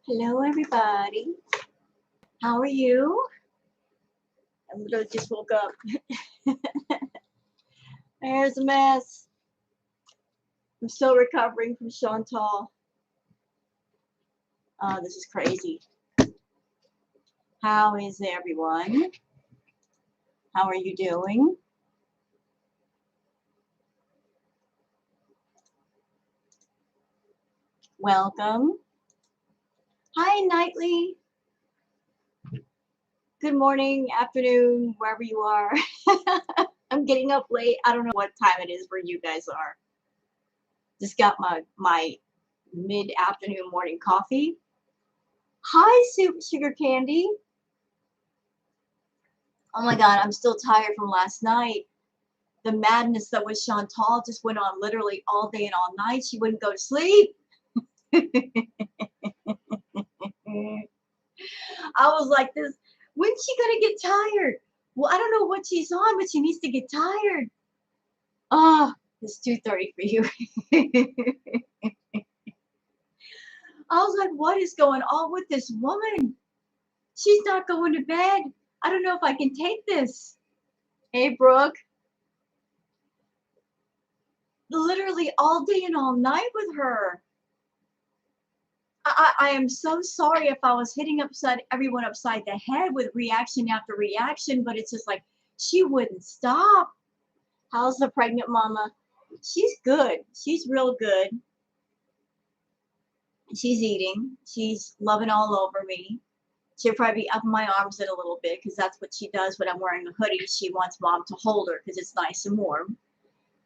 Hello, everybody. How are you? I literally just woke up. There's a mess. I'm still recovering from Chantal. Oh, this is crazy. How is everyone? How are you doing? Welcome. Hi, Nightly. Good morning, afternoon, wherever you are. I'm getting up late. I don't know what time it is where you guys are. Just got my mid-afternoon morning coffee. Hi, Sugar Candy. Oh my God, I'm still tired from last night. The madness that was Chantal just went on literally all day and all night. She wouldn't go to sleep. I was like this, when's she gonna get tired? Well, I don't know what she's on, but she needs to get tired. Oh, it's 2:30 for you. I was like, what is going on with this woman? She's not going to bed. I don't know if I can take this. Hey, Brooke. Literally all day and all night with her. I am so sorry if I was hitting everyone upside the head with reaction after reaction, but it's just like she wouldn't stop. How's the pregnant mama? She's good. She's real good. She's eating. She's loving all over me. She'll probably be up in my arms in a little bit because that's what she does when I'm wearing a hoodie. She wants mom to hold her because it's nice and warm.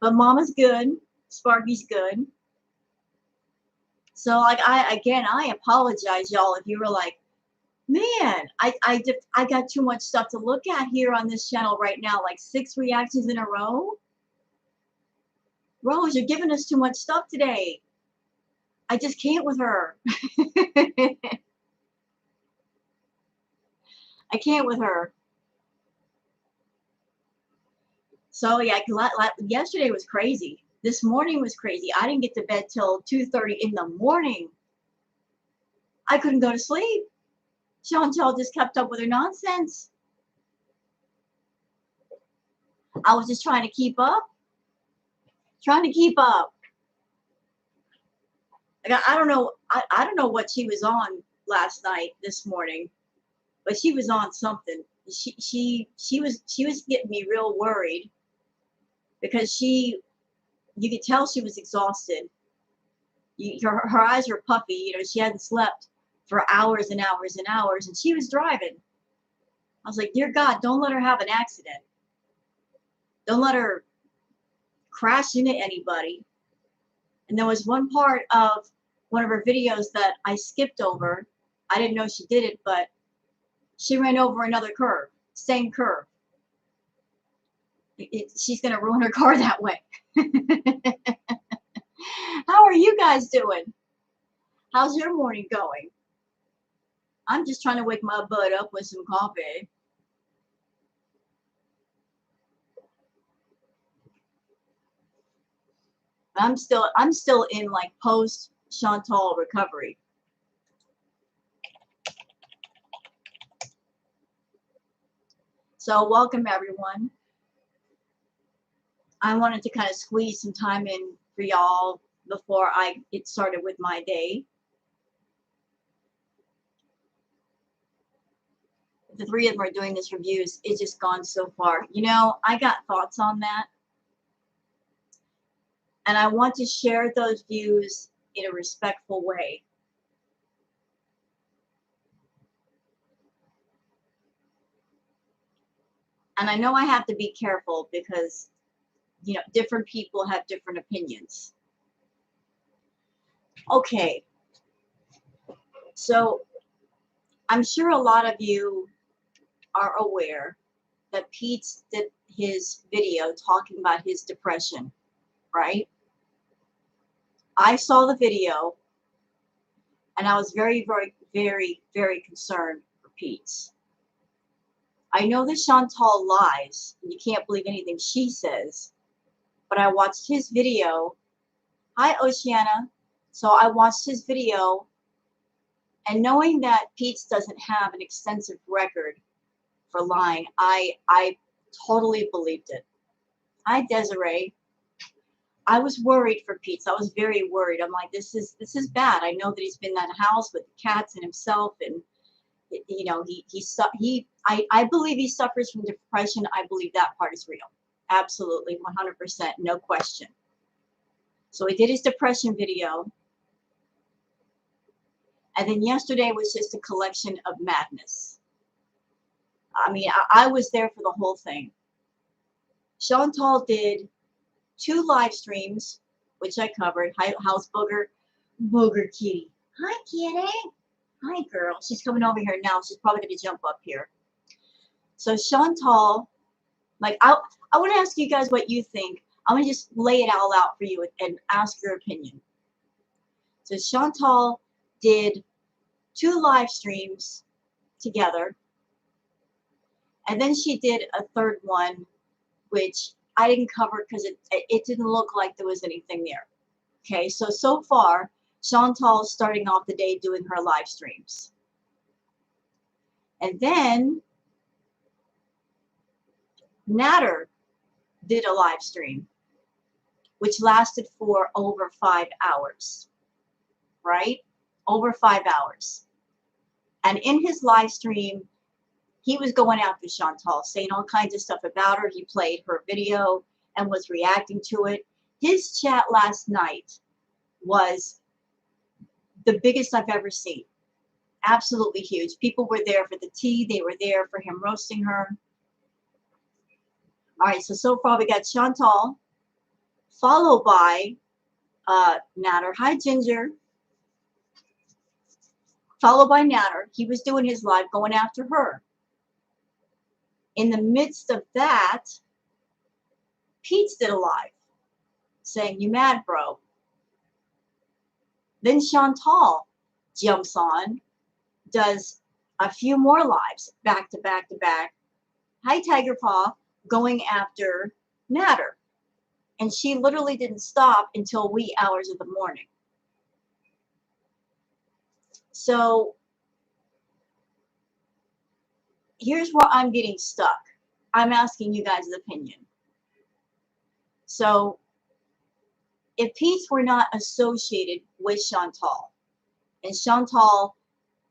But mama's good. Sparky's good. So like I apologize, y'all, if you were like, man, I got too much stuff to look at here on this channel right now, like 6 reactions in a row. Rose, you're giving us too much stuff today. I just can't with her. I can't with her. So yeah, yesterday was crazy. This morning was crazy. I didn't get to bed till 2:30 in the morning. I couldn't go to sleep. Chantal just kept up with her nonsense. I was just trying to keep up. Trying to keep up. Like, I don't know. I don't know what she was on last night, this morning, but she was on something. She was getting me real worried because you could tell she was exhausted. Her eyes were puffy. You know, she hadn't slept for hours and hours and hours, and she was driving. I was like, dear God, don't let her have an accident. Don't let her crash into anybody. And there was one part of one of her videos that I skipped over. I didn't know she did it, but she ran over another curve, same curve. She's going to ruin her car that way. How are you guys doing? How's your morning going? I'm just trying to wake my butt up with some coffee. I'm still in like post Chantal recovery. So welcome everyone. I wanted to kind of squeeze some time in for y'all before I get started with my day. The 3 of them are doing this reviews. It's just gone so far. You know, I got thoughts on that. And I want to share those views in a respectful way. And I know I have to be careful because, you know, different people have different opinions. Okay. So I'm sure a lot of you are aware that Pete did his video talking about his depression, right? I saw the video and I was very, very, very, very concerned for Pete. I know that Chantal lies and you can't believe anything she says, but I watched his video Hi, Oceana. So I watched his video, and knowing that Pete's doesn't have an extensive record for lying, I totally believed it. Hi, Desiree. I was worried for Pete. I was very worried. I'm like, this is bad. I know that he's been in that house with the cats and himself, and you know, I believe he suffers from depression. I believe that part is real. Absolutely, 100%, no question. So he did his depression video, and then yesterday was just a collection of madness. I mean, I was there for the whole thing. Chantal did 2 live streams, which I covered. Hi, House Booger, Booger Kitty. Hi, kitty. Hi, girl. She's coming over here now. She's probably going to jump up here. So Chantal, like, I want to ask you guys what you think. I'm going to just lay it all out for you and ask your opinion. So Chantal did 2 live streams together, and then she did a third one, which I didn't cover because it didn't look like there was anything there. Okay, so far, Chantal's starting off the day doing her live streams. And then Natter did a live stream, which lasted for over 5 hours, right? Over 5 hours. And in his live stream, he was going after Chantal, saying all kinds of stuff about her. He played her video and was reacting to it. His chat last night was the biggest I've ever seen. Absolutely huge. People were there for the tea. They were there for him roasting her. All right, so far we got Chantal, followed by Natter. Hi, Ginger. Followed by Natter. He was doing his live going after her. In the midst of that, Pete's did a live saying, "You mad, bro?" Then Chantal jumps on, does a few more lives back to back to back. Hi, Tiger Paw, going after Natter. And she literally didn't stop until wee hours of the morning. So here's where I'm getting stuck. I'm asking you guys' opinion. So if Pete's were not associated with Chantal, and Chantal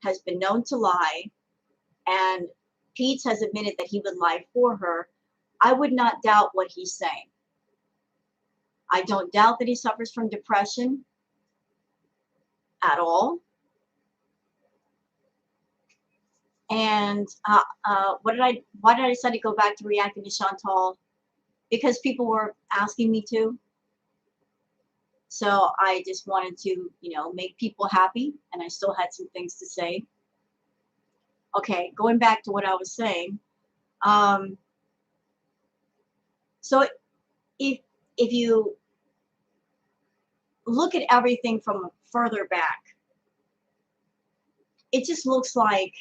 has been known to lie, and Pete has admitted that he would lie for her, I would not doubt what he's saying. I don't doubt that he suffers from depression at all. And why did I decide to go back to reacting to Chantal? Because people were asking me to. So I just wanted to, make people happy, and I still had some things to say. Okay, going back to what I was saying. So if you look at everything from further back, it just looks like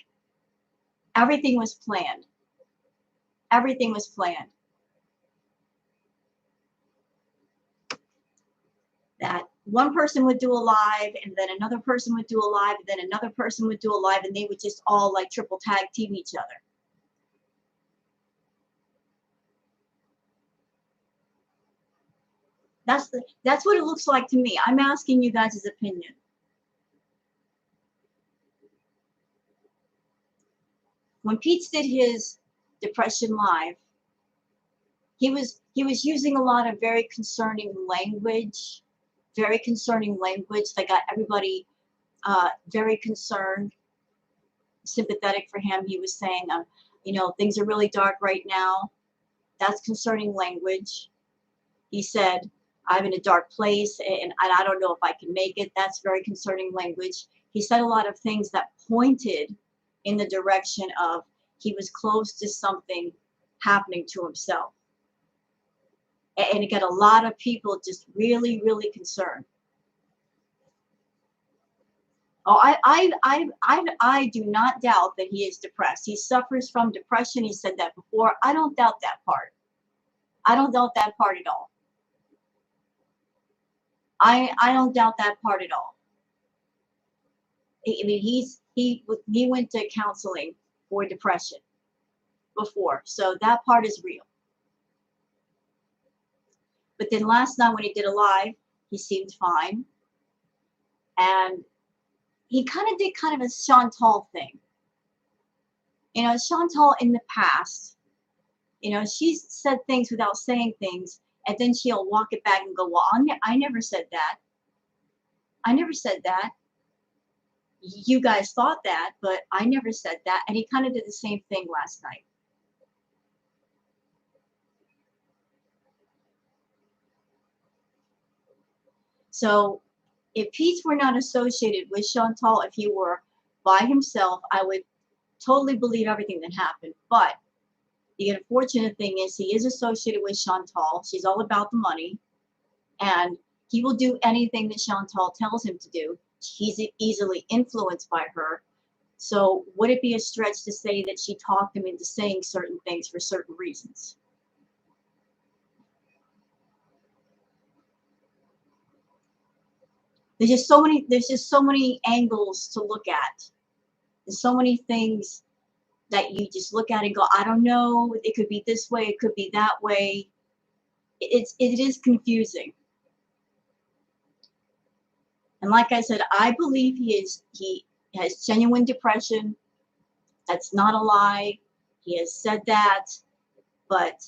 everything was planned. Everything was planned. That one person would do a live, and then another person would do a live, and then another person would do a live, and they would just all like triple tag team each other. That's what it looks like to me. I'm asking you guys' opinion. When Pete did his depression live, he was using a lot of very concerning language that got everybody very concerned, sympathetic for him. He was saying, things are really dark right now. That's concerning language. He said, I'm in a dark place and I don't know if I can make it. That's very concerning language. He said a lot of things that pointed in the direction of he was close to something happening to himself. And it got a lot of people just really, really concerned. Oh, I do not doubt that he is depressed. He suffers from depression. He said that before. I don't doubt that part. I don't doubt that part at all. I don't doubt that part at all. I mean, he went to counseling for depression before, so that part is real. But then last night when he did a live, he seemed fine, and he kind of did kind of a Chantal thing. You know, Chantal in the past, you know, she's said things without saying things, and then she'll walk it back and go, "Well, I never said that. I never said that. You guys thought that, but I never said that." And he kind of did the same thing last night. So if Pete were not associated with Chantal, if he were by himself, I would totally believe everything that happened. But the unfortunate thing is he is associated with Chantal. She's all about the money, and he will do anything that Chantal tells him to do. He's easily influenced by her. So would it be a stretch to say that she talked him into saying certain things for certain reasons? There's just so many angles to look at. There's so many things that you just look at and go, I don't know, it could be this way, it could be that way. It is confusing. And like I said, I believe he has genuine depression. That's not a lie. He has said that, but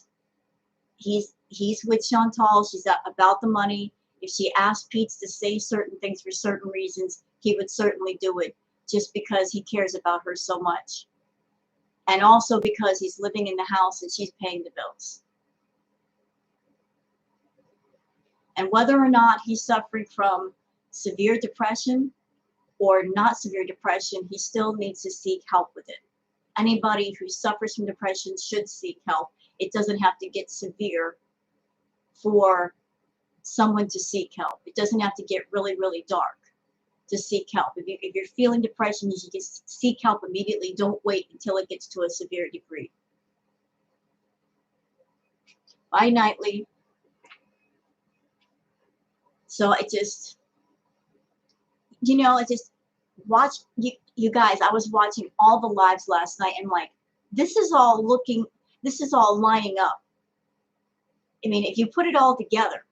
he's with Chantal. She's about the money. If she asked Pete to say certain things for certain reasons, he would certainly do it just because he cares about her so much. And also because he's living in the house and she's paying the bills. And whether or not he's suffering from severe depression or not severe depression, he still needs to seek help with it. Anybody who suffers from depression should seek help. It doesn't have to get severe for someone to seek help. It doesn't have to get really, really dark to seek help. If you're feeling depression, you should just seek help immediately. Don't wait until it gets to a severe degree. Bye, Nightly. So I just, I just watch you guys. I was watching all the lives last night and like, this is all lining up. I mean, if you put it all together,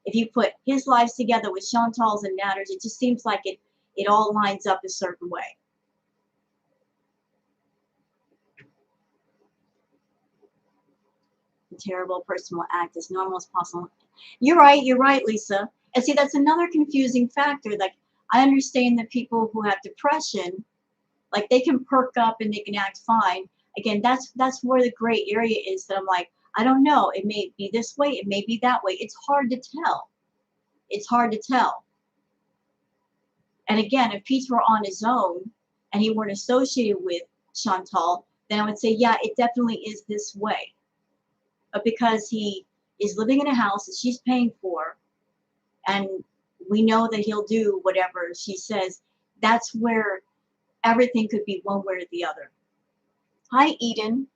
if you put his lives together with Chantal's and Natter's, it just seems like it all lines up a certain way. A terrible person will act as normal as possible. You're right, Lisa. And see, that's another confusing factor. Like, I understand that people who have depression, like they can perk up and they can act fine. Again, that's where the gray area is that I'm like, I don't know. It may be this way, it may be that way. It's hard to tell. It's hard to tell. And again, if Pete were on his own and he weren't associated with Chantal, then I would say, yeah, it definitely is this way. But because he is living in a house that she's paying for, and we know that he'll do whatever she says, that's where everything could be one way or the other. Hi, Eden.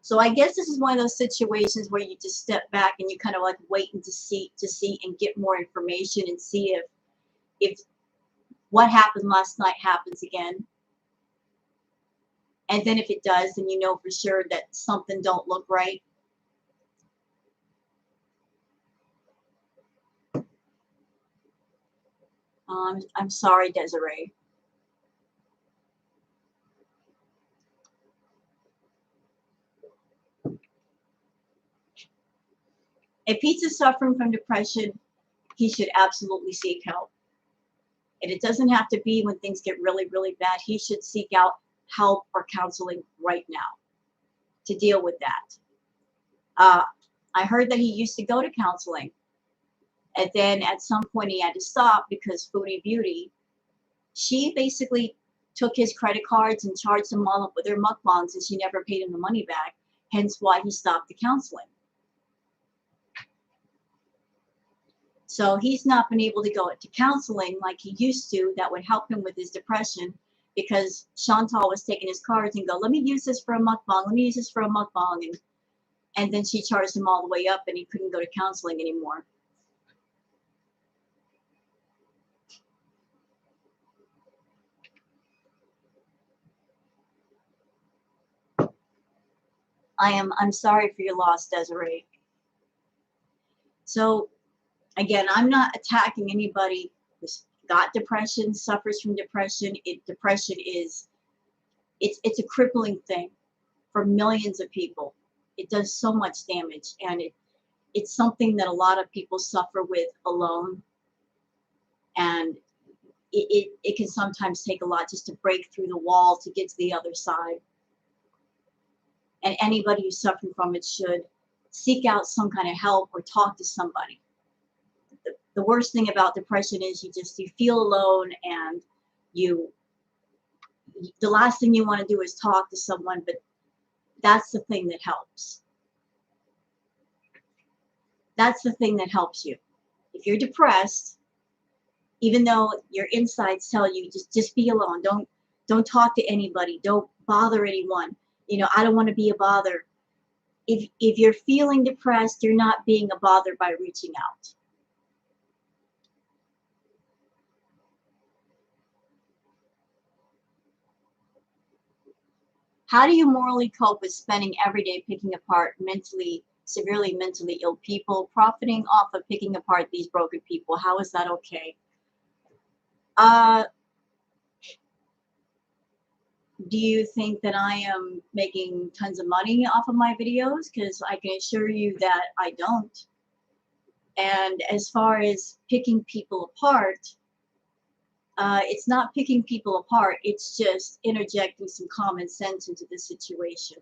So I guess this is one of those situations where you just step back and you kind of like waiting to see and get more information and see if what happened last night happens again. And then if it does, then you know for sure that something don't look right. I'm sorry, Desiree. If Pete's suffering from depression, he should absolutely seek help. And it doesn't have to be when things get really, really bad. He should seek out help or counseling right now to deal with that. I heard that he used to go to counseling. And then at some point he had to stop because Foodie Beauty, she basically took his credit cards and charged them all up with her mukbangs and she never paid him the money back. Hence why he stopped the counseling. So he's not been able to go to counseling like he used to that would help him with his depression because Chantal was taking his cards and go, let me use this for a mukbang, let me use this for a mukbang. And And then she charged him all the way up and he couldn't go to counseling anymore. I'm sorry for your loss, Desiree. So again, I'm not attacking anybody who's got depression, suffers from depression. Depression is, it's a crippling thing for millions of people. It does so much damage, and it's something that a lot of people suffer with alone, and it can sometimes take a lot just to break through the wall to get to the other side. And anybody who's suffering from it should seek out some kind of help or talk to somebody. The worst thing about depression is you feel alone, and you the last thing you want to do is talk to someone, but that's the thing that helps. That's the thing that helps you. If you're depressed, even though your insides tell you just be alone, don't talk to anybody, don't bother anyone. I don't want to be a bother. If you're feeling depressed, you're not being a bother by reaching out. How do you morally cope with spending every day picking apart severely mentally ill people, profiting off of picking apart these broken people? How is that okay? Do you think that I am making tons of money off of my videos? Because I can assure you that I don't. And as far as picking people apart, it's not picking people apart. It's just interjecting some common sense into the situation.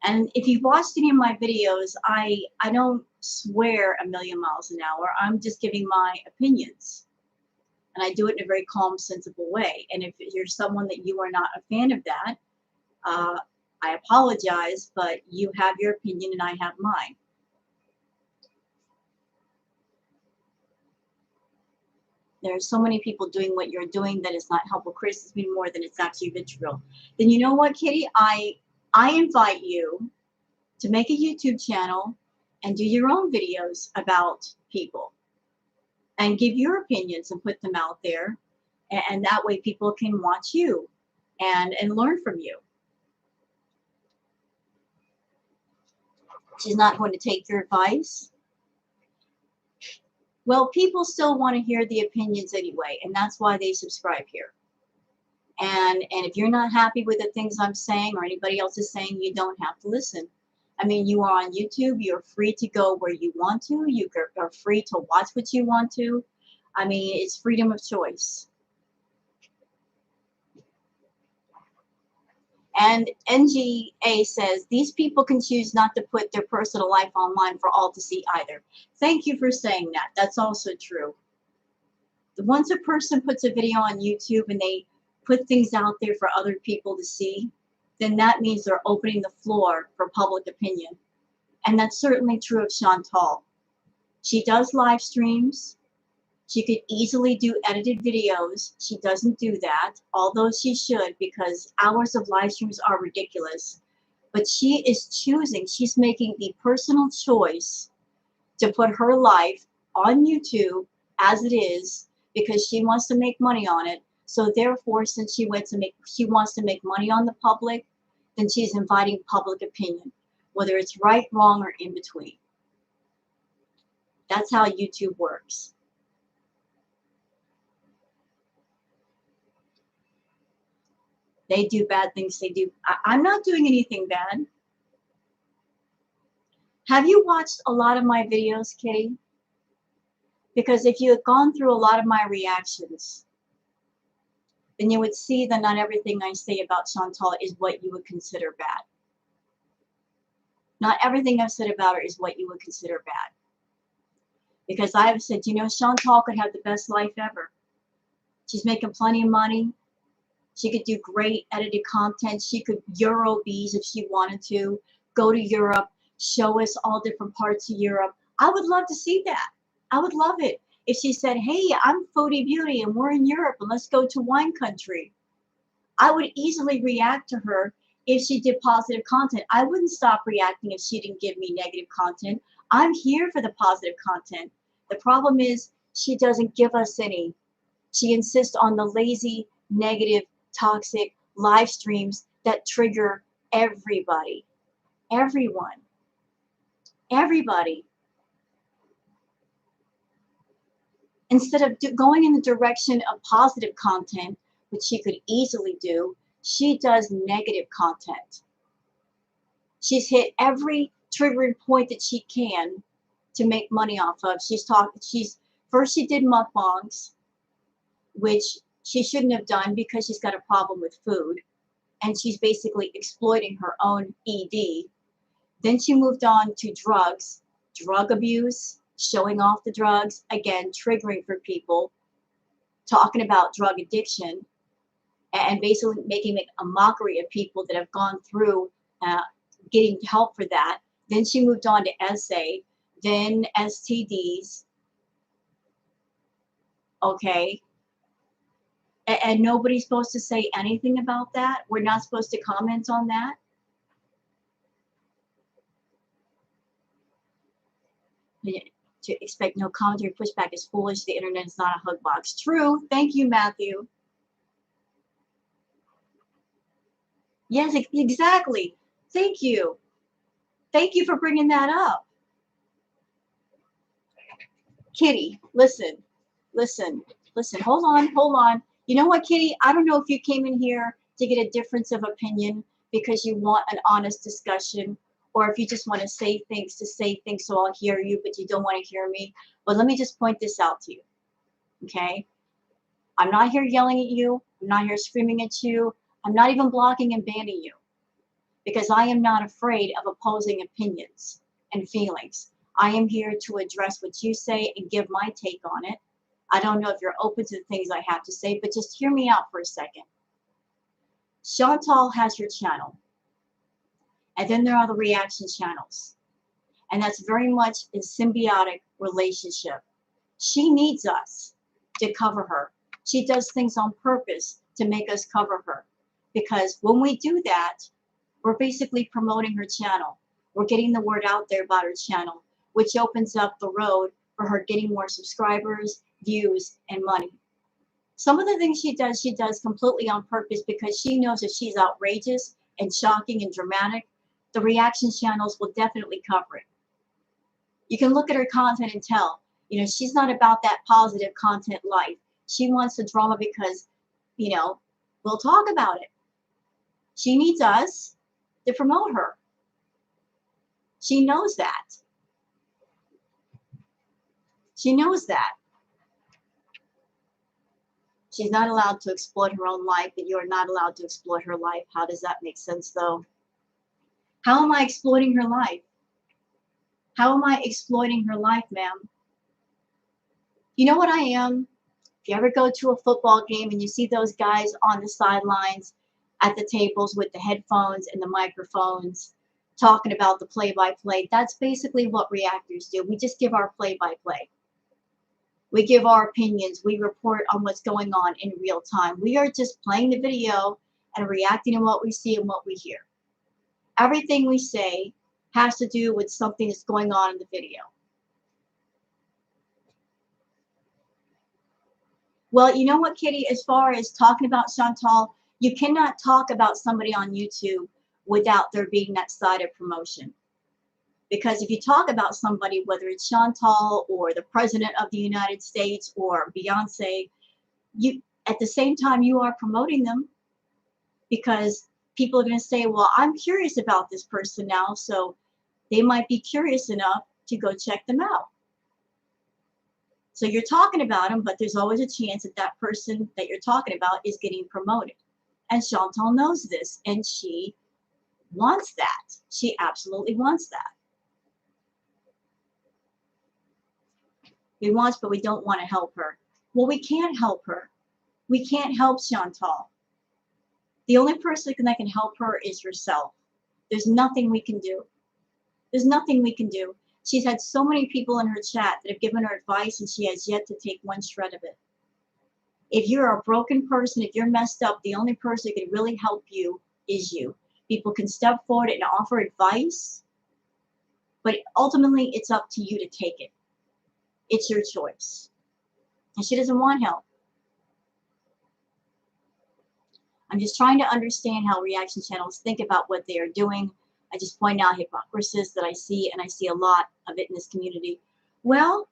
And if you've watched any of my videos, I don't swear a million miles an hour. I'm just giving my opinions. And I do it in a very calm, sensible way. And if you're someone that you are not a fan of that, I apologize, but you have your opinion and I have mine. There are so many people doing what you're doing that is not helpful criticism more than it's actually vitriol. Then you know what, Kitty? I invite you to make a YouTube channel and do your own videos about people and give your opinions and put them out there. And that way people can watch you and learn from you. She's not going to take your advice. Well, people still want to hear the opinions anyway, and that's why they subscribe here. And if you're not happy with the things I'm saying or anybody else is saying, you don't have to listen. I mean, you are on YouTube. You're free to go where you want to. You are free to watch what you want to. I mean, it's freedom of choice. And NGA says, these people can choose not to put their personal life online for all to see either. Thank you for saying that. That's also true. Once a person puts a video on YouTube and they put things out there for other people to see, then that means they're opening the floor for public opinion. And that's certainly true of Chantal. She does live streams. She could easily do edited videos. She doesn't do that, although she should, because hours of live streams are ridiculous. But she is choosing, she's making the personal choice to put her life on YouTube as it is because she wants to make money on it. So therefore, since she wants to make money on the public, then she's inviting public opinion, whether it's right, wrong, or in between. That's how YouTube works. They do bad things. I'm not doing anything bad. Have you watched a lot of my videos, Kitty? Because if you had gone through a lot of my reactions, then you would see that not everything I say about Chantal is what you would consider bad. Not everything I've said about her is what you would consider bad. Because I've said, Chantal could have the best life ever. She's making plenty of money. She could do great edited content. She could Eurobees if she wanted to, go to Europe, show us all different parts of Europe. I would love to see that. I would love it. If she said, hey, I'm Foodie Beauty and we're in Europe and let's go to wine country. I would easily react to her if she did positive content. I wouldn't stop reacting if she didn't give me negative content. I'm here for the positive content. The problem is she doesn't give us any. She insists on the lazy, negative, toxic live streams that trigger everybody. Everyone. Everybody. Instead of going in the direction of positive content, which she could easily do, she does negative content. She's hit every triggering point that she can to make money off of. First she did mukbangs, which she shouldn't have done because she's got a problem with food, and she's basically exploiting her own ED. Then she moved on to drugs, drug abuse, showing off the drugs, again, triggering for people, talking about drug addiction, and basically making a mockery of people that have gone through getting help for that. Then she moved on to SA, then STDs, okay? And nobody's supposed to say anything about that? We're not supposed to comment on that? To expect no commentary pushback is foolish. The internet is not a hug box. True. Thank you, Matthew. Yes, exactly. Thank you. Thank you for bringing that up. Kitty, listen. Hold on. You know what, Kitty? I don't know if you came in here to get a difference of opinion because you want an honest discussion, or if you just want to say things so I'll hear you, but you don't want to hear me. But let me just point this out to you, okay? I'm not here yelling at you. I'm not here screaming at you. I'm not even blocking and banning you because I am not afraid of opposing opinions and feelings. I am here to address what you say and give my take on it. I don't know if you're open to the things I have to say, but just hear me out for a second. Chantal has her channel, and then there are the reaction channels, and that's very much a symbiotic relationship. She needs us to cover her. She does things on purpose to make us cover her, because when we do that, we're basically promoting her channel. We're getting the word out there about her channel, which opens up the road for her getting more subscribers, views, and money. Some of the things she does completely on purpose because she knows if she's outrageous and shocking and dramatic, the reaction channels will definitely cover it. You can look at her content and tell, you know, she's not about that positive content life. She wants the drama because, you know, we'll talk about it. She needs us to promote her. She knows that. She knows that. She's not allowed to exploit her own life, but you're not allowed to exploit her life. How does that make sense, though? How am I exploiting her life? How am I exploiting her life, ma'am? You know what I am? If you ever go to a football game and you see those guys on the sidelines at the tables with the headphones and the microphones talking about the play-by-play, that's basically what reactors do. We just give our play-by-play. We give our opinions. We report on what's going on in real time. We are just playing the video and reacting to what we see and what we hear. Everything we say has to do with something that's going on in the video. Well, you know what, Kitty, as far as talking about Chantal, you cannot talk about somebody on YouTube without there being that side of promotion. Because if you talk about somebody, whether it's Chantal or the President of the United States or Beyonce, you at the same time you are promoting them, because people are going to say, well, I'm curious about this person now, so they might be curious enough to go check them out. So you're talking about them, but there's always a chance that that person that you're talking about is getting promoted. And Chantal knows this, and she wants that. She absolutely wants that. We want, but we don't want to help her. Well, we can't help her. We can't help Chantal. The only person that can help her is herself. There's nothing we can do. There's nothing we can do. She's had so many people in her chat that have given her advice, and she has yet to take one shred of it. If you're a broken person, if you're messed up, the only person that can really help you is you. People can step forward and offer advice, but ultimately it's up to you to take it. It's your choice. And she doesn't want help. I'm just trying to understand how reaction channels think about what they are doing. I just point out hypocrisies that I see, and I see a lot of it in this community. Well,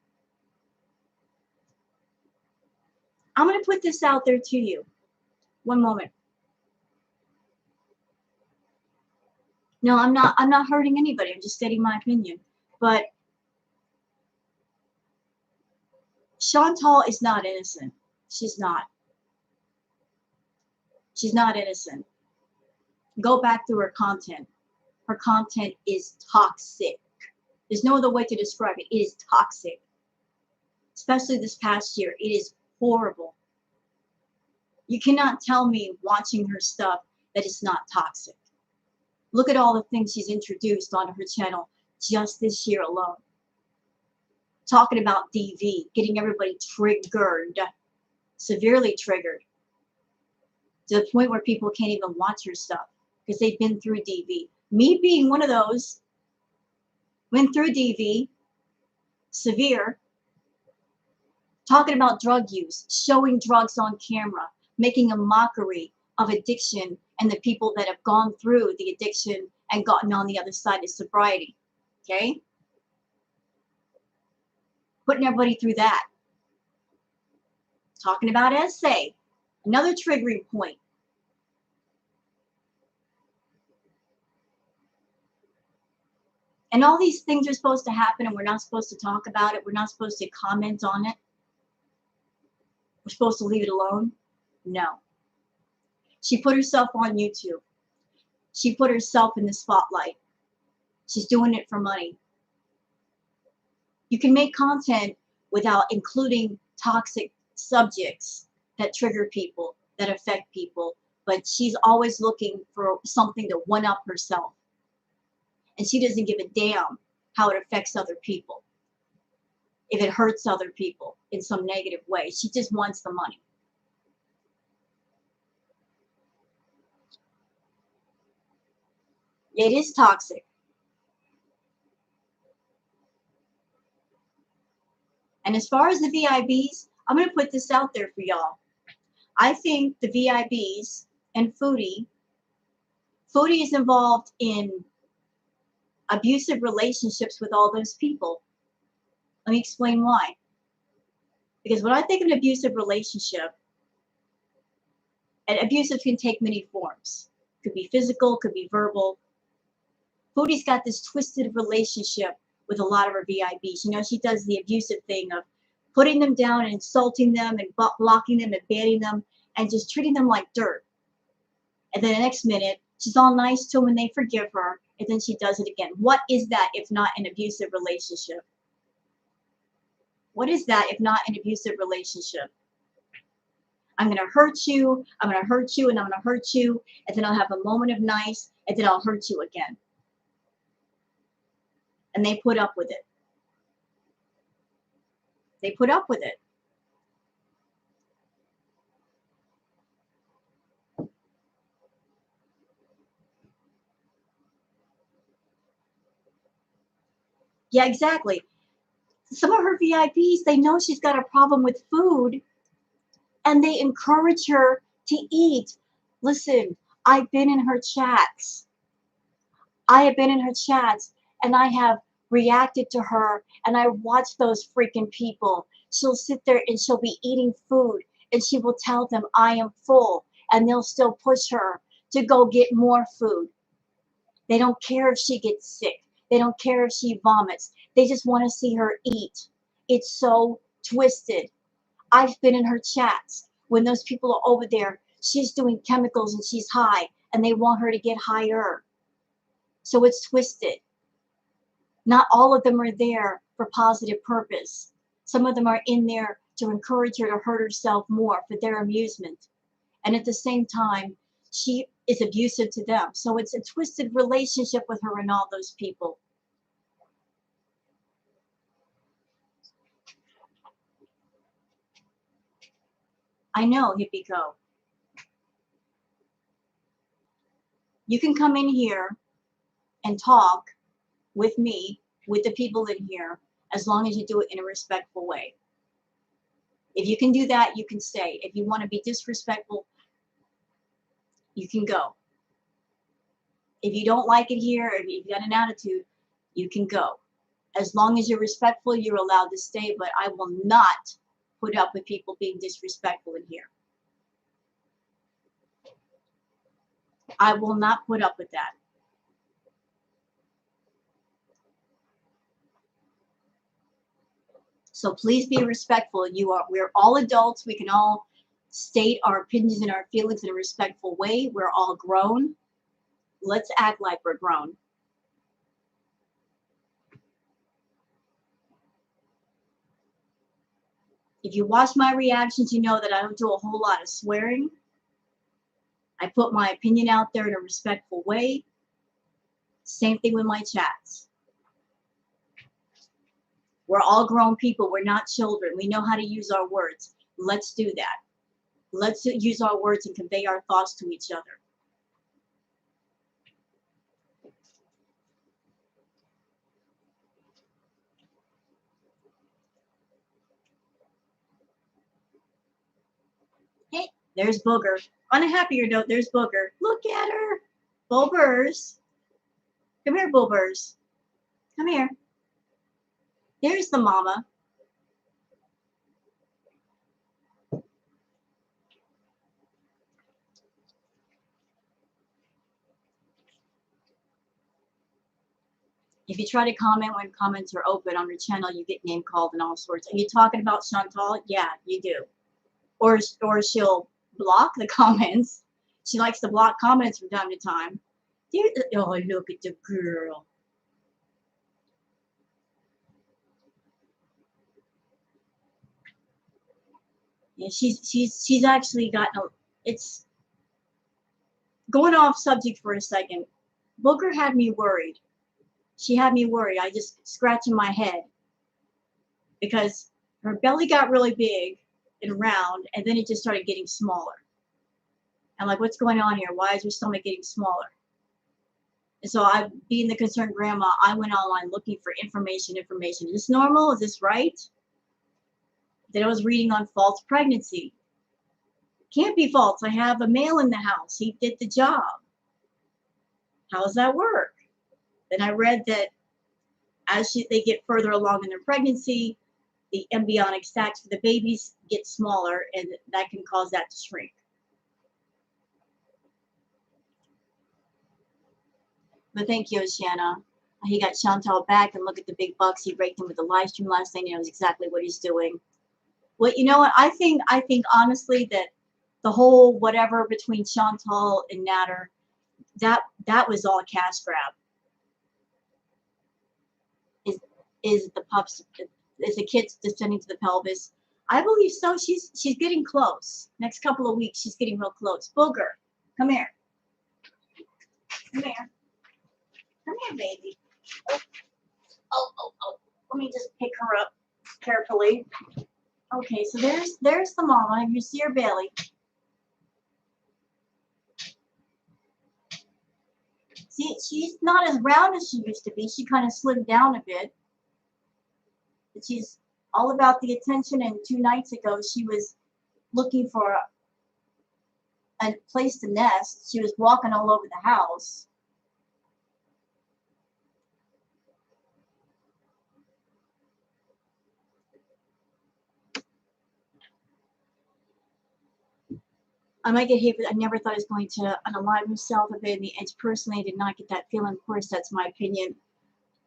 I'm going to put this out there to you. One moment. No, I'm not hurting anybody. I'm just stating my opinion. But Chantal is not innocent. She's not. She's not innocent. Go back through her content. Her content is toxic. There's no other way to describe it. It is toxic. Especially this past year. It is horrible. You cannot tell me watching her stuff that it's not toxic. Look at all the things she's introduced onto her channel just this year alone. Talking about DV, getting everybody triggered, severely triggered, to the point where people can't even watch her stuff because they've been through DV. Me being one of those, went through DV, severe, talking about drug use, showing drugs on camera, making a mockery of addiction and the people that have gone through the addiction and gotten on the other side of sobriety. Okay? Putting everybody through that. Talking about essay, another triggering point. And all these things are supposed to happen, and we're not supposed to talk about it. We're not supposed to comment on it. We're supposed to leave it alone. No. She put herself on YouTube. She put herself in the spotlight. She's doing it for money. You can make content without including toxic subjects that trigger people, that affect people, but she's always looking for something to one-up herself. And she doesn't give a damn how it affects other people, if it hurts other people in some negative way. She just wants the money. It is toxic. And as far as the VIBs, I'm going to put this out there for y'all. I think the VIBs and Foodie is involved in abusive relationships with all those people. Let me explain why. Because when I think of an abusive relationship, and abusive can take many forms. Could be physical, could be verbal. Foodie's got this twisted relationship with a lot of her VIBs. You know, she does the abusive thing of putting them down and insulting them and blocking them and banning them and just treating them like dirt. And then the next minute, she's all nice to them and they forgive her, and then she does it again. What is that if not an abusive relationship? What is that if not an abusive relationship? I'm going to hurt you, I'm going to hurt you, and I'm going to hurt you, and then I'll have a moment of nice, and then I'll hurt you again. And they put up with it. They put up with it. Yeah, exactly. Some of her VIPs, they know she's got a problem with food, and they encourage her to eat. Listen, I've been in her chats. I have been in her chats, and I have reacted to her, and I watch those freaking people. She'll sit there and she'll be eating food, and she will tell them, I am full, and they'll still push her to go get more food. They don't care if she gets sick. They don't care if she vomits. They just want to see her eat. It's so twisted. I've been in her chats when those people are over there. She's doing chemicals and she's high, and they want her to get higher. So it's twisted. Not all of them are there for positive purpose. Some of them are in there to encourage her to hurt herself more for their amusement. And at the same time, she is abusive to them. So it's a twisted relationship with her and all those people. I know, Hippie Co. You can come in here and talk with me, with the people in here, as long as you do it in a respectful way. If you can do that, you can stay. If you want to be disrespectful, you can go. If you don't like it here, if you've got an attitude, you can go. As long as you're respectful, you're allowed to stay, but I will not put up with people being disrespectful in here. I will not put up with that. So please be respectful. We're all adults. We can all state our opinions and our feelings in a respectful way. We're all grown. Let's act like we're grown. If you watch my reactions, you know that I don't do a whole lot of swearing. I put my opinion out there in a respectful way. Same thing with my chats. We're all grown people. We're not children. We know how to use our words. Let's do that. Let's use our words and convey our thoughts to each other. Hey, there's Booger. On a happier note, there's Booger. Look at her. Boobers. Come here, Boobers. Come here. There's the mama. If you try to comment when comments are open on your channel, you get name called and all sorts. Are you talking about Chantal? Yeah, you do. Or she'll block the comments. She likes to block comments from time to time. Oh, look at the girl. Yeah, she's actually gotten it's going off subject for a second. Booger had me worried. She had me worried. I just scratching my head because her belly got really big and round, and then it just started getting smaller. I'm like, what's going on here? Why is her stomach getting smaller? And so I, being the concerned grandma, I went online looking for information. Is this normal? Is this right? Then I was reading on false pregnancy. Can't be false. I have a male in the house. He did the job. How does that work? Then I read that as they get further along in their pregnancy, the embryonic sacs for the babies get smaller, and that can cause that to shrink. But thank you, Shanna. He got Chantal back, and look at the big bucks. He raked him with the live stream last night. He knows exactly what he's doing. Well, you know what? I think honestly that the whole whatever between Chantal and Natter, that was all a cash grab. Is the pups? Is the kids descending to the pelvis? I believe so. She's getting close. Next couple of weeks, she's getting real close. Booger, come here. Come here. Come here, baby. Oh. Let me just pick her up carefully. Okay, so there's the mama. You see her belly. See, she's not as round as she used to be. She kind of slimmed down a bit. But she's all about the attention, and 2 nights ago she was looking for a place to nest. She was walking all over the house. I might get hate, but I never thought I was going to unalive himself a bit in the edge. Personally, I did not get that feeling. Of course, that's my opinion.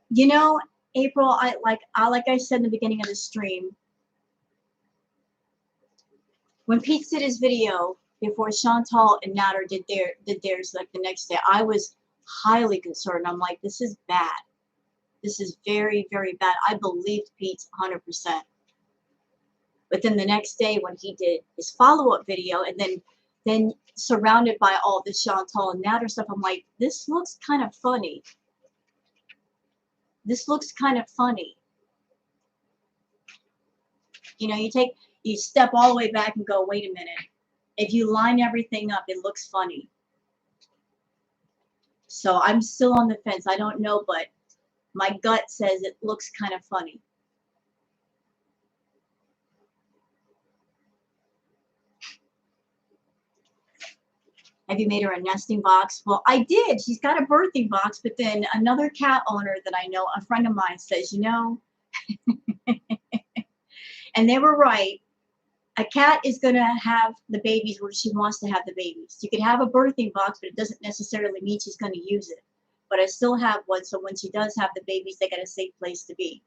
You know, April, like I said in the beginning of the stream, when Pete did his video before Chantal and Natter did theirs like the next day, I was highly concerned. I'm like, this is bad. This is very, very bad. I believed Pete 100%. But then the next day when he did his follow-up video, and then surrounded by all this Chantal and Natter stuff, I'm like, this looks kind of funny. This looks kind of funny. You know, you step all the way back and go, wait a minute. If you line everything up, it looks funny. So I'm still on the fence. I don't know, but my gut says it looks kind of funny. Have you made her a nesting box? Well, I did. She's got a birthing box, but then another cat owner that I know, a friend of mine, says, you know, and they were right. A cat is going to have the babies where she wants to have the babies. You can have a birthing box, but it doesn't necessarily mean she's going to use it. But I still have one, so when she does have the babies, they got a safe place to be.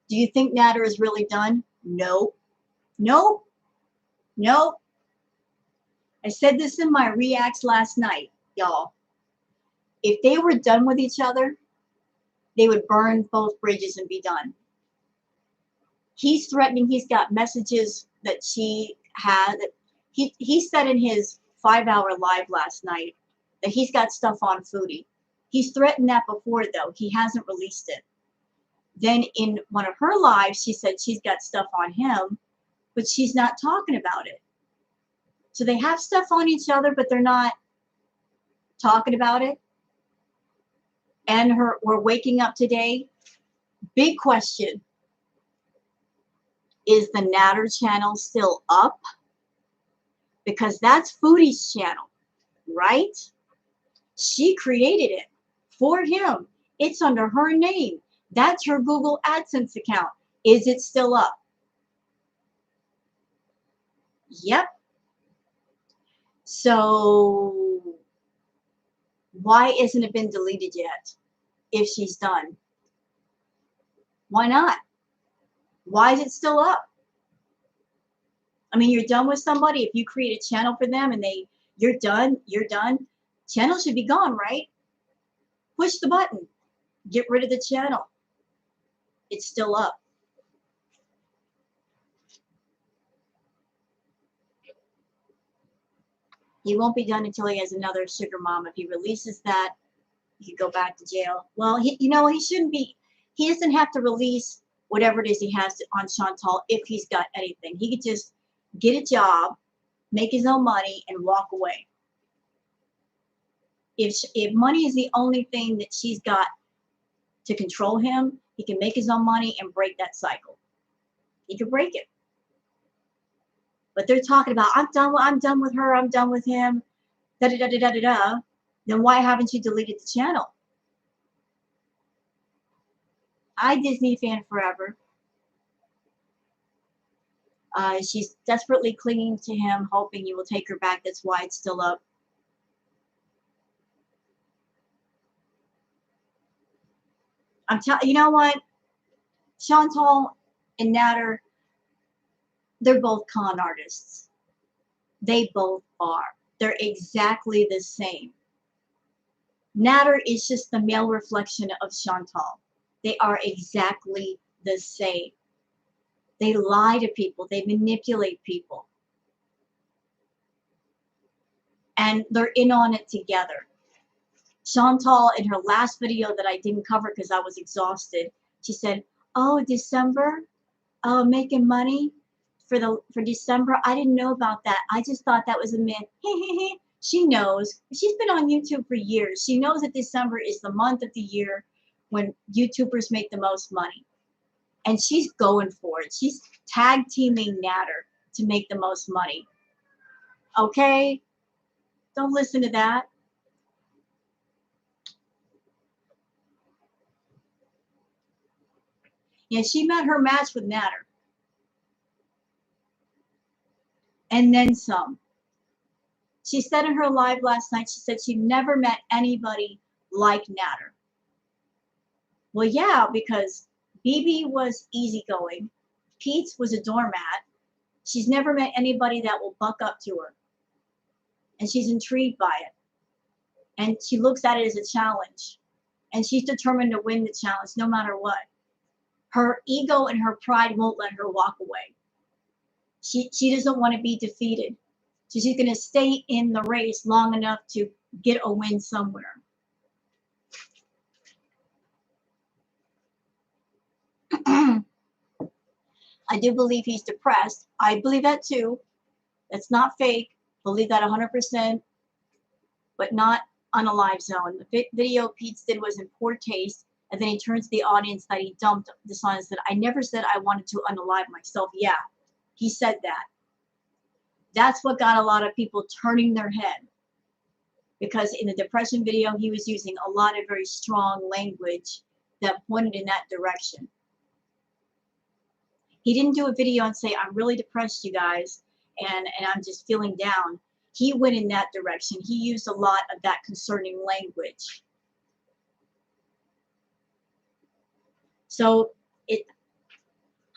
Do you think Natter is really done? No. No. No. I said this in my reacts last night, y'all. If they were done with each other, they would burn both bridges and be done. He's threatening. He's got messages that she had. He said in his 5-hour live last night that he's got stuff on Foodie. He's threatened that before, though. He hasn't released it. Then in one of her lives, she said she's got stuff on him, but she's not talking about it. So they have stuff on each other, but they're not talking about it. And we're waking up today. Big question. Is the Natter channel still up? Because that's Foodie's channel, right? She created it for him. It's under her name. That's her Google AdSense account. Is it still up? Yep. So why isn't it been deleted yet if she's done? Why not? Why is it still up? I mean, you're done with somebody. If you create a channel for them and you're done, channel should be gone, right? Push the button. Get rid of the channel. It's still up. He won't be done until he has another sugar mom. If he releases that, he could go back to jail. Well, he shouldn't be. He doesn't have to release whatever it is he has on Chantal if he's got anything. He could just get a job, make his own money, and walk away. If money is the only thing that she's got to control him, he can make his own money and break that cycle. He could break it. But they're talking about, I'm done with her, I'm done with him, da da da da da da. Then why haven't you deleted the channel? Disney fan forever. She's desperately clinging to him, hoping he will take her back. That's why it's still up. You know what? Chantal and Natter, they're both con artists. They both are. They're exactly the same. Natter is just the male reflection of Chantal. They are exactly the same. They lie to people. They manipulate people. And they're in on it together. Chantal, in her last video that I didn't cover because I was exhausted, she said, oh, December, making money for December. I didn't know about that. I just thought that was a myth. She knows. She's been on YouTube for years. She knows that December is the month of the year when YouTubers make the most money. And she's going for it. She's tag teaming Natter to make the most money. Okay? Don't listen to that. Yeah, she met her match with Natter. And then some. She said in her live last night, she said she never met anybody like Natter. Well, yeah, because BB was easygoing. Pete's was a doormat. She's never met anybody that will buck up to her. And she's intrigued by it. And she looks at it as a challenge. And she's determined to win the challenge no matter what. Her ego and her pride won't let her walk away. She doesn't want to be defeated. So she's going to stay in the race long enough to get a win somewhere. I do believe he's depressed. I believe that too. That's not fake. Believe that 100%, but not unalive zone. The video Pete did was in poor taste, and then he turns to the audience that he dumped this on and said, I never said I wanted to unalive myself. Yeah, he said that. That's what got a lot of people turning their head, because in the depression video, he was using a lot of very strong language that pointed in that direction. He didn't do a video and say, I'm really depressed, you guys, and I'm just feeling down. He went in that direction. He used a lot of that concerning language. So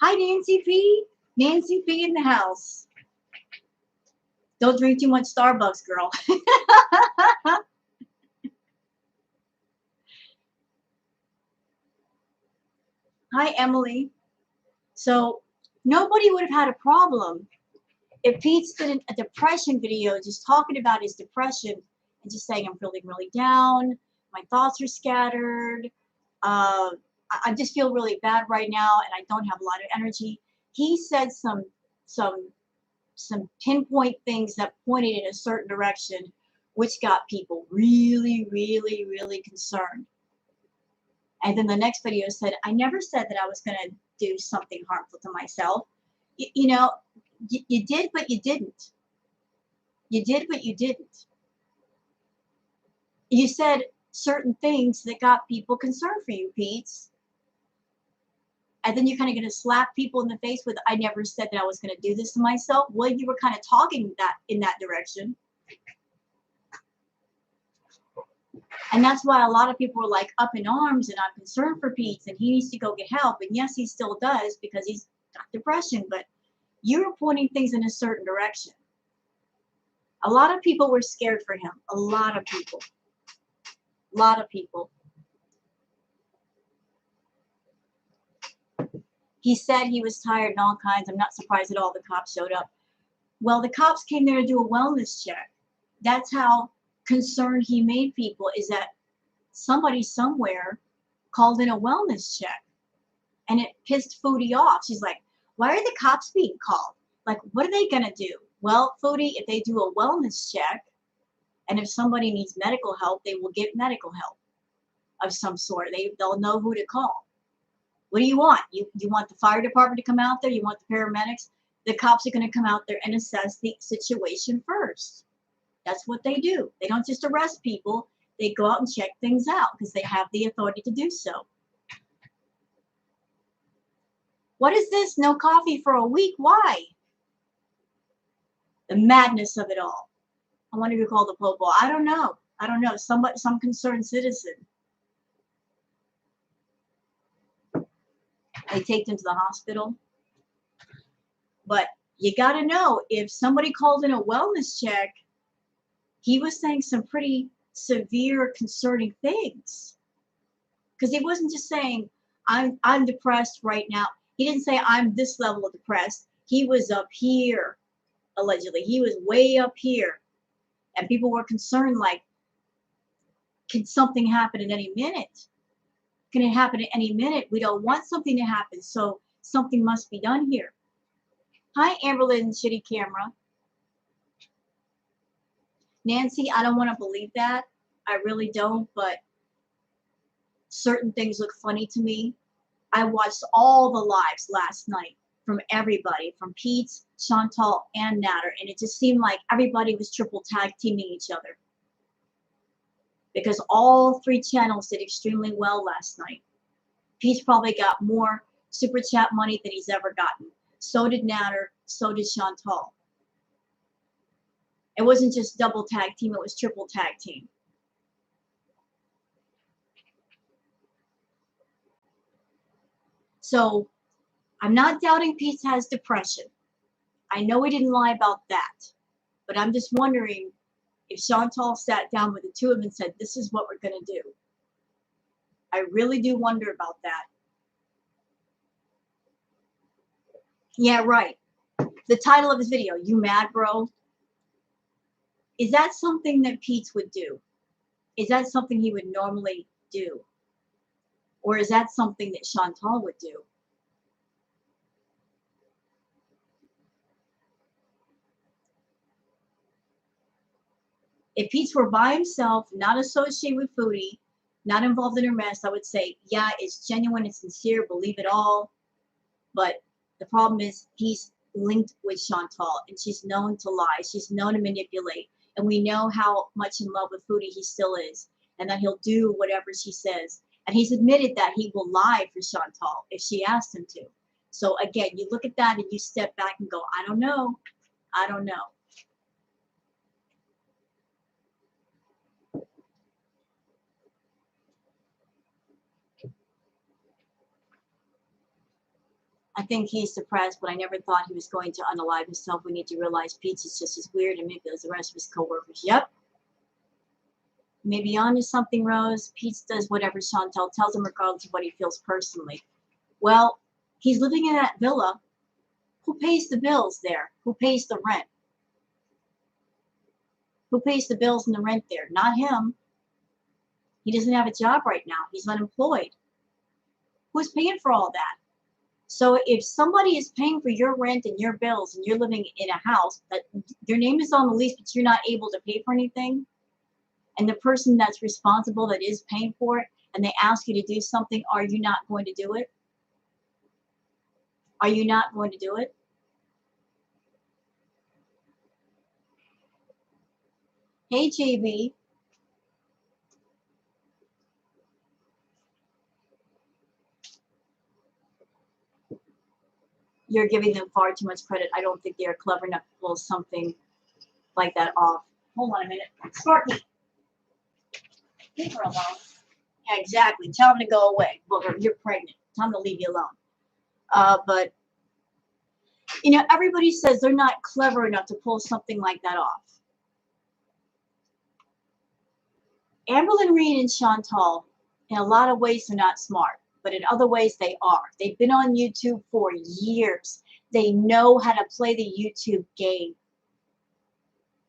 hi, Nancy P. Nancy P in the house. Don't drink too much Starbucks, girl. Hi, Emily. So nobody would have had a problem if Pete did a depression video just talking about his depression and just saying, I'm feeling really down, my thoughts are scattered, I just feel really bad right now and I don't have a lot of energy. He said some pinpoint things that pointed in a certain direction, which got people really, really, really concerned. And then the next video said, I never said that I was going to do something harmful to myself. You know, you did, but you didn't. You did, but you didn't. You said certain things that got people concerned for you, Pete. And then you're kind of going to slap people in the face with, I never said that I was going to do this to myself. Well, you were kind of talking that in that direction. And that's why a lot of people were like up in arms and I'm concerned for Pete and he needs to go get help. And yes, he still does because he's got depression, but you were pointing things in a certain direction. A lot of people were scared for him. A lot of people. A lot of people. He said he was tired and all kinds. I'm not surprised at all the cops showed up. Well, the cops came there to do a wellness check. That's how concerned he made people, is that somebody somewhere called in a wellness check. And it pissed Foodie off. She's like, why are the cops being called? Like, what are they going to do? Well, Foodie, if they do a wellness check, and if somebody needs medical help, they will get medical help of some sort. They'll know who to call. What do you want? You want the fire department to come out there? You want the paramedics? The cops are going to come out there and assess the situation first. That's what they do. They don't just arrest people. They go out and check things out because they have the authority to do so. What is this? No coffee for a week? Why? The madness of it all. I wonder who called the popo. I don't know. I don't know. Some concerned citizen. They take them to the hospital. But you got to know, if somebody called in a wellness check, he was saying some pretty severe, concerning things. Because he wasn't just saying, I'm depressed right now. He didn't say, I'm this level of depressed. He was up here, allegedly. He was way up here. And people were concerned, like, can something happen at any minute? Can it happen at any minute? We don't want something to happen, so something must be done here. Hi, Amberlyn, shitty camera. Nancy, I don't want to believe that. I really don't, but certain things look funny to me. I watched all the lives last night from everybody, from Pete, Chantal, and Natter, and it just seemed like everybody was triple tag teaming each other. Because all three channels did extremely well last night. Pete's probably got more super chat money than he's ever gotten. So did Natter, so did Chantal. It wasn't just double tag team, it was triple tag team. So I'm not doubting Pete has depression. I know he didn't lie about that. But I'm just wondering if Chantal sat down with the two of them and said, this is what we're going to do. I really do wonder about that. Yeah, right. The title of his video, You Mad, Bro? Is that something that Pete would do? Is that something he would normally do? Or is that something that Chantal would do? If Pete's were by himself, not associated with Foodie, not involved in her mess, I would say, yeah, it's genuine, it's sincere, believe it all. But the problem is he's linked with Chantal, and she's known to lie. She's known to manipulate. And we know how much in love with Foodie he still is, and that he'll do whatever she says. And he's admitted that he will lie for Chantal if she asks him to. So again, you look at that and you step back and go, I don't know. I don't know. I think he's depressed, but I never thought he was going to unalive himself. We need to realize Pete's is just as weird and maybe as the rest of his coworkers. Yep. Maybe onto something, Rose. Pete does whatever Chantal tells him, regardless of what he feels personally. Well, he's living in that villa. Who pays the bills there? Who pays the rent? Who pays the bills and the rent there? Not him. He doesn't have a job right now. He's unemployed. Who's paying for all that? So if somebody is paying for your rent and your bills and you're living in a house that your name is on the lease, but you're not able to pay for anything, and the person that's responsible that is paying for it, and they ask you to do something, are you not going to do it? Are you not going to do it? Hey, JB. You're giving them far too much credit. I don't think they're clever enough to pull something like that off. Hold on a minute. Sparky. Leave her alone. Yeah, exactly. Tell them to go away. Booger, you're pregnant. Tell them to leave you alone. But, you know, everybody says they're not clever enough to pull something like that off. Amberlynn Reed and Chantal, in a lot of ways, they're not smart, but in other ways, they are. They've been on YouTube for years. They know how to play the YouTube game.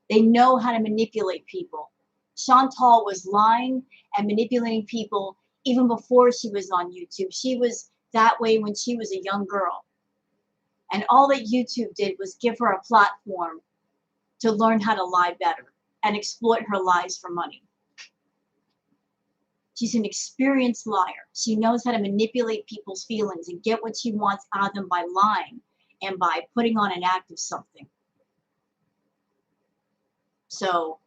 They know how to manipulate people. Chantal was lying and manipulating people even before she was on YouTube. She was that way when she was a young girl. And all that YouTube did was give her a platform to learn how to lie better and exploit her lies for money. She's an experienced liar. She knows how to manipulate people's feelings and get what she wants out of them by lying and by putting on an act of something. So,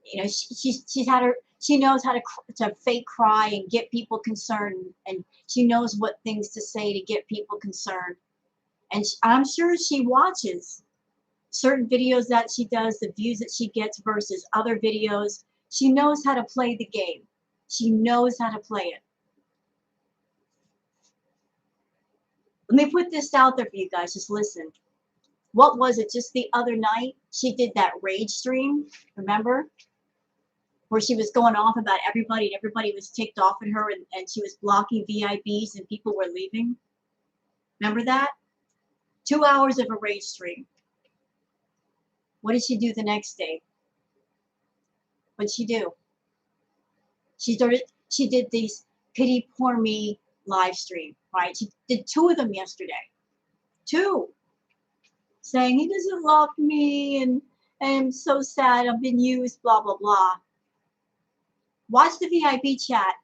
you know, she knows how to fake cry and get people concerned, and she knows what things to say to get people concerned. And I'm sure she watches certain videos that she does, the views that she gets versus other videos. She knows how to play the game. She knows how to play it. Let me put this out there for you guys. Just listen. What was it? Just the other night, she did that rage stream, remember? Where she was going off about everybody and everybody was ticked off at her, and she was blocking VIPs and people were leaving. Remember that? 2 hours of a rage stream. What did she do the next day? What did she do? She did these pity poor me live stream, right? She did 2 of them yesterday. 2. Saying he doesn't love me and I'm so sad, I've been used, blah, blah, blah. Watch the VIP chat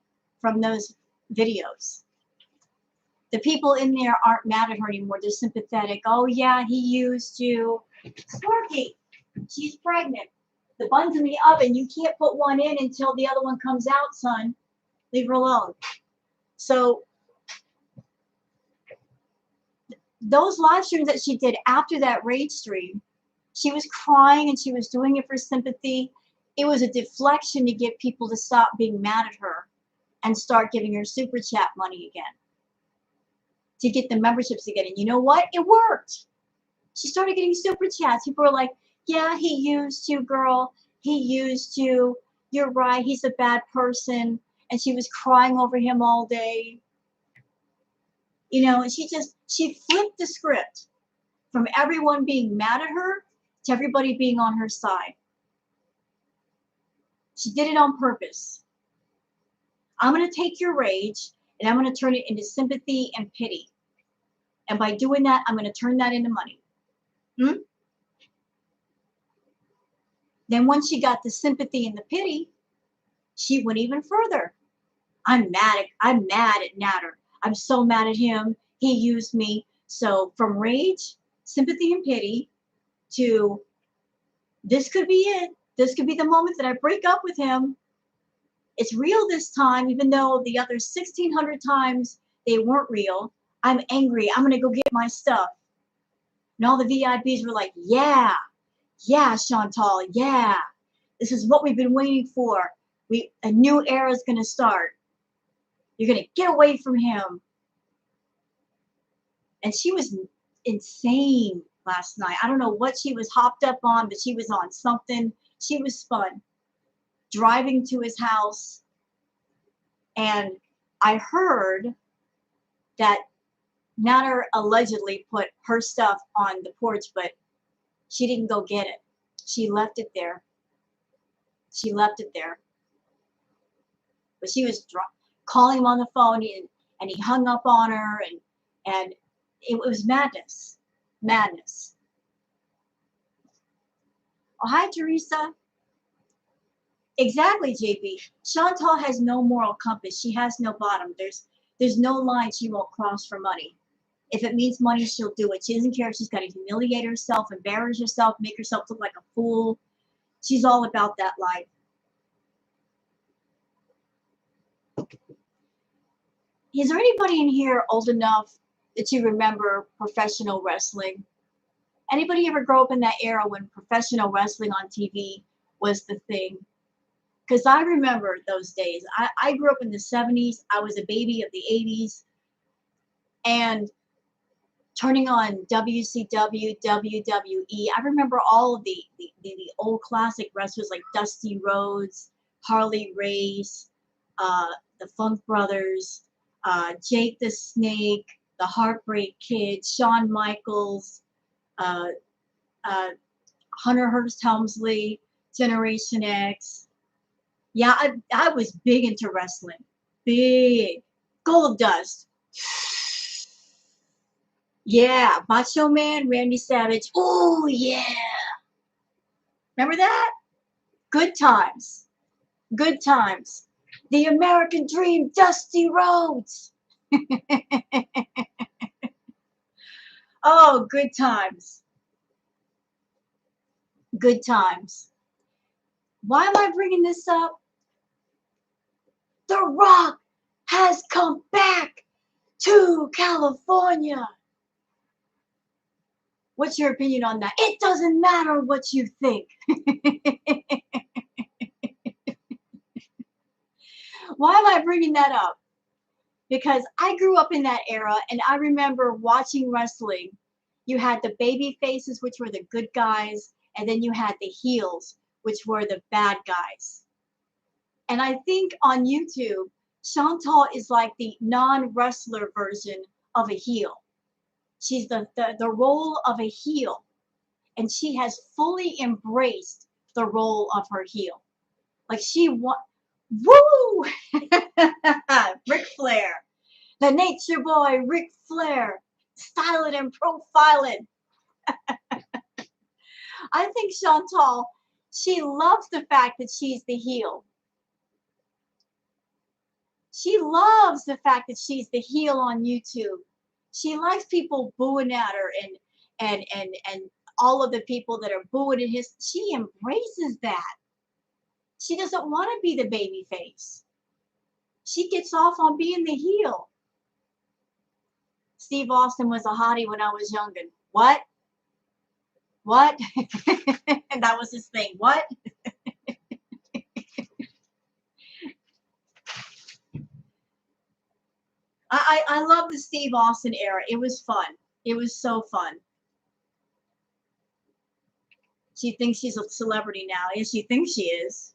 from those videos. The people in there aren't mad at her anymore. They're sympathetic. Oh, yeah, he used you. Sparky, she's pregnant. The bun's in the oven. You can't put one in until the other one comes out, son. Leave her alone. So those live streams that she did after that rage stream, she was crying and she was doing it for sympathy. It was a deflection to get people to stop being mad at her and start giving her super chat money again, to get the memberships again. And you know what? It worked. She started getting super chats. People were like, yeah, he used you, girl. He used you. You're right. He's a bad person. And she was crying over him all day. You know, and she flipped the script from everyone being mad at her to everybody being on her side. She did it on purpose. I'm going to take your rage and I'm going to turn it into sympathy and pity. And by doing that, I'm going to turn that into money. Then once she got the sympathy and the pity, she went even further. I'm mad at Natter. I'm so mad at him. He used me. So from rage, sympathy and pity to this could be it. This could be the moment that I break up with him. It's real this time, even though the other 1,600 times they weren't real. I'm angry. I'm going to go get my stuff. And all the VIPs were like, yeah, Chantal, yeah. This is what we've been waiting for. A new era is going to start. You're going to get away from him. And she was insane last night. I don't know what she was hopped up on, but she was on something. She was fun. Driving to his house. And I heard that Natter allegedly put her stuff on the porch, but she didn't go get it. She left it there. She left it there. But she was calling him on the phone, and he hung up on her, and it was madness. Madness. Oh, hi, Teresa. Exactly, JP. Chantal has no moral compass. She has no bottom. There's no line she won't cross for money. If it means money, she'll do it. She doesn't care if she's got to humiliate herself, embarrass herself, make herself look like a fool. She's all about that life. Is there anybody in here old enough that you remember professional wrestling? Anybody ever grow up in that era when professional wrestling on TV was the thing? Because I remember those days. I grew up in the 70s. I was a baby of the 80s. And turning on WCW, WWE. I remember all of the old classic wrestlers like Dusty Rhodes, Harley Race, the Funk Brothers, Jake the Snake, the Heartbreak Kid, Shawn Michaels, Hunter Hearst Helmsley, Generation X. Yeah, I was big into wrestling. Big. Gold Dust. Yeah, Macho Man, Randy Savage. Oh, yeah. Remember that? Good times. Good times. The American Dream, Dusty Rhodes. Oh, good times. Good times. Why am I bringing this up? The Rock has come back to California. What's your opinion on that? It doesn't matter what you think. Why am I bringing that up? Because I grew up in that era, and I remember watching wrestling. You had the baby faces, which were the good guys, and then you had the heels, which were the bad guys. And I think on YouTube, Chantal is like the non-wrestler version of a heel. She's the role of a heel, and she has fully embraced the role of her heel. Like woo! Ric Flair, the nature boy, Ric Flair, styling and profiling. I think Chantal, she loves the fact that she's the heel. She loves the fact that she's the heel on YouTube. She likes people booing at her and all of the people that are booing at his. She embraces that. She doesn't want to be the baby face. She gets off on being the heel. Steve Austin was a hottie when I was younger. What? What? And that was his thing. What? I love the Steve Austin era. It was fun. It was so fun. She thinks she's a celebrity now. Yes, she thinks she is.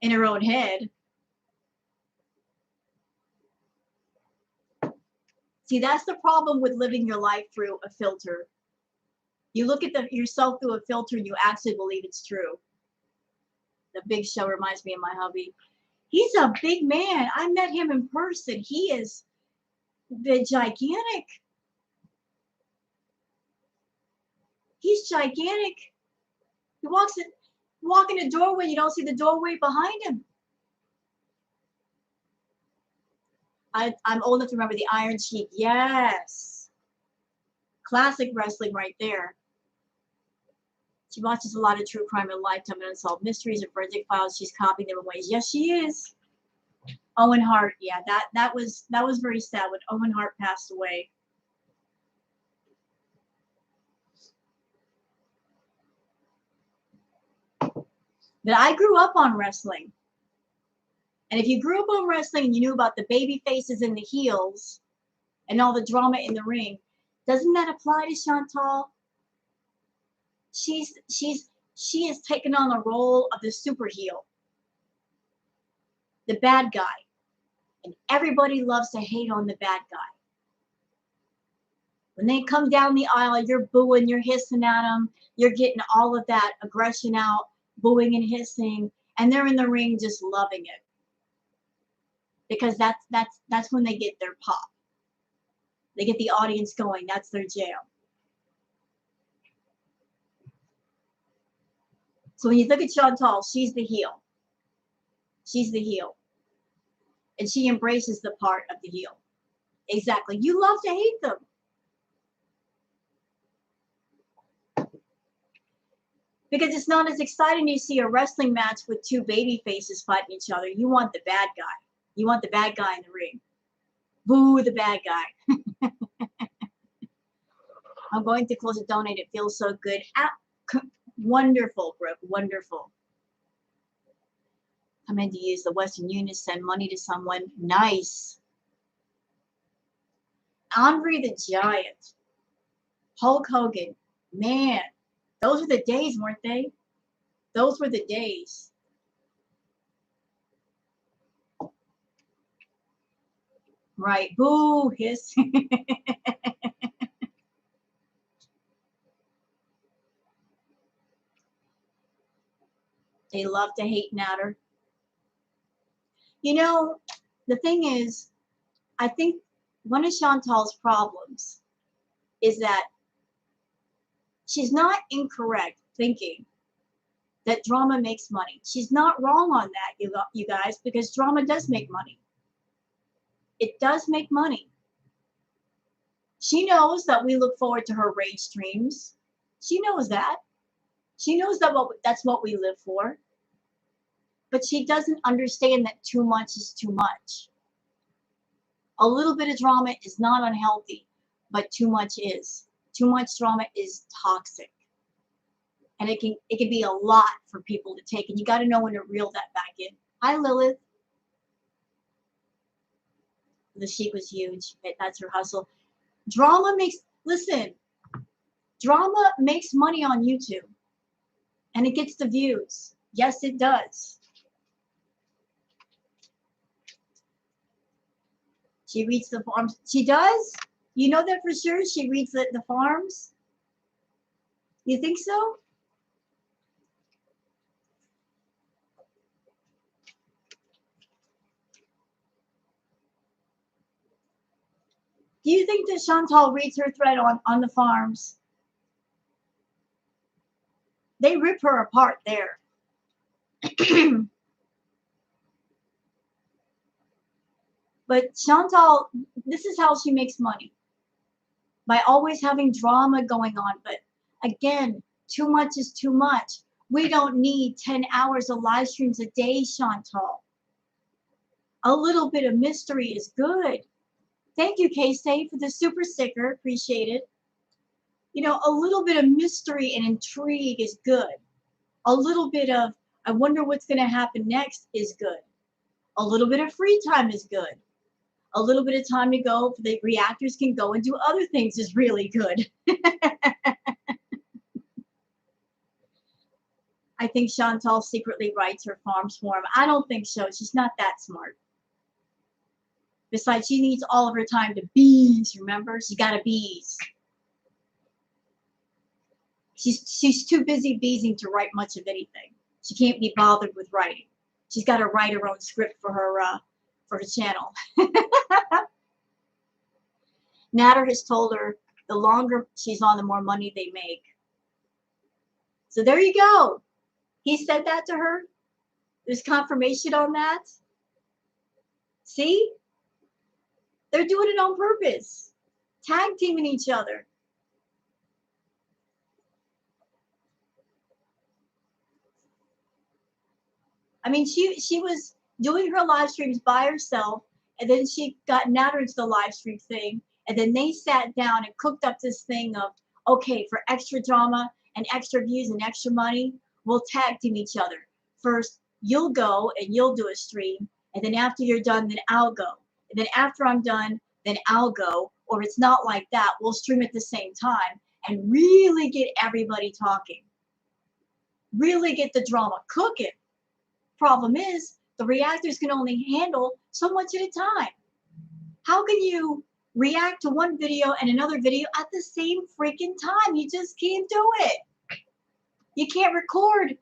In her own head. See, that's the problem with living your life through a filter. You look at yourself through a filter, you actually believe it's true. The Big Show reminds me of my hubby. He's a big man. I met him in person. He is the gigantic. He's gigantic. He walk in the doorway, you don't see the doorway behind him. I'm old enough to remember the Iron Sheik. Yes. Classic wrestling right there. She watches a lot of true crime and Lifetime and Unsolved Mysteries and Forensic Files. She's copying them in ways. Yes, she is. Owen Hart. Yeah, that was very sad when Owen Hart passed away. But I grew up on wrestling. And if you grew up on wrestling and you knew about the baby faces and the heels and all the drama in the ring, doesn't that apply to Chantal? She has taken on the role of the super heel, the bad guy. And everybody loves to hate on the bad guy. When they come down the aisle, you're booing, you're hissing at them, you're getting all of that aggression out, booing and hissing, and they're in the ring just loving it. Because that's when they get their pop. They get the audience going. That's their jam. So when you look at Chantal, she's the heel. She's the heel. And she embraces the part of the heel. Exactly. You love to hate them. Because it's not as exciting to see a wrestling match with two baby faces fighting each other. You want the bad guy. You want the bad guy in the ring. Boo the bad guy. I'm going to close it, donate. It feels so good. Wonderful, Brooke. Wonderful. I'm in to use the Western Union to send money to someone. Nice. Andre the Giant. Hulk Hogan. Man, those were the days, weren't they? Those were the days. Right. Boo. Hiss. They love to hate Natter. You know, the thing is, I think one of Chantal's problems is that she's not incorrect thinking that drama makes money. She's not wrong on that, you guys, because drama does make money. It does make money. She knows that we look forward to her rage streams. She knows that. She knows that that's what we live for. But she doesn't understand that too much is too much. A little bit of drama is not unhealthy, but too much is. Too much drama is toxic. And it can be a lot for people to take. And you got to know when to reel that back in. Hi, Lilith. The Sheik was huge. That's her hustle. Drama makes money on YouTube. And it gets the views. Yes, it does. She reads the farms. She does? You know that for sure? She reads the farms? You think so? Do you think that Chantal reads her thread on the farms? They rip her apart there. But Chantal, this is how she makes money. By always having drama going on. But again, too much is too much. We don't need 10 hours of live streams a day, Chantal. A little bit of mystery is good. Thank you, K-State, for the super sticker. Appreciate it. You know, a little bit of mystery and intrigue is good. A little bit of, I wonder what's going to happen next is good. A little bit of free time is good. A little bit of time to go, the reactors can go and do other things is really good. I think Chantal secretly writes her farms for him. I don't think so. She's not that smart. Besides, she needs all of her time to bees, remember? She got to bees. She's too busy beesing to write much of anything. She can't be bothered with writing. She's got to write her own script for her channel. Natter has told her the longer she's on, the more money they make. So there you go. He said that to her. There's confirmation on that. See? They're doing it on purpose. Tag teaming each other. I mean, she was doing her live streams by herself, and then she got Natter into the live stream thing, and then they sat down and cooked up this thing of, okay, for extra drama and extra views and extra money, we'll tag team each other. First, you'll go and you'll do a stream, and then after you're done, then I'll go. And then after I'm done, then I'll go. Or it's not like that. We'll stream at the same time and really get everybody talking. Really get the drama cooking. Problem is, the reactors can only handle so much at a time. How can you react to one video and another video at the same freaking time? You just can't do it. You can't record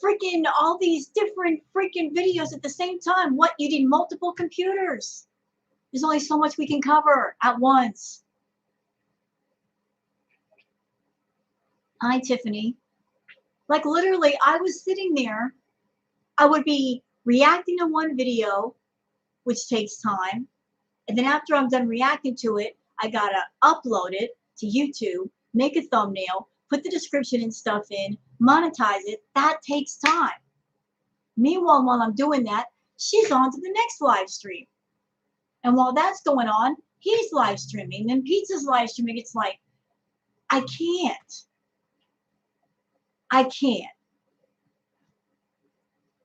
freaking all these different freaking videos at the same time. What? You need multiple computers. There's only so much we can cover at once. Hi, Tiffany. Like literally, I was sitting there. I would be reacting to one video, which takes time. And then after I'm done reacting to it, I gotta upload it to YouTube, make a thumbnail, put the description and stuff in, monetize it. That takes time. Meanwhile, while I'm doing that, she's on to the next live stream. And while that's going on, he's live streaming. Then Pizza's live streaming. It's like, I can't. I can't.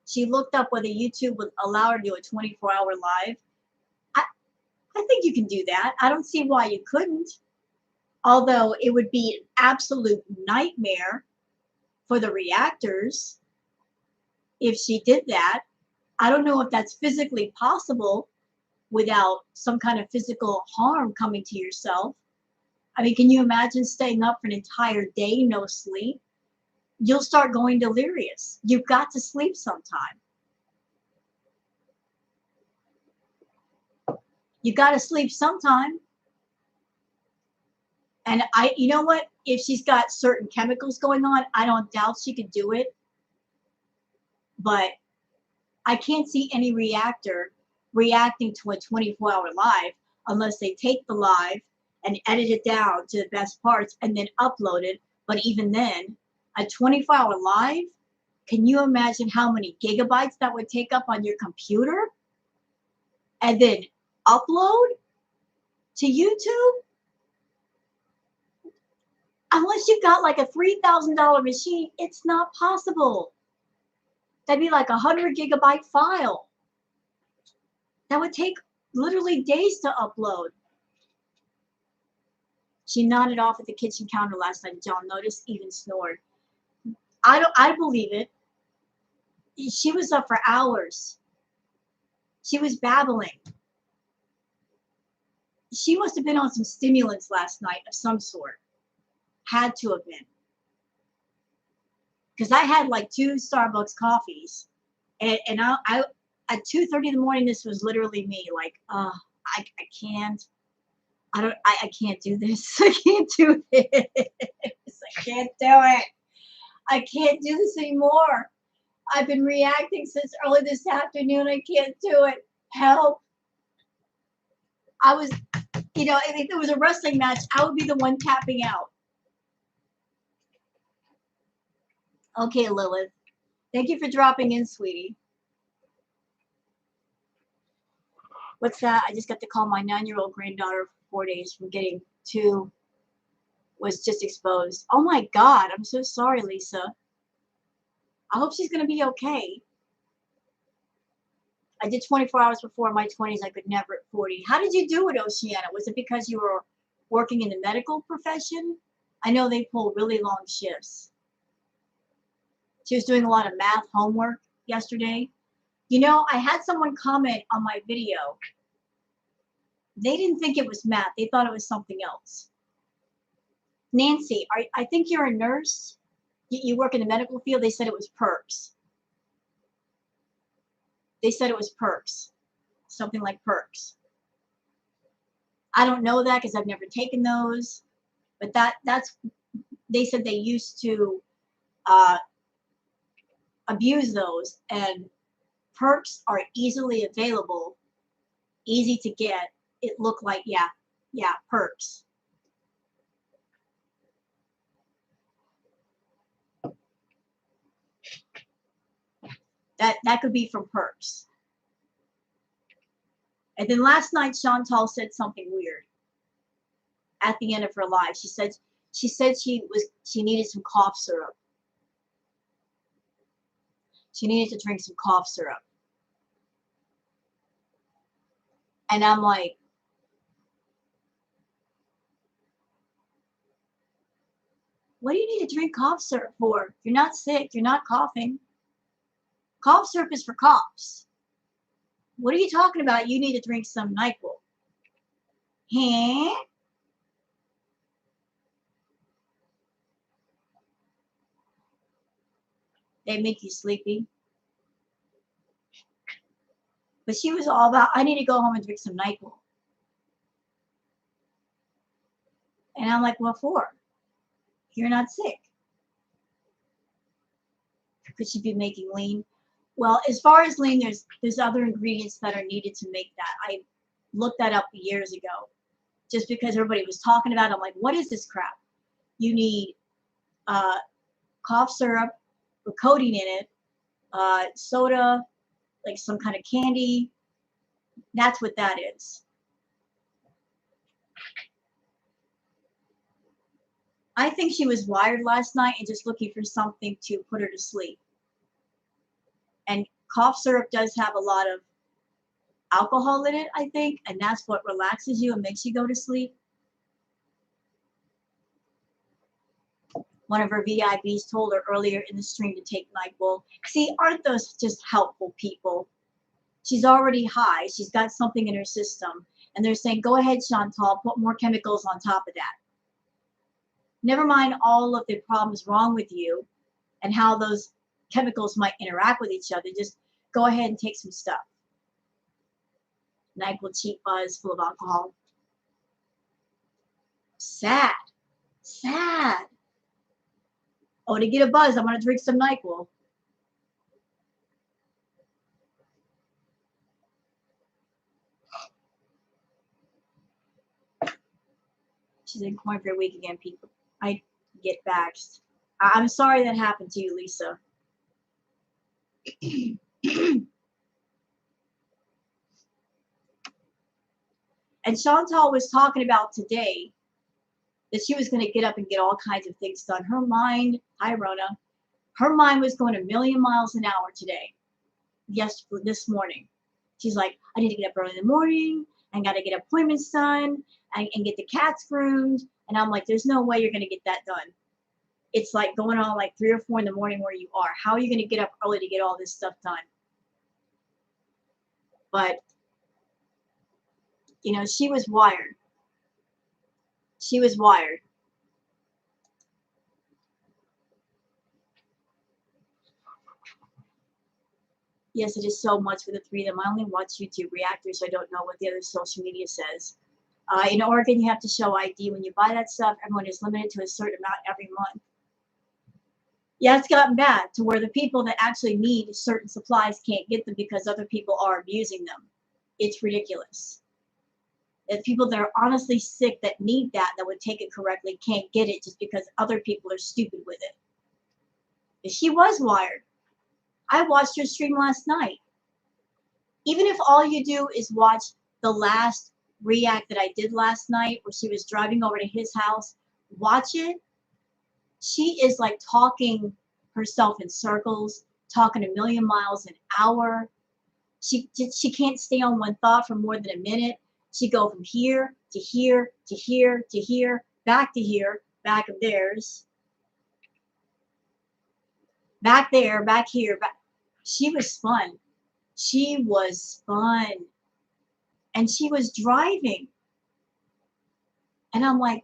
She looked up whether YouTube would allow her to do a 24-hour live. I think you can do that. I don't see why you couldn't. Although it would be an absolute nightmare for the reactors if she did that. I don't know if that's physically possible without some kind of physical harm coming to yourself. I mean, can you imagine staying up for an entire day, no sleep? You'll start going delirious. You've got to sleep sometime. You got to sleep sometime. And you know what? If she's got certain chemicals going on, I don't doubt she could do it. But I can't see any reactor reacting to a 24-hour live unless they take the live and edit it down to the best parts and then upload it. But even then, a 24-hour live, can you imagine how many gigabytes that would take up on your computer? And then upload to YouTube? Unless you've got like a $3,000 machine, it's not possible. That'd be like a 100-gigabyte file. That would take literally days to upload. She nodded off at the kitchen counter last night. John noticed, even snored. I believe it. She was up for hours. She was babbling. She must have been on some stimulants last night of some sort. Had to have been. Because I had like 2 Starbucks coffees. And I at 2:30 in the morning, this was literally me. Like, I can't. I can't do this. I can't do this. I can't do it. I can't do this anymore. I've been reacting since early this afternoon. I can't do it. Help. I was, if there was a wrestling match, I would be the one tapping out. Okay, Lilith. Thank you for dropping in, sweetie. What's that? I just got to call my 9-year-old granddaughter for 4 days from getting 2, was just exposed. Oh my God, I'm so sorry, Lisa. I hope she's going to be okay. I did 24 hours before my 20s. I could never at 40. How did you do it, Oceana? Was it because you were working in the medical profession? I know they pull really long shifts. She was doing a lot of math homework yesterday. You know, I had someone comment on my video. They didn't think it was math. They thought it was something else. Nancy, I think you're a nurse. You work in the medical field. They said it was perks. They said it was perks. Something like perks. I don't know that because I've never taken those. But that's, they said they used to uh, abuse those, and perks are easily available, easy to get. It looked like, yeah, perks. That could be from perks. And then last night, Chantal said something weird at the end of her live. She needed some cough syrup. She needed to drink some cough syrup. And I'm like, what do you need to drink cough syrup for? You're not sick. You're not coughing. Cough syrup is for coughs. What are you talking about? You need to drink some NyQuil. Huh? They make you sleepy. But she was all about, I need to go home and drink some NyQuil. And I'm like, what for? You're not sick. Could she be making lean? Well, as far as lean, there's other ingredients that are needed to make that. I looked that up years ago. Just because everybody was talking about it, I'm like, what is this crap? You need cough syrup with codeine in it, soda, like some kind of candy. That's what that is. I think she was wired last night and just looking for something to put her to sleep. And cough syrup does have a lot of alcohol in it, I think, and that's what relaxes you and makes you go to sleep. One of her VIPs told her earlier in the stream to take NyQuil. See, aren't those just helpful people? She's already high. She's got something in her system. And they're saying, go ahead, Chantal, put more chemicals on top of that. Never mind all of the problems wrong with you and how those chemicals might interact with each other. Just go ahead and take some stuff. NyQuil cheap buzz full of alcohol. Sad. Sad. Oh, to get a buzz, I'm going to drink some NyQuil. She's in cornbread week again, people. I get vexed. I'm sorry that happened to you, Lisa. And Chantal was talking about today that she was going to get up and get all kinds of things done. Her mind, hi Rona, her mind was going a million miles an hour today. Yes, this morning. She's like, I need to get up early in the morning. I got to get appointments done and get the cats groomed. And I'm like, there's no way you're going to get that done. It's like going on like 3 or 4 in the morning where you are. How are you going to get up early to get all this stuff done? But, you know, she was wired. She was wired. Yes, it is so much for the 3 of them. I only watch YouTube reactors, so I don't know what the other social media says. In Oregon, you have to show ID when you buy that stuff. Everyone is limited to a certain amount every month. Yeah, it's gotten bad to where the people that actually need certain supplies can't get them because other people are abusing them. It's ridiculous. The people that are honestly sick that need that would take it correctly can't get it just because other people are stupid with it. And she was wired. I watched her stream last night. Even if all you do is watch the last react that I did last night where she was driving over to his house, watch it. She is like talking herself in circles, talking a million miles an hour. She can't stay on one thought for more than a minute. She go from here to here to here to here, back to here, back of theirs, back there, back here, back. She was fun. She was fun. And she was driving. And I'm like,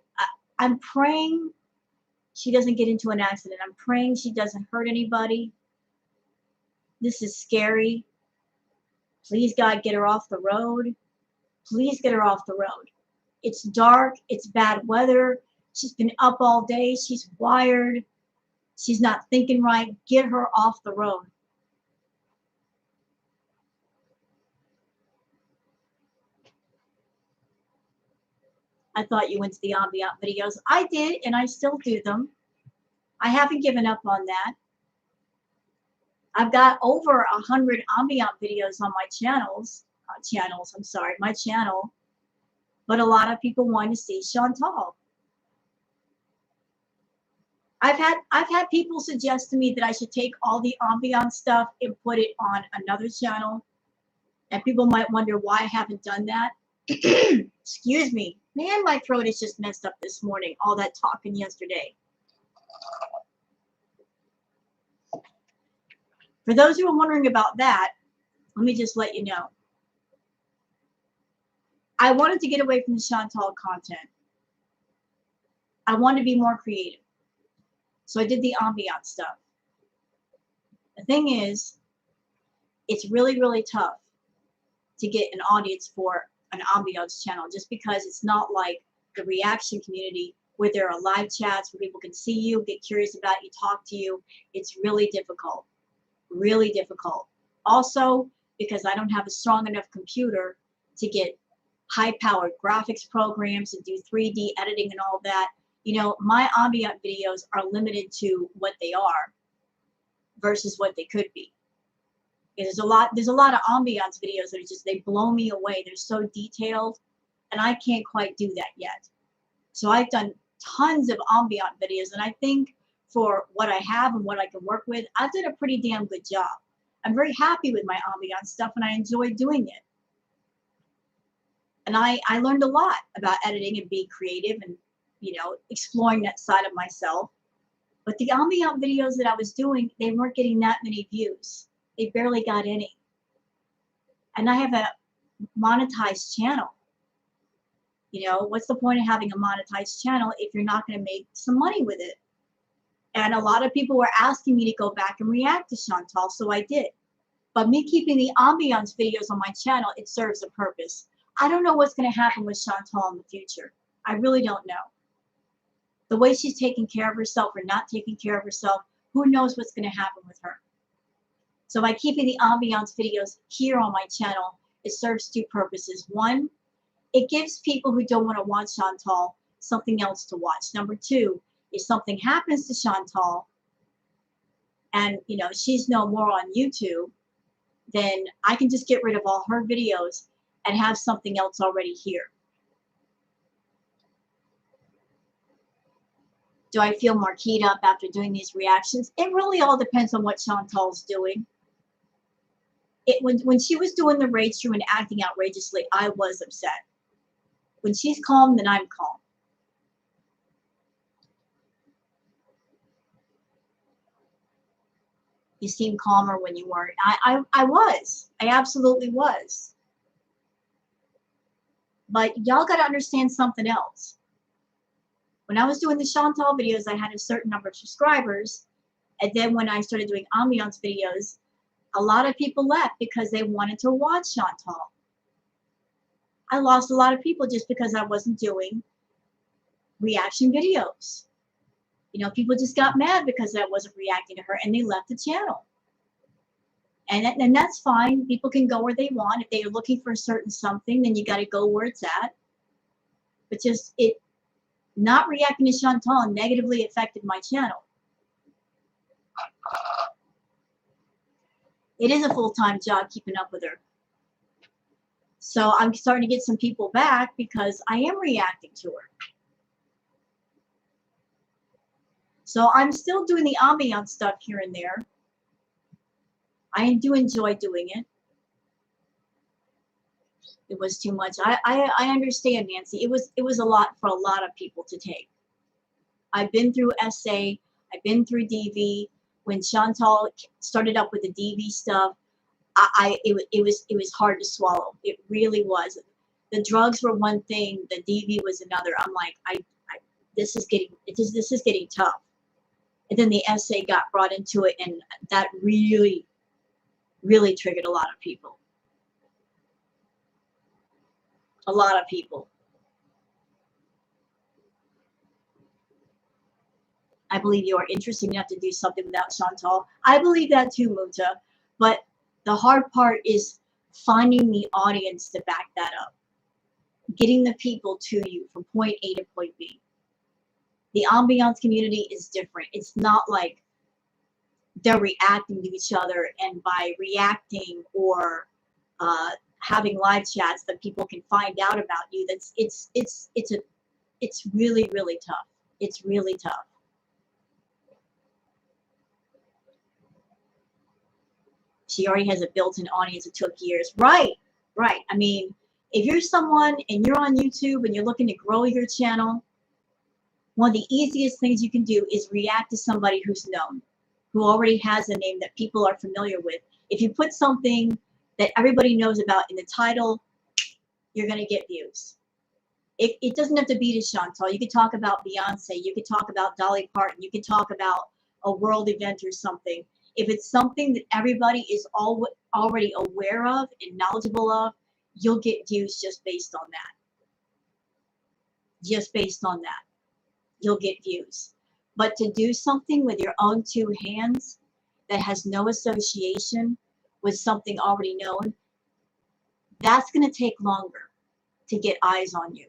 I'm praying she doesn't get into an accident. I'm praying she doesn't hurt anybody. This is scary. Please, God, get her off the road. Please get her off the road. It's dark. It's bad weather. She's been up all day. She's wired. She's not thinking right. Get her off the road. I thought you went to the ambient videos. I did, and I still do them. I haven't given up on that. I've got over 100 ambient videos on my my channel. But a lot of people want to see Chantal. I've had people suggest to me that I should take all the ambient stuff and put it on another channel. And people might wonder why I haven't done that. Excuse me. Man, my throat is just messed up this morning. All that talking yesterday. For those who are wondering about that, let me just let you know. I wanted to get away from the Chantal content. I wanted to be more creative. So I did the ambient stuff. The thing is, it's really, really tough to get an audience for an ambiance channel just because it's not like the reaction community where there are live chats where people can see you, get curious about you, talk to you. It's really difficult. Really difficult. Also, because I don't have a strong enough computer to get high-powered graphics programs and do 3D editing and all that. You know, my ambient videos are limited to what they are versus what they could be. There's a lot of ambiance videos that are just, they blow me away. They're so detailed, and I can't quite do that yet. So I've done tons of ambient videos, and I think for what I have and what I can work with, I've done a pretty damn good job. I'm very happy with my ambient stuff, and I enjoy doing it. And I learned a lot about editing and being creative and, you know, exploring that side of myself. But the ambient videos that I was doing, they weren't getting that many views. They barely got any. And I have a monetized channel. You know, what's the point of having a monetized channel if you're not going to make some money with it? And a lot of people were asking me to go back and react to Chantal, so I did. But me keeping the ambiance videos on my channel, it serves a purpose. I don't know what's going to happen with Chantal in the future. I really don't know. The way she's taking care of herself or not taking care of herself, who knows what's going to happen with her. So by keeping the ambiance videos here on my channel, it serves two purposes. One, it gives people who don't want to watch Chantal something else to watch. Number two, if something happens to Chantal and, you know, she's no more on YouTube, then I can just get rid of all her videos and have something else already here. Do I feel more keyed up after doing these reactions? It really all depends on what Chantal's doing. When she was doing the rage through and acting outrageously, I was upset. When she's calm, then I'm calm. You seem calmer when you weren't. I was. I absolutely was. But y'all got to understand something else. When I was doing the Chantal videos, I had a certain number of subscribers. And then when I started doing ambiance videos, a lot of people left because they wanted to watch Chantal. I lost a lot of people just because I wasn't doing reaction videos. You know, people just got mad because I wasn't reacting to her and they left the channel. And that's fine. People can go where they want. If they are looking for a certain something, then you got to go where it's at. But just not reacting to Chantal negatively affected my channel. It is a full-time job keeping up with her. So I'm starting to get some people back because I am reacting to her. So I'm still doing the ambiance stuff here and there. I do enjoy doing it. It was too much. I understand, Nancy. It was a lot for a lot of people to take. I've been through SA. I've been through DV. When Chantal started up with the DV stuff, it was hard to swallow. It really was. The drugs were one thing. The DV was another. I'm like, this is getting tough. And then the SA got brought into it, and that really, really triggered a lot of people. A lot of people. I believe you are interesting enough to do something without Chantal. I believe that too, Munta. But the hard part is finding the audience to back that up, getting the people to you from point A to point B. The ambiance community is different. It's not like they're reacting to each other, and by reacting or having live chats that people can find out about you. It's really, really tough. It's really tough. She already has a built-in audience. It took years. Right, right. I mean, if you're someone and you're on YouTube and you're looking to grow your channel, one of the easiest things you can do is react to somebody who's known, who already has a name that people are familiar with. If you put something that everybody knows about in the title, you're going to get views. It doesn't have to be to Chantal. You could talk about Beyonce. You could talk about Dolly Parton. You could talk about a world event or something. If it's something that everybody is already aware of and knowledgeable of, you'll get views just based on that. Just based on that, you'll get views. But to do something with your own two hands that has no association with something already known, that's going to take longer to get eyes on you.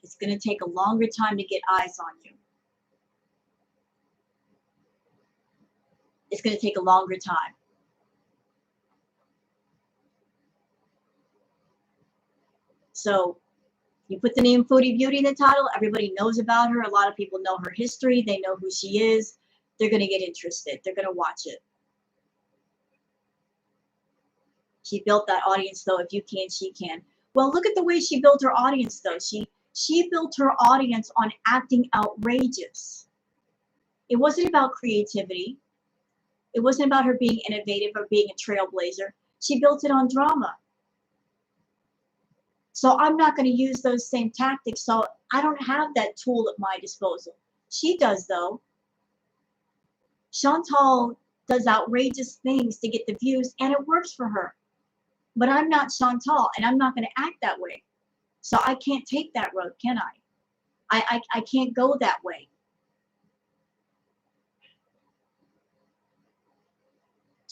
It's going to take a longer time to get eyes on you. It's going to take a longer time. So you put the name Foodie Beauty in the title, everybody knows about her. A lot of people know her history. They know who she is. They're going to get interested. They're going to watch it. She built that audience, though. If you can, she can. Well, look at the way she built her audience, though. She built her audience on acting outrageous. It wasn't about creativity. It wasn't about her being innovative or being a trailblazer. She built it on drama. So I'm not going to use those same tactics. So I don't have that tool at my disposal. She does, though. Chantal does outrageous things to get the views, and it works for her. But I'm not Chantal, and I'm not going to act that way. So I can't take that road, can I? I can't go that way.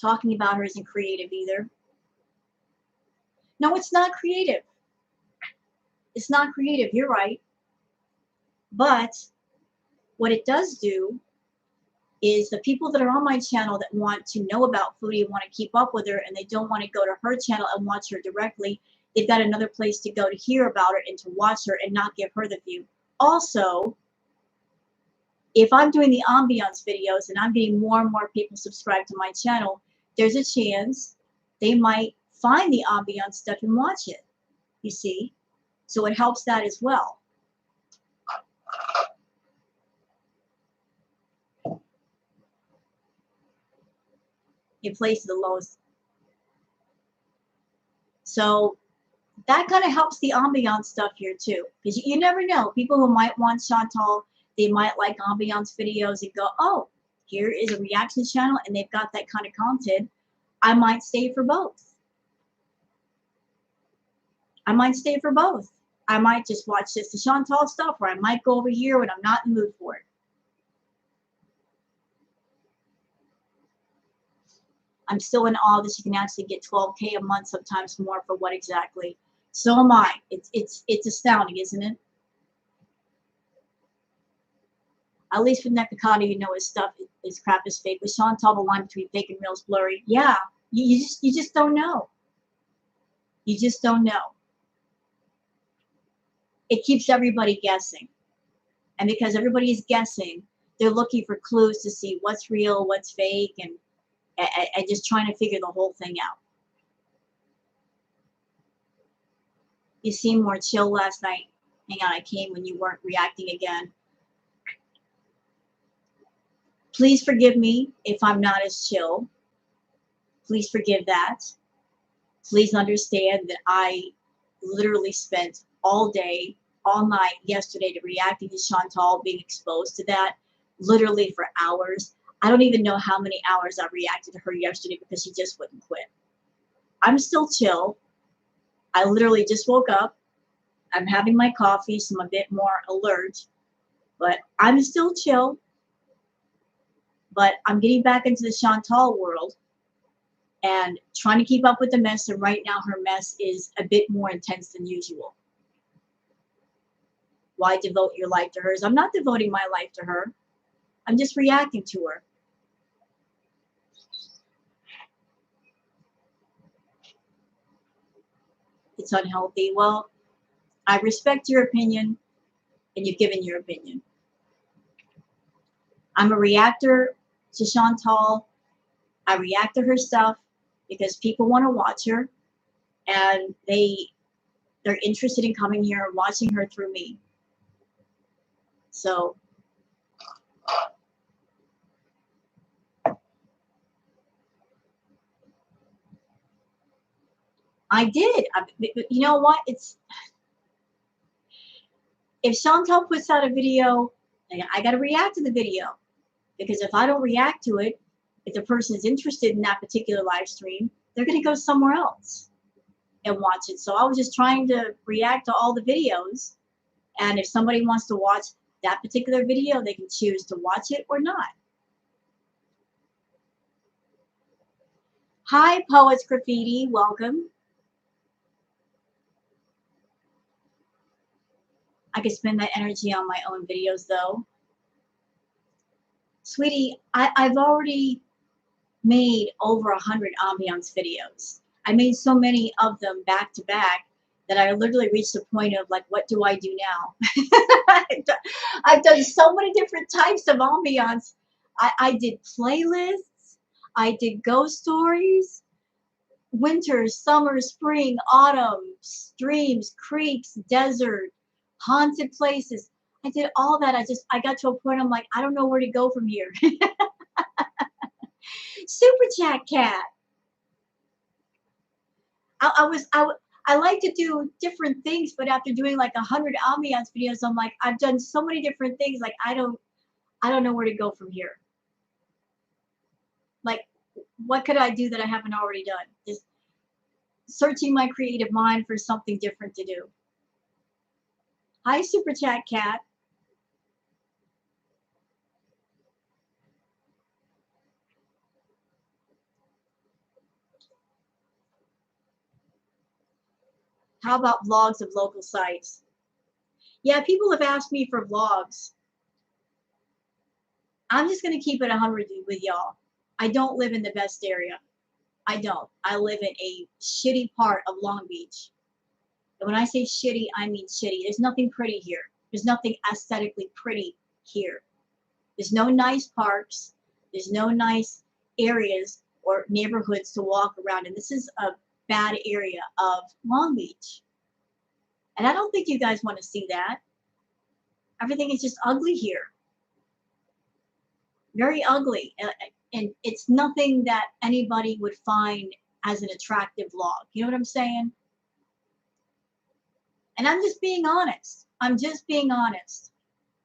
Talking about her isn't creative either. No, it's not creative. It's not creative. You're right. But what it does do is the people that are on my channel that want to know about Foodie and want to keep up with her, and they don't want to go to her channel and watch her directly, they've got another place to go to hear about her and to watch her and not give her the view. Also, if I'm doing the ambiance videos and I'm getting more and more people subscribed to my channel, there's a chance they might find the ambiance stuff and watch it, you see? So it helps that as well. It plays to the lowest. So that kind of helps the ambiance stuff here too, because you never know. People who might want Chantal, they might like ambiance videos and go, oh, here is a reaction channel and they've got that kind of content. I might stay for both. I might stay for both. I might just watch just the Chantal stuff, or I might go over here when I'm not in the mood for it. I'm still in awe that you can actually get 12K a month, sometimes more, for what exactly? So am I. It's astounding, isn't it? At least with Nekakata, you know his stuff is crap is fake. With Chantal, the line between fake and real is blurry. Yeah, you just don't know. You just don't know. It keeps everybody guessing. And because everybody is guessing, they're looking for clues to see what's real, what's fake, and just trying to figure the whole thing out. You seemed more chill last night. Hang on, I came when you weren't reacting again. Please forgive me if I'm not as chill. Please forgive that. Please understand that I literally spent all day, all night yesterday to reacting to Chantal being exposed to that, literally for hours. I don't even know how many hours I reacted to her yesterday because she just wouldn't quit. I'm still chill. I literally just woke up. I'm having my coffee, so I'm a bit more alert, but I'm still chill. But I'm getting back into the Chantal world and trying to keep up with the mess. And right now, her mess is a bit more intense than usual. Why devote your life to hers? I'm not devoting my life to her. I'm just reacting to her. It's unhealthy. Well, I respect your opinion, and you've given your opinion. I'm a reactor to Chantal. I react to her stuff because people want to watch her, and they're interested in coming here and watching her through me. So I did. You know what? If Chantal puts out a video, I got to react to the video, because if I don't react to it, if the person is interested in that particular live stream, they're going to go somewhere else and watch it. So I was just trying to react to all the videos, and if somebody wants to watch that particular video, they can choose to watch it or not. Hi, Poets Graffiti, welcome. I could spend that energy on my own videos though. Sweetie, I've already made over 100 ambiance videos. I made so many of them back to back that I literally reached the point of like, what do I do now? I've done so many different types of ambiance. I did playlists. I did ghost stories, winter, summer, spring, autumn, streams, creeks, desert, haunted places. I did all that. I got to a point I'm like, I don't know where to go from here. Super chat cat. I like to do different things, but after doing like 100 ambiance videos, I'm like, I've done so many different things. Like I don't know where to go from here. Like, what could I do that I haven't already done? Just searching my creative mind for something different to do. Hi, Super Chat Cat. How about vlogs of local sites? Yeah, people have asked me for vlogs. I'm just going to keep it 100 with y'all. I don't live in the best area. I don't. I live in a shitty part of Long Beach. And when I say shitty, I mean shitty. There's nothing pretty here. There's nothing aesthetically pretty here. There's no nice parks. There's no nice areas or neighborhoods to walk around. And this is a bad area of Long Beach. And I don't think you guys want to see that. Everything is just ugly here. Very ugly. And it's nothing that anybody would find as an attractive vlog. You know what I'm saying? And I'm just being honest. I'm just being honest.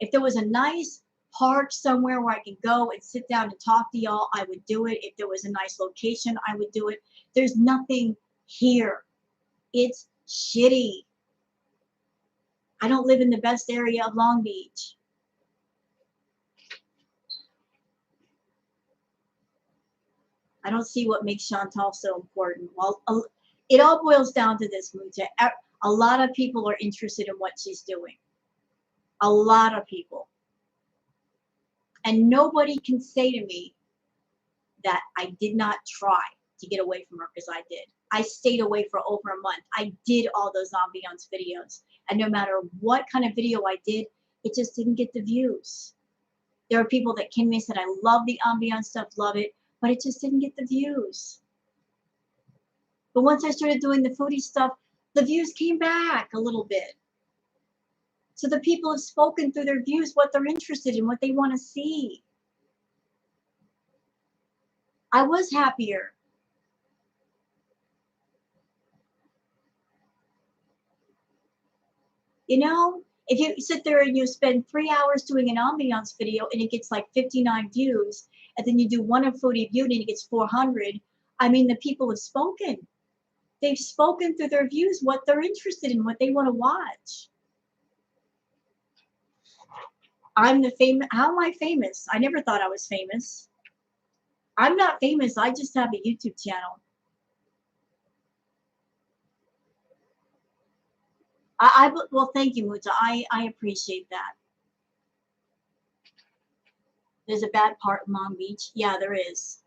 If there was a nice park somewhere where I could go and sit down and talk to y'all, I would do it. If there was a nice location, I would do it. There's nothing here. It's shitty. I don't live in the best area of Long Beach. I don't see what makes Chantal so important. Well, it all boils down to this, Muta. A lot of people are interested in what she's doing. A lot of people. And nobody can say to me that I did not try to get away from her, because I did. I stayed away for over a month. I did all those ambiance videos. And no matter what kind of video I did, it just didn't get the views. There are people that came to me and said, I love the ambiance stuff, love it, but it just didn't get the views. But once I started doing the foodie stuff, the views came back a little bit. So the people have spoken through their views what they're interested in, what they want to see. I was happier. You know, if you sit there and you spend 3 hours doing an ambiance video and it gets like 59 views, and then you do one of Foodie Beauty and it gets 400, I mean, the people have spoken. They've spoken through their views what they're interested in, what they want to watch. I'm the famous. How am I famous? I never thought I was famous. I'm not famous. I just have a YouTube channel. Well, thank you, Muta. I appreciate that. There's a bad part in Long Beach. Yeah, there is.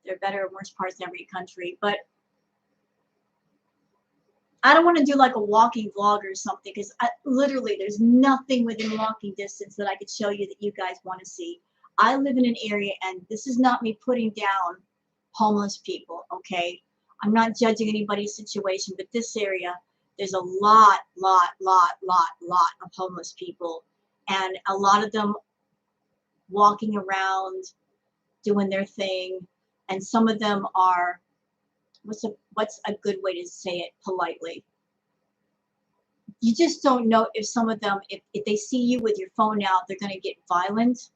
There are better and worse parts in every country. But I don't want to do like a walking vlog or something because literally there's nothing within walking distance that I could show you that you guys want to see. I live in an area, and this is not me putting down homeless people, okay? I'm not judging anybody's situation, but this area, there's a lot of homeless people, and a lot of them walking around doing their thing, and some of them are, what's a good way to say it politely? You just don't know if some of them, if they see you with your phone out, they're going to get violent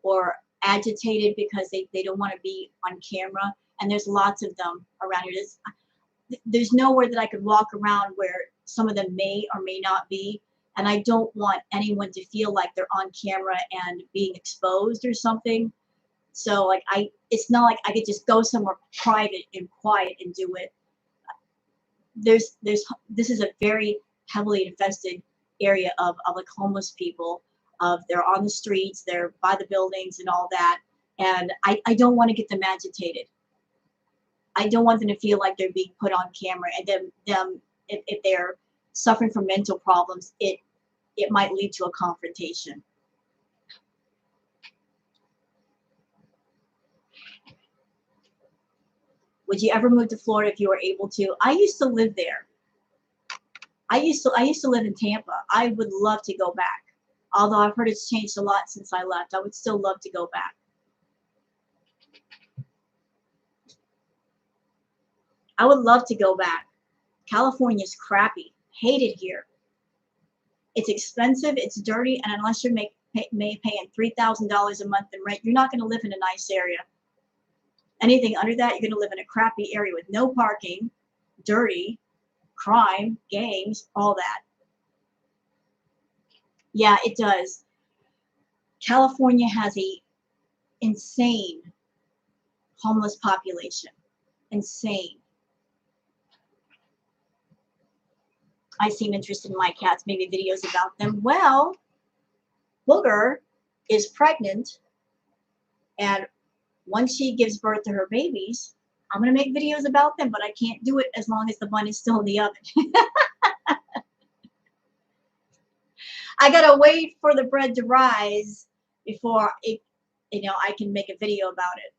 or agitated because they don't want to be on camera. And there's lots of them around here. There's nowhere that I could walk around where some of them may or may not be. And I don't want anyone to feel like they're on camera and being exposed or something. So like it's not like I could just go somewhere private and quiet and do it. This is a very heavily infested area of like homeless people. They're on the streets, they're by the buildings and all that. And I don't want to get them agitated. I don't want them to feel like they're being put on camera, and them if they're suffering from mental problems, it might lead to a confrontation. Would you ever move to Florida if you were able to? I used to live there. I used to live in Tampa. I would love to go back. Although I've heard it's changed a lot since I left. I would still love to go back. I would love to go back. California's crappy. Hate it here. It's expensive, it's dirty, and unless you're paying $3,000 a month in rent, you're not going to live in a nice area. Anything under that, you're going to live in a crappy area with no parking, dirty, crime, gangs, all that. Yeah, it does. California has a insane homeless population. Insane. I seem interested in my cats, maybe videos about them. Well, Booger is pregnant, and once she gives birth to her babies, I'm going to make videos about them, but I can't do it as long as the bun is still in the oven. I got to wait for the bread to rise before I can make a video about it.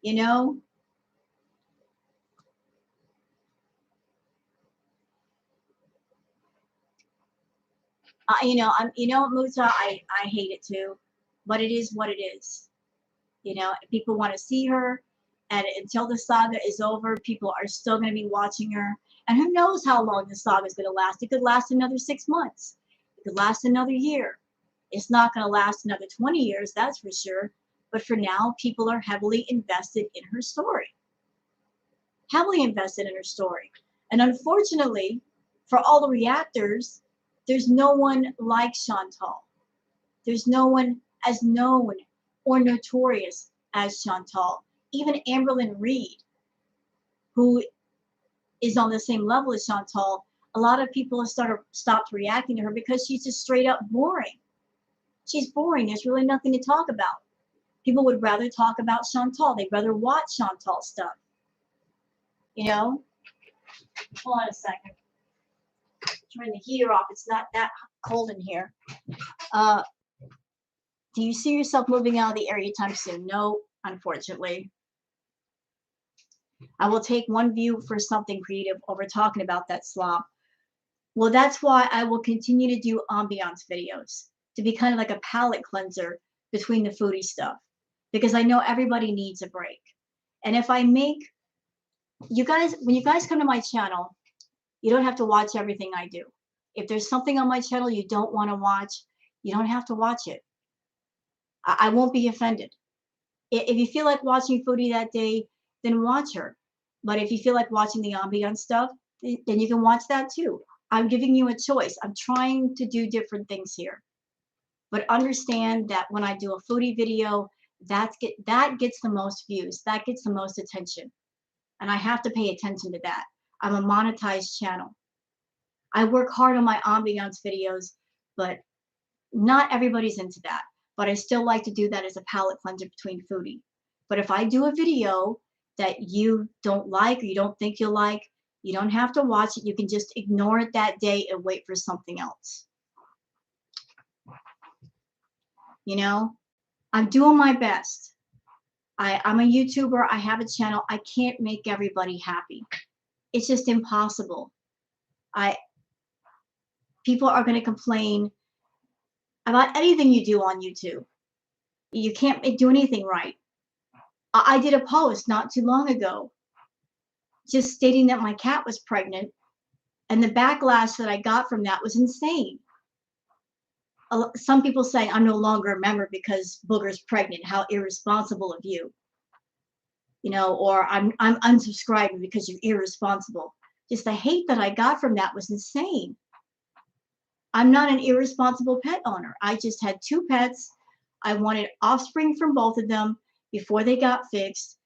You know? Musa, I hate it too, but it is what it is. People want to see her, and until the saga is over, people are still going to be watching her. And who knows how long the saga is going to last? It could last another 6 months. It could last another year. It's not going to last another 20 years, that's for sure. But for now, people are heavily invested in her story. Heavily invested in her story. And unfortunately, for all the reactors, there's no one like Chantal. There's no one as known or notorious as Chantal. Even Amberlynn Reed, who is on the same level as Chantal, a lot of people have stopped reacting to her because she's just straight up boring. She's boring. There's really nothing to talk about. People would rather talk about Chantal. They'd rather watch Chantal stuff. Hold on a second. Turn the heater off. It's not that cold in here. Do you see yourself moving out of the area anytime soon? No, unfortunately. I will take one view for something creative over talking about that slop. Well, that's why I will continue to do ambiance videos, to be kind of like a palate cleanser between the foodie stuff, because I know everybody needs a break. And if I make you guys, when you guys come to my channel, you don't have to watch everything I do. If there's something on my channel you don't want to watch, you don't have to watch it. I won't be offended. If you feel like watching foodie that day, then watch her. But if you feel like watching the ambiance stuff, then you can watch that too. I'm giving you a choice. I'm trying to do different things here. But understand that when I do a foodie video, that gets the most views, that gets the most attention. And I have to pay attention to that. I'm a monetized channel. I work hard on my ambiance videos, but not everybody's into that. But I still like to do that as a palate cleanser between foodie. But if I do a video that you don't like or you don't think you'll like, you don't have to watch it. You can just ignore it that day and wait for something else. You know, I'm doing my best. I'm a YouTuber. I have a channel. I can't make everybody happy. It's just impossible. I People are going to complain about anything you do on YouTube. You can't do anything right. I did a post not too long ago just stating that my cat was pregnant, and the backlash that I got from that was insane. Some people saying I'm no longer a member because Booger's pregnant. How irresponsible of you. You know, or I'm unsubscribing because you're irresponsible. Just the hate that I got from that was insane. I'm not an irresponsible pet owner. I just had 2 pets. I wanted offspring from both of them before they got fixed.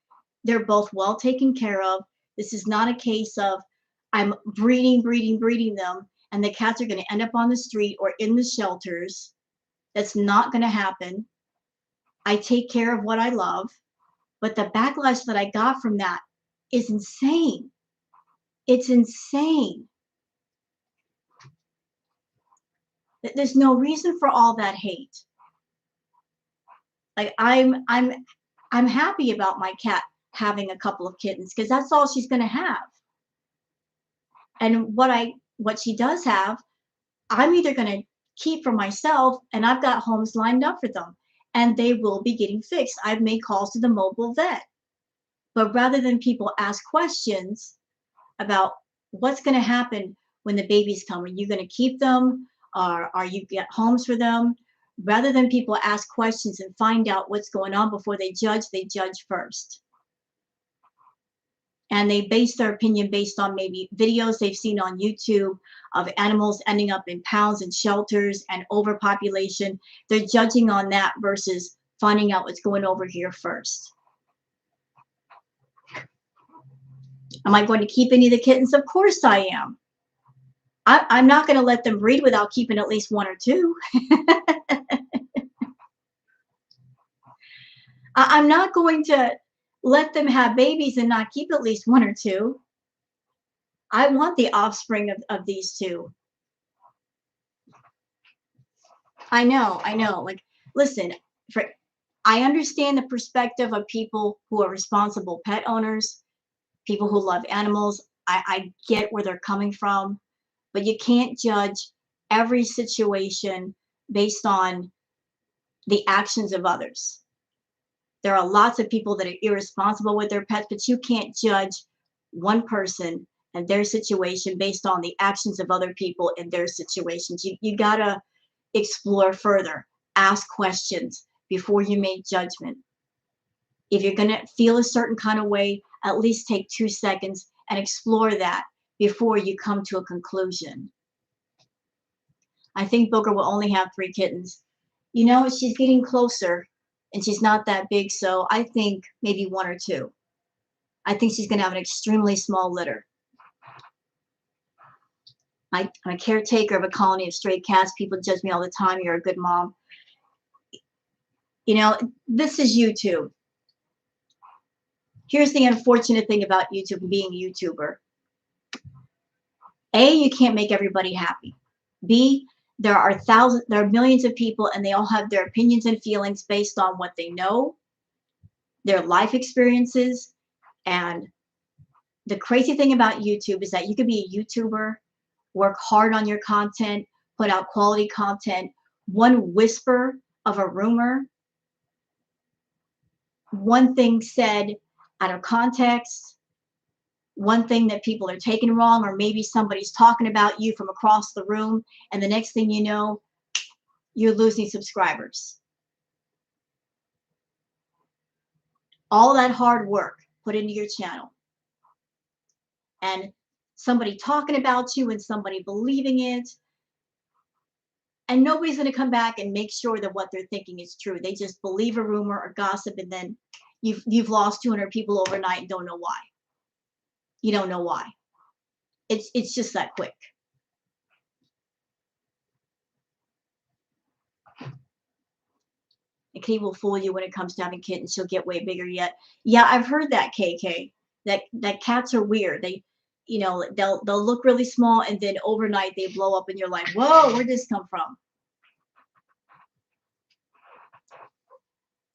They're both well taken care of. This is not a case of I'm breeding them, and the cats are going to end up on the street or in the shelters. That's not going to happen. I take care of what I love, but the backlash that I got from that is insane. It's insane. There's no reason for all that hate. Like I'm happy about my cat having a couple of kittens because that's all she's going to have. And what she does have, I'm either going to keep for myself, and I've got homes lined up for them, and they will be getting fixed. I've made calls to the mobile vet. But rather than people ask questions about what's going to happen when the babies come, are you going to keep them? Or are you get homes for them? Rather than people ask questions and find out what's going on before they judge first. And they base their opinion based on maybe videos they've seen on YouTube of animals ending up in pounds and shelters and overpopulation. They're judging on that versus finding out what's going over here first. Am I going to keep any of the kittens? Of course I am. I'm not going to let them breed without keeping at least 1 or 2. I'm not going to let them have babies and not keep at least 1 or 2. I want the offspring of these 2. I know. Like, listen, I understand the perspective of people who are responsible pet owners, people who love animals. I get where they're coming from, but you can't judge every situation based on the actions of others. There are lots of people that are irresponsible with their pets, but you can't judge one person and their situation based on the actions of other people and their situations. You gotta explore further, ask questions before you make judgment. If you're gonna feel a certain kind of way, at least take 2 seconds and explore that before you come to a conclusion. I think Booker will only have 3 kittens. You know, she's getting closer and she's not that big, so I think maybe 1 or 2. I think she's gonna have an extremely small litter. I'm a caretaker of a colony of stray cats. People judge me all the time. You're a good mom. You know, this is YouTube. Here's the unfortunate thing about YouTube and being a YouTuber. A, you can't make everybody happy. B, there are millions of people and they all have their opinions and feelings based on what they know, their life experiences. And the crazy thing about YouTube is that you could be a YouTuber, work hard on your content, put out quality content. One whisper of a rumor, one thing said out of context, one thing that people are taking wrong, or maybe somebody's talking about you from across the room, and the next thing you know, you're losing subscribers. All that hard work put into your channel, and somebody talking about you and somebody believing it, And nobody's going to come back and make sure that what they're thinking is true. They just believe a rumor or gossip, and then you've lost 200 people overnight and don't know why. You don't know why. It's just that quick. A kitty will fool you when it comes to having kittens. She'll get way bigger yet. Yeah, I've heard that, KK. That cats are weird. They'll look really small, and then overnight they blow up and you're like, whoa, where'd this come from?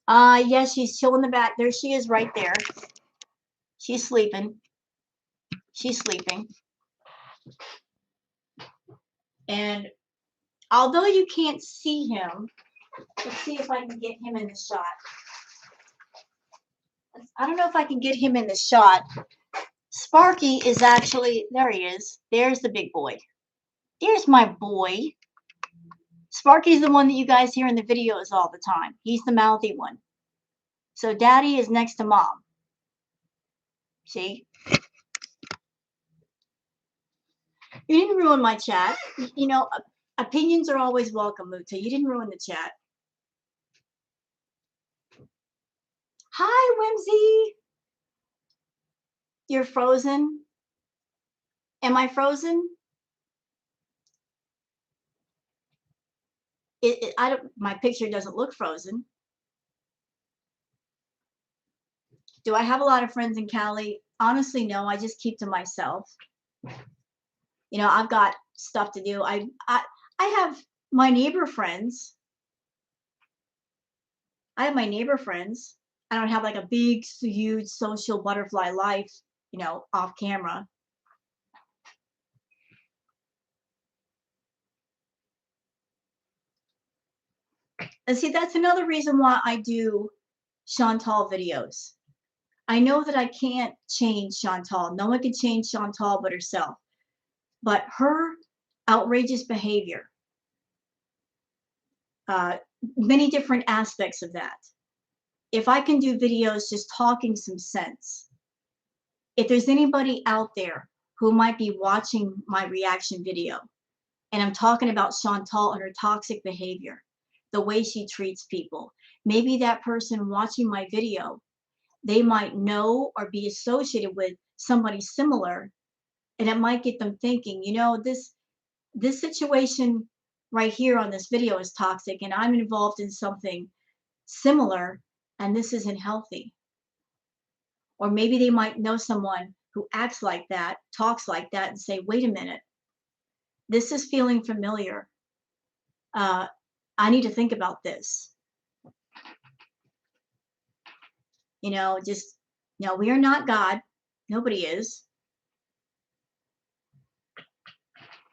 Yeah, she's chilling in the back. There she is right there. She's sleeping. She's sleeping. And although you can't see him, let's see if I can get him in the shot. I don't know if I can get him in the shot. Sparky is actually, there he is. There's the big boy. There's my boy. Sparky's the one that you guys hear in the videos all the time. He's the mouthy one. So daddy is next to mom. See? You didn't ruin my chat. Opinions are always welcome, Muta. You didn't ruin the chat. Hi, Whimsy. You're frozen. Am I frozen? My picture doesn't look frozen. Do I have a lot of friends in Cali? Honestly, no. I just keep to myself. I've got stuff to do. I have my neighbor friends. I have my neighbor friends. I don't have like a big, huge social butterfly life, off camera. And see, that's another reason why I do Chantal videos. I know that I can't change Chantal. No one can change Chantal but herself. But her outrageous behavior, many different aspects of that. If I can do videos just talking some sense, if there's anybody out there who might be watching my reaction video, and I'm talking about Chantal and her toxic behavior, the way she treats people, maybe that person watching my video, they might know or be associated with somebody similar, and it might get them thinking, this situation right here on this video is toxic, and I'm involved in something similar, and this isn't healthy. Or maybe they might know someone who acts like that, talks like that, and say, wait a minute, this is feeling familiar. I need to think about this. We are not God. Nobody is.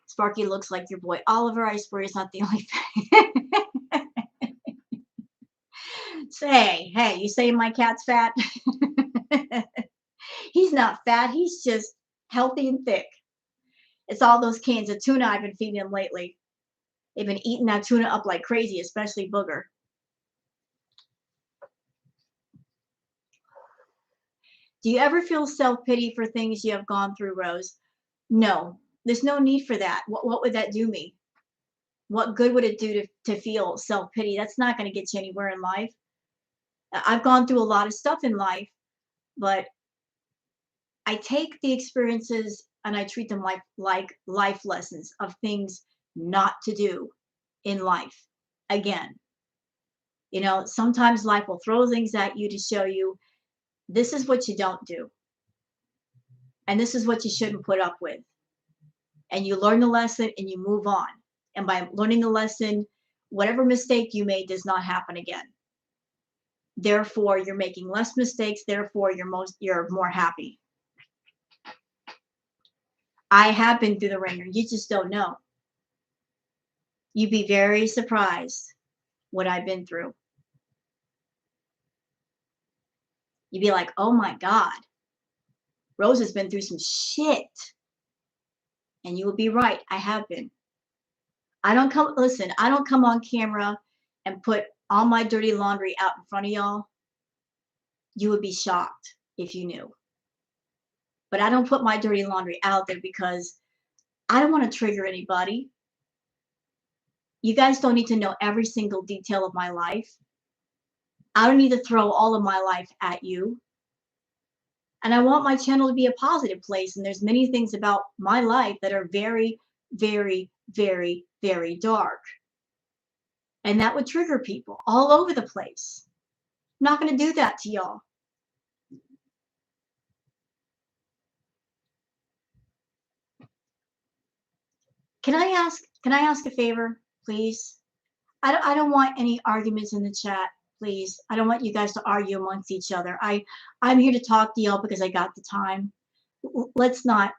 Sparky looks like your boy Oliver. I swear he's not the only thing. Say, hey, you saying my cat's fat? He's not fat. He's just healthy and thick. It's all those cans of tuna I've been feeding him lately. They've been eating that tuna up like crazy, especially Booger. Do you ever feel self-pity for things you have gone through, Rose? No, there's no need for that. What would that do me? What good would it do to feel self-pity? That's not going to get you anywhere in life. I've gone through a lot of stuff in life, but I take the experiences and I treat them like life lessons of things not to do in life. Again, sometimes life will throw things at you to show you this is what you don't do. And this is what you shouldn't put up with. And you learn the lesson and you move on. And by learning the lesson, whatever mistake you made does not happen again. Therefore, you're making less mistakes. Therefore, you're more happy. I have been through the ringer. You just don't know. You'd be very surprised what I've been through. You'd be like, oh my God, Rose has been through some shit. And you would be right. I have been. I don't come on camera and put all my dirty laundry out in front of y'all. You would be shocked if you knew. But I don't put my dirty laundry out there because I don't want to trigger anybody. You guys don't need to know every single detail of my life. I don't need to throw all of my life at you. And I want my channel to be a positive place. And there's many things about my life that are very, very, very, very dark. And that would trigger people all over the place. I'm not going to do that to y'all. Can I ask a favor, please? I don't want any arguments in the chat, please. I don't want you guys to argue amongst each other. I'm here to talk to y'all because I got the time. Let's not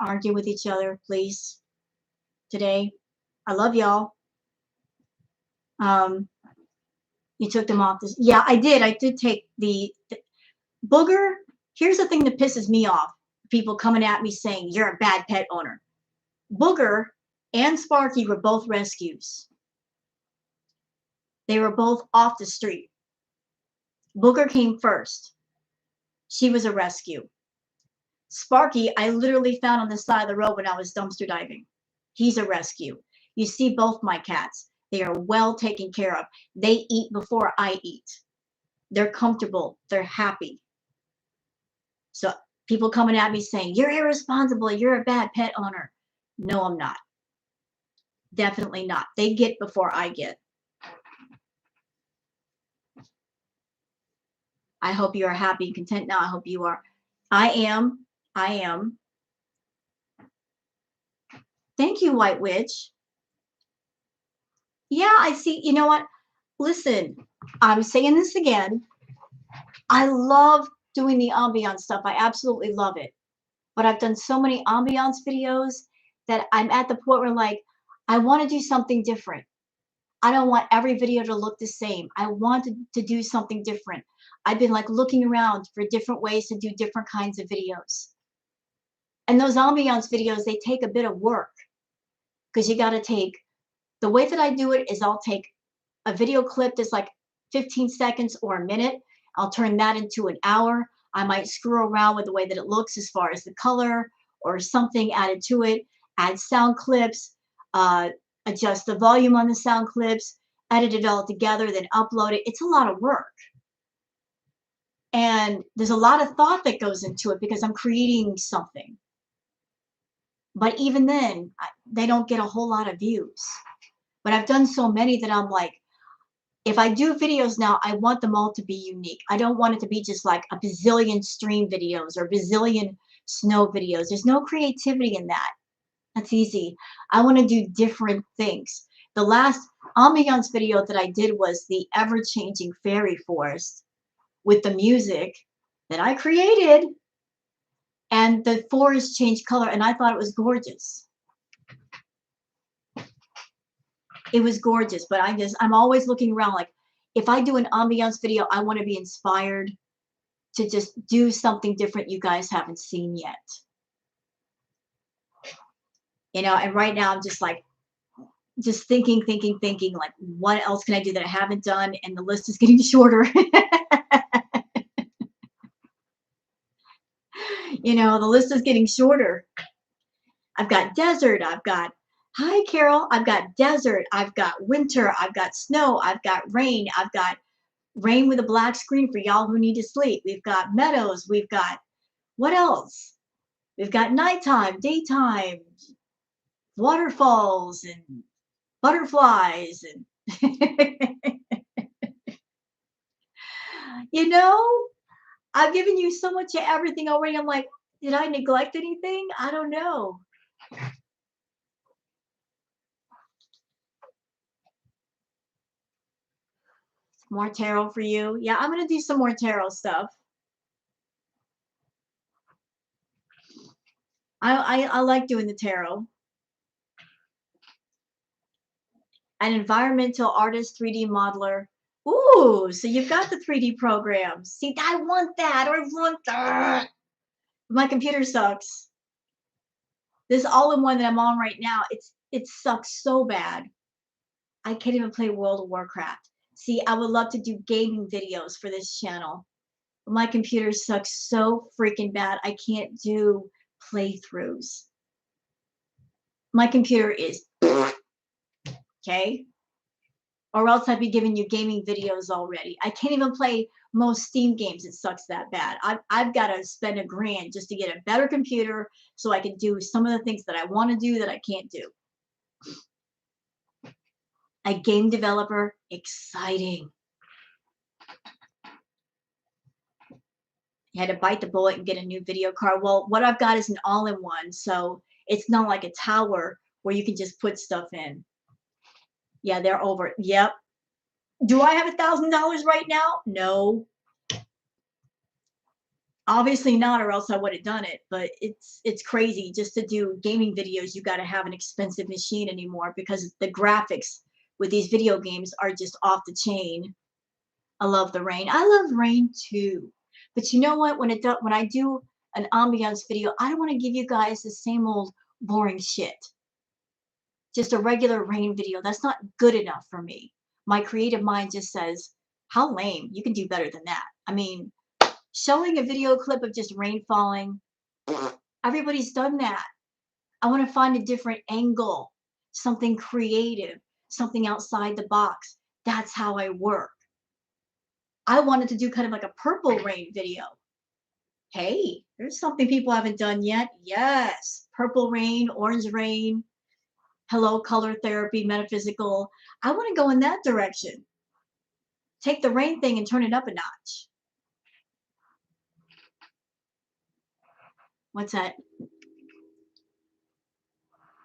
argue with each other, please. Today, I love y'all. You took them off this. Yeah, I did. I did take the Booger. Here's the thing that pisses me off. People coming at me saying you're a bad pet owner. Booger and Sparky were both rescues. They were both off the street. Booger came first. She was a rescue. Sparky, I literally found on the side of the road when I was dumpster diving. He's a rescue. You see both my cats. They are well taken care of. They eat before I eat. They're comfortable. They're happy. So people coming at me saying, you're irresponsible. You're a bad pet owner. No, I'm not. Definitely not. They get before I get. I hope you are happy and content now. I hope you are. I am. Thank you, White Witch. Yeah, I see. You know what? Listen, I'm saying this again. I love doing the ambiance stuff. I absolutely love it. But I've done so many ambiance videos that I'm at the point where, like, I want to do something different. I don't want every video to look the same. I want to do something different. I've been like looking around for different ways to do different kinds of videos. And those ambiance videos, they take a bit of work because you got to take, the way that I do it is I'll take a video clip that's like 15 seconds or a minute. I'll turn that into an hour. I might screw around with the way that it looks as far as the color or something added to it, add sound clips, adjust the volume on the sound clips, edit it all together, then upload it. It's a lot of work. And there's a lot of thought that goes into it because I'm creating something. But even then, they don't get a whole lot of views. But I've done so many that I'm like, if I do videos now, I want them all to be unique. I don't want it to be just like a bazillion stream videos or bazillion snow videos. There's no creativity in that. That's easy. I want to do different things. The last ambiance video that I did was the ever-changing fairy forest with the music that I created, and the forest changed color, and I thought it was gorgeous. It was gorgeous, but I'm always looking around like, if I do an ambiance video, I want to be inspired to just do something different you guys haven't seen yet. You know, and right now I'm just like, just thinking, like, what else can I do that I haven't done? And the list is getting shorter. You know, the list is getting shorter. I've got desert. I've got, hi, Carol. I've got desert. I've got winter. I've got snow. I've got rain. I've got rain with a black screen for y'all who need to sleep. We've got meadows. We've got, what else? We've got nighttime, daytime, waterfalls, and butterflies. And you know, I've given you so much of everything already. I'm like, did I neglect anything? I don't know. More tarot for you. Yeah, I'm going to do some more tarot stuff. I like doing the tarot. An environmental artist, 3D modeler. Ooh, so you've got the 3D program. See, I want that. I want that. My computer sucks. This all-in-one that I'm on right now, it sucks so bad. I can't even play World of Warcraft. See, I would love to do gaming videos for this channel. But my computer sucks so freaking bad. I can't do playthroughs. My computer is Okay. Or else I'd be giving you gaming videos already. I can't even play most Steam games. It sucks that bad. I've got to spend $1,000 just to get a better computer so I can do some of the things that I want to do that I can't do. A game developer, exciting. You had to bite the bullet and get a new video card. Well, what I've got is an all-in-one, so it's not like a tower where you can just put stuff in. Yeah, they're over. Yep. Do I have $1,000 right now? No. Obviously not, or else I would have done it. But it's crazy just to do gaming videos. You got to have an expensive machine anymore because the graphics with these video games are just off the chain. I love the rain. I love rain too. But you know what? When I do an ambiance video, I don't want to give you guys the same old boring shit. Just a regular rain video. That's not good enough for me. My creative mind just says, how lame. You can do better than that. I mean, showing a video clip of just rain falling, everybody's done that. I want to find a different angle, something creative, something outside the box. That's how I work. I wanted to do kind of like a purple rain video. Hey, there's something people haven't done yet. Yes, purple rain, orange rain, hello, color therapy, metaphysical. I want to go in that direction. Take the rain thing and turn it up a notch. What's that?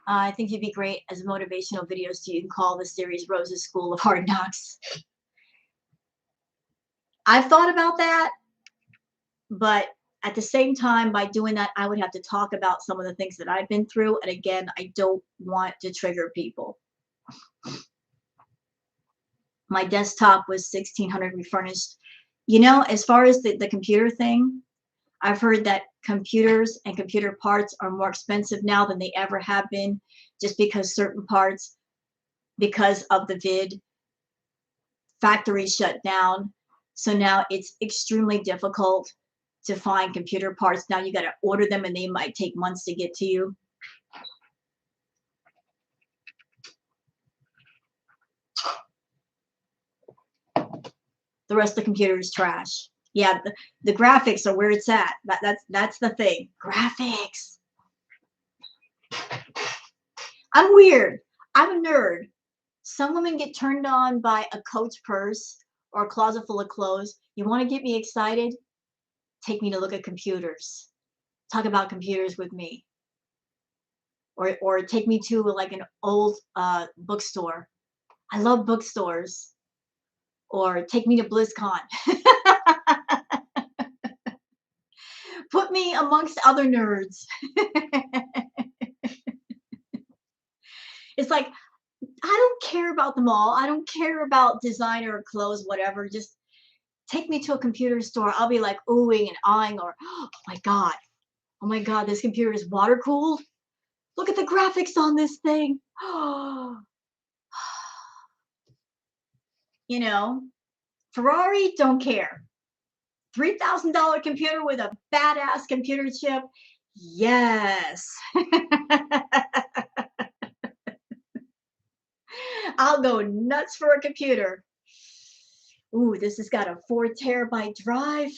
I think you'd be great as motivational videos. So you can call the series Rose's School of Hard Knocks. I've thought about that, but at the same time, by doing that, I would have to talk about some of the things that I've been through. And again, I don't want to trigger people. My desktop was $1,600 refurnished. You know, as far as the computer thing, I've heard that computers and computer parts are more expensive now than they ever have been, just because certain parts, because of the vid, factories shut down. So now it's extremely difficult to find computer parts. Now you got to order them and they might take months to get to you. The rest of the computer is trash. Yeah, the graphics are where it's at. That's the thing. Graphics. I'm weird. I'm a nerd. Some women get turned on by a Coach purse or a closet full of clothes. You want to get me excited? Take me to look at computers. Talk about computers with me. Or take me to like an old bookstore. I love bookstores. Or take me to BlizzCon. Put me amongst other nerds. It's like, I don't care about them all. I don't care about designer clothes, whatever. Just take me to a computer store. I'll be like oohing and awing, or oh my god, this computer is water cooled. Look at the graphics on this thing. You know, Ferrari, don't care. $3,000 computer with a badass computer chip. Yes. I'll go nuts for a computer. Ooh, this has got a 4 TB drive.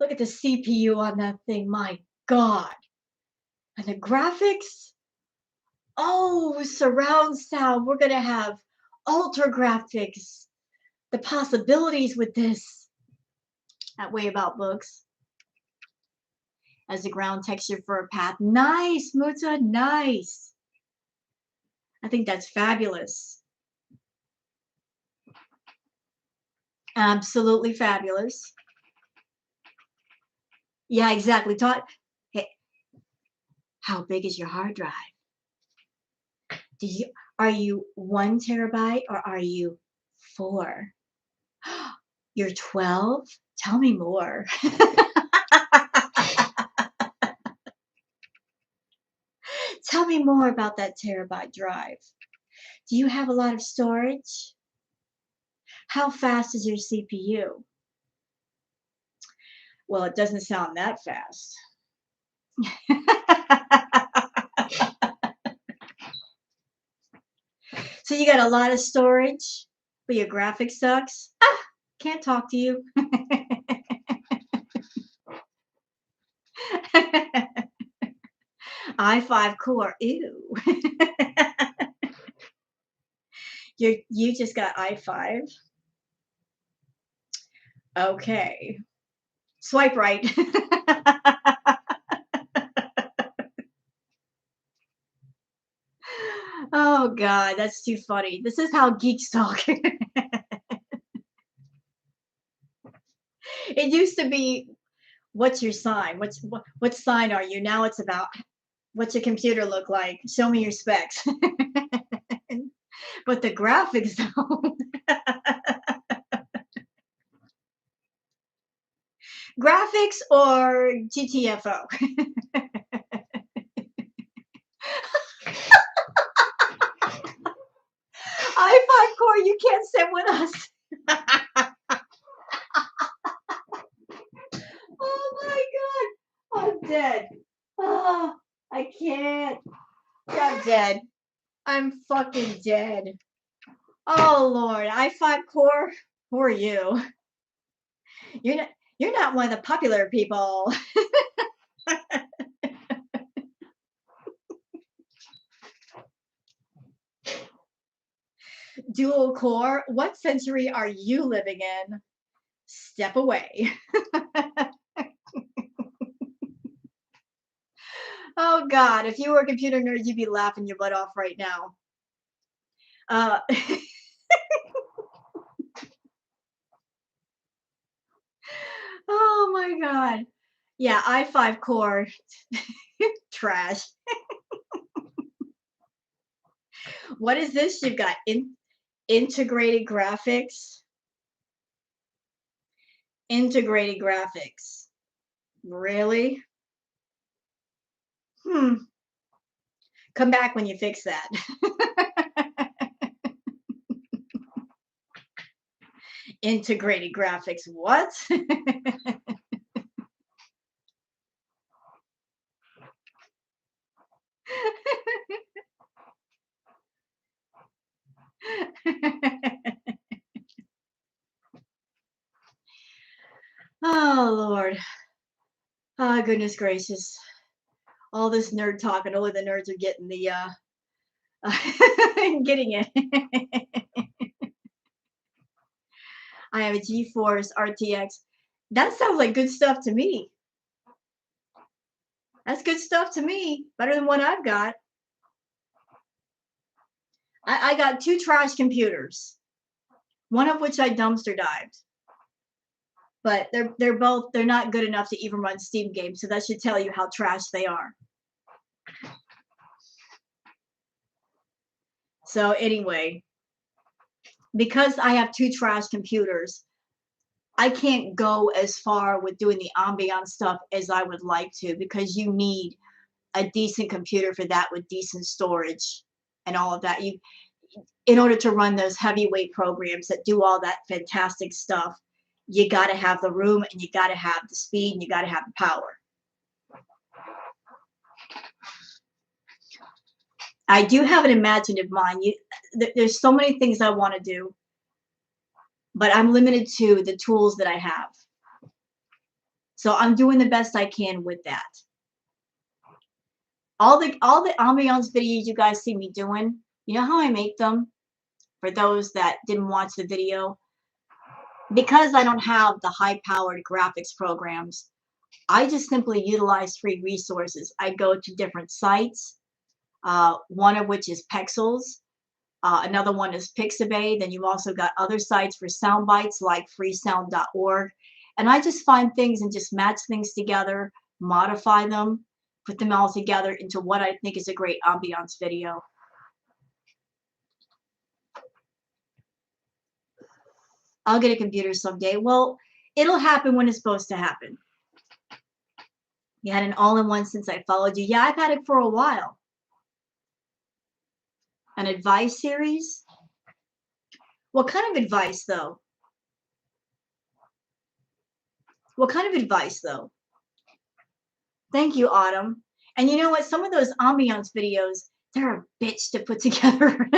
Look at the CPU on that thing. My God. And the graphics. Oh, surround sound. We're going to have ultra graphics. The possibilities with this. That way about books. As the ground texture for a path. Nice, Muta. Nice. I think that's fabulous. Absolutely fabulous. Yeah, exactly. Hey, how big is your hard drive? Are you 1 TB or are you 4? You're 12? Tell me more. Tell me more about that terabyte drive. Do you have a lot of storage? How fast is your CPU? Well, it doesn't sound that fast. So you got a lot of storage, but your graphic sucks. Ah, can't talk to you. i5 core. Ew. You just got i5. Okay. Swipe right. Oh God, that's too funny. This is how geeks talk. It used to be, what's your sign? What sign are you? Now it's about, what's your computer look like? Show me your specs. But the graphics though, graphics or GTFO. i5 core, you can't sit with us. Oh my God, I'm dead. Oh, I can't. I'm dead. I'm fucking dead. Oh Lord, i5 core, who are you? You're not you're not one of the popular people. Dual core, what century are you living in? Step away. Oh God, if you were a computer nerd, you'd be laughing your butt off right now. Uh, oh my God. Yeah, i5 core, trash. What is this? You've got integrated graphics. Integrated graphics. Really? Hmm. Come back when you fix that. Integrated graphics. What? Oh Lord. Oh goodness gracious. All this nerd talk and only the nerds are getting the getting it. I have a GeForce RTX. That sounds like good stuff to me. That's good stuff to me. Better than what I've got. I got two trash computers, one of which I dumpster dived. But they're not good enough to even run Steam games, so that should tell you how trash they are. So anyway, because I have two trash computers, I can't go as far with doing the ambiance stuff as I would like to, because you need a decent computer for that with decent storage and all of that. You, in order to run those heavyweight programs that do all that fantastic stuff, you got to have the room and you got to have the speed and you got to have the power. I do have an imaginative mind. There's so many things I want to do, but I'm limited to the tools that I have. So I'm doing the best I can with that. All the ambiance videos you guys see me doing, you know how I make them? For those that didn't watch the video, because I don't have the high-powered graphics programs, I just simply utilize free resources. I go to different sites, one of which is Pexels. Another one is Pixabay. Then you've also got other sites for sound bites like freesound.org. And I just find things and just match things together, modify them, put them all together into what I think is a great ambiance video. I'll get a computer someday. Well, it'll happen when it's supposed to happen. You had an all-in-one since I followed you. Yeah, I've had it for a while. An advice series? What kind of advice, though? What kind of advice, though? Thank you, Autumn. And you know what? Some of those ambiance videos, they're a bitch to put together.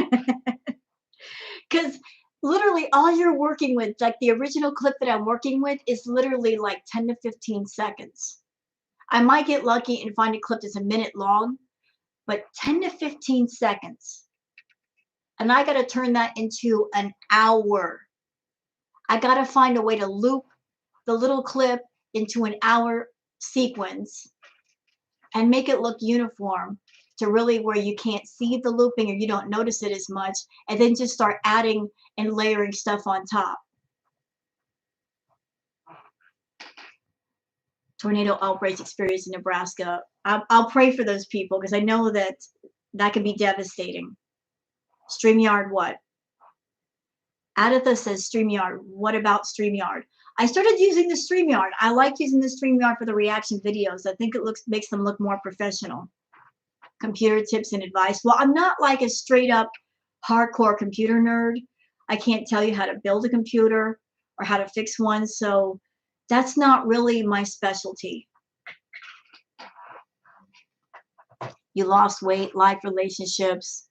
Because literally all you're working with, like the original clip that I'm working with, is literally like 10 to 15 seconds. I might get lucky and find a clip that's a minute long, but 10 to 15 seconds. And I got to turn that into an hour. I got to find a way to loop the little clip into an hour sequence and make it look uniform to really where you can't see the looping or you don't notice it as much, and then just start adding and layering stuff on top. Tornado outbreaks experienced in Nebraska. I'll pray for those people because I know that that can be devastating. StreamYard, what? Adatha says StreamYard. What about StreamYard? I started using the StreamYard. I like using the StreamYard for the reaction videos. I think it makes them look more professional. Computer tips and advice. Well, I'm not like a straight up hardcore computer nerd. I can't tell you how to build a computer or how to fix one. So that's not really my specialty. You lost weight, life, relationships.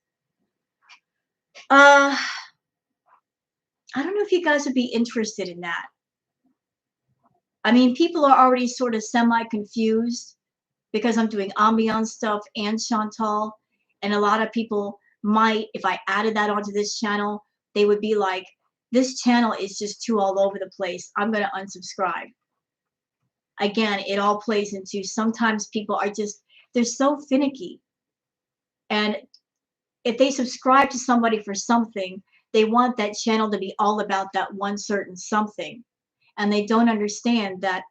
I don't know if you guys would be interested in that. I mean, people are already sort of semi-confused because I'm doing ambiance stuff and Chantal. And a lot of people might, if I added that onto this channel, they would be like, this channel is just too all over the place. I'm going to unsubscribe. Again, it all plays into sometimes people are just, they're so finicky. And if they subscribe to somebody for something, they want that channel to be all about that one certain something. And they don't understand that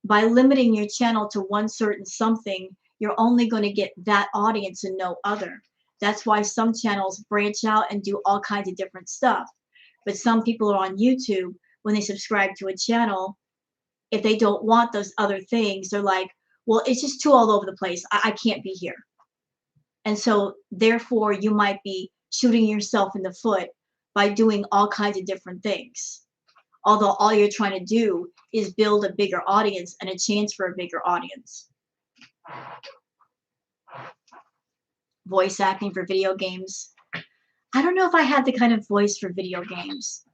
by limiting your channel to one certain something, you're only going to get that audience and no other. That's why some channels branch out and do all kinds of different stuff. But some people are on YouTube, when they subscribe to a channel, if they don't want those other things, they're like, well, it's just too all over the place. I can't be here. And so therefore you might be shooting yourself in the foot by doing all kinds of different things. Although all you're trying to do is build a bigger audience and a chance for a bigger audience. Voice acting for video games. I don't know if I have the kind of voice for video games.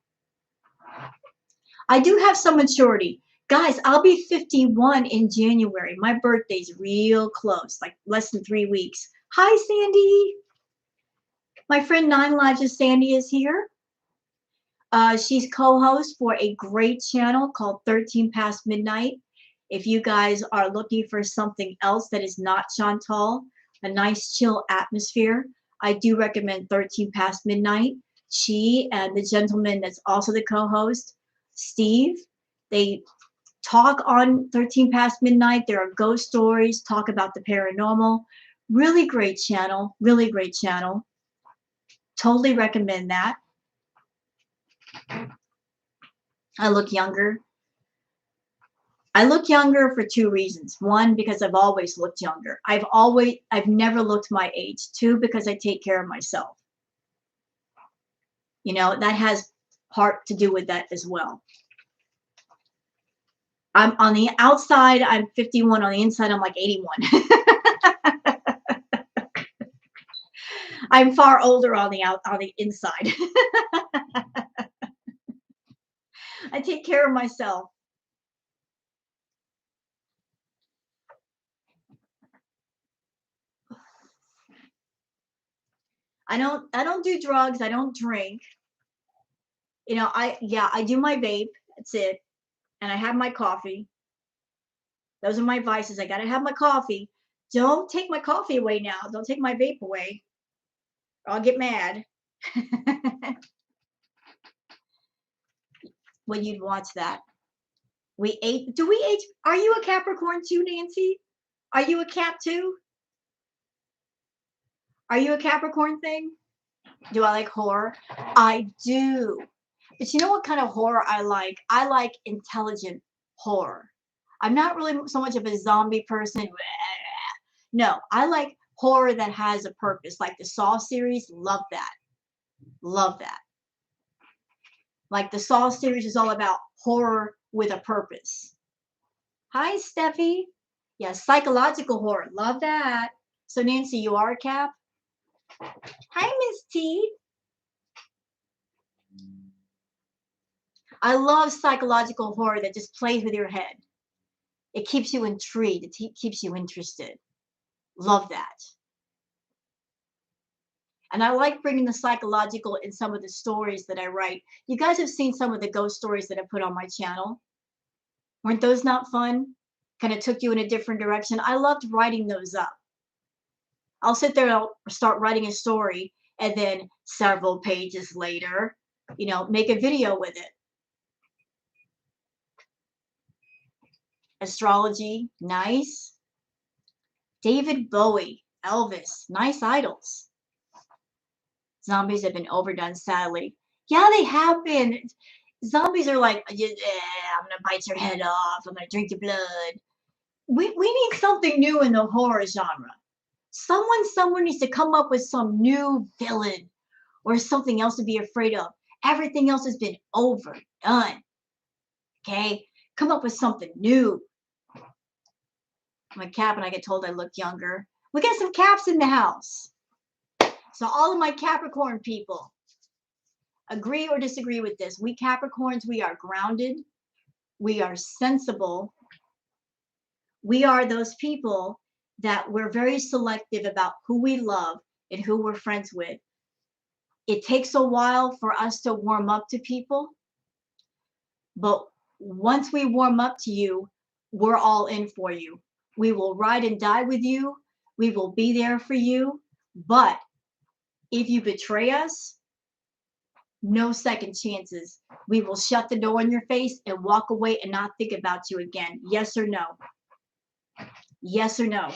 I do have some maturity. Guys, I'll be 51 in January. My birthday's real close, like less than 3 weeks. Hi, Sandy. My friend 9 Lives of Sandy is here. She's co-host for a great channel called 13 Past Midnight. If you guys are looking for something else that is not Chantal, a nice chill atmosphere, I do recommend 13 Past Midnight. She and the gentleman that's also the co-host, Steve, they talk on 13 Past Midnight. There are ghost stories, talk about the paranormal. Really great channel, really great channel. Totally recommend that. I look younger. I look younger for 2 reasons. 1, because I've always looked younger. I've never looked my age. 2, because I take care of myself. You know, that has part to do with that as well. I'm on the outside, I'm 51. On the inside, I'm like 81. I'm far older on the inside. I take care of myself. I don't do drugs. I don't drink. You know, I do my vape. That's it. And I have my coffee. Those are my vices. I got to have my coffee. Don't take my coffee away now. Don't take my vape away. I'll get mad. When you'd watch that. Do we age? Are you a Capricorn too, Nancy? Are you a Cap too? Are you a Capricorn thing? Do I like horror? I do. But you know what kind of horror I like? I like intelligent horror. I'm not really so much of a zombie person. No, I like horror that has a purpose, like the Saw series. Love that. Love that. Like the Saw series is all about horror with a purpose. Hi, Steffi. Yeah, psychological horror. Love that. So, Nancy, you are a Cap? Hi, Miss T. I love psychological horror that just plays with your head. It keeps you intrigued. It keeps you interested. Love that. And I like bringing the psychological in some of the stories that I write. You guys have seen some of the ghost stories that I put on my channel. Weren't those not fun? Kind of took you in a different direction. I loved writing those up. I'll sit there and I'll start writing a story, and then several pages later, make a video with it. Astrology, nice. David Bowie, Elvis, nice idols. Zombies have been overdone, sadly. Yeah, they have been. Zombies are like, yeah, I'm gonna bite your head off. I'm gonna drink your blood. We need something new in the horror genre. Someone somewhere needs to come up with some new villain or something else to be afraid of. Everything else has been overdone. Okay? Come up with something new. I'm a Cap and I get told I look younger. We got some Caps in the house. So all of my Capricorn people, agree or disagree with this. We Capricorns, we are grounded. We are sensible. We are those people that we're very selective about who we love and who we're friends with. It takes a while for us to warm up to people, but once we warm up to you, we're all in for you. We will ride and die with you. We will be there for you. But if you betray us, no second chances. We will shut the door in your face and walk away and not think about you again. Yes or no? Yes or no?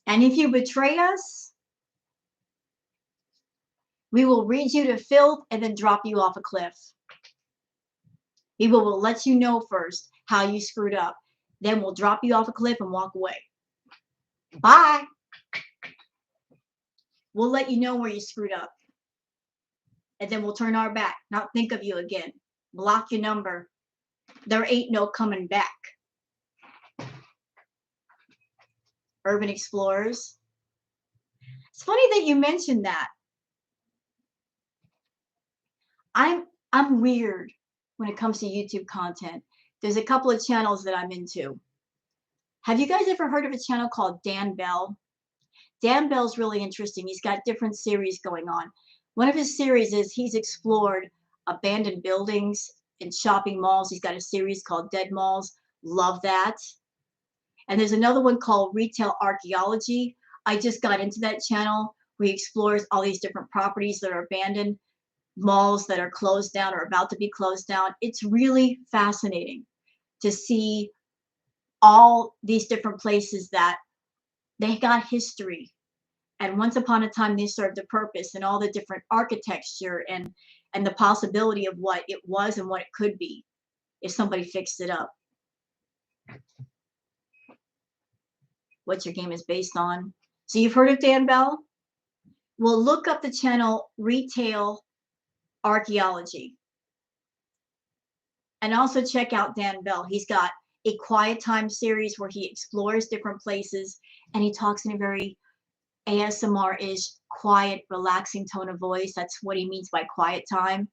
And if you betray us, we will read you to filth and then drop you off a cliff. We will let you know first how you screwed up. Then we'll drop you off a cliff and walk away. Bye. We'll let you know where you screwed up. And then we'll turn our back, not think of you again. Block your number. There ain't no coming back. Urban explorers. It's funny that you mentioned that. I'm weird when it comes to YouTube content. There's a couple of channels that I'm into. Have you guys ever heard of a channel called Dan Bell? Dan Bell's really interesting. He's got different series going on. One of his series is he's explored abandoned buildings and shopping malls. He's got a series called Dead Malls. Love that. And there's another one called Retail Archaeology. I just got into that channel where he explores all these different properties that are abandoned, malls that are closed down or about to be closed down. It's really fascinating to see all these different places that they got history. And once upon a time, they served a purpose, and all the different architecture and the possibility of what it was and what it could be if somebody fixed it up. What your game is based on. So you've heard of Dan Bell? Well, look up the channel Retail Archaeology. And also check out Dan Bell. He's got a quiet time series where he explores different places and he talks in a very ASMR-ish, quiet, relaxing tone of voice. That's what he means by quiet time.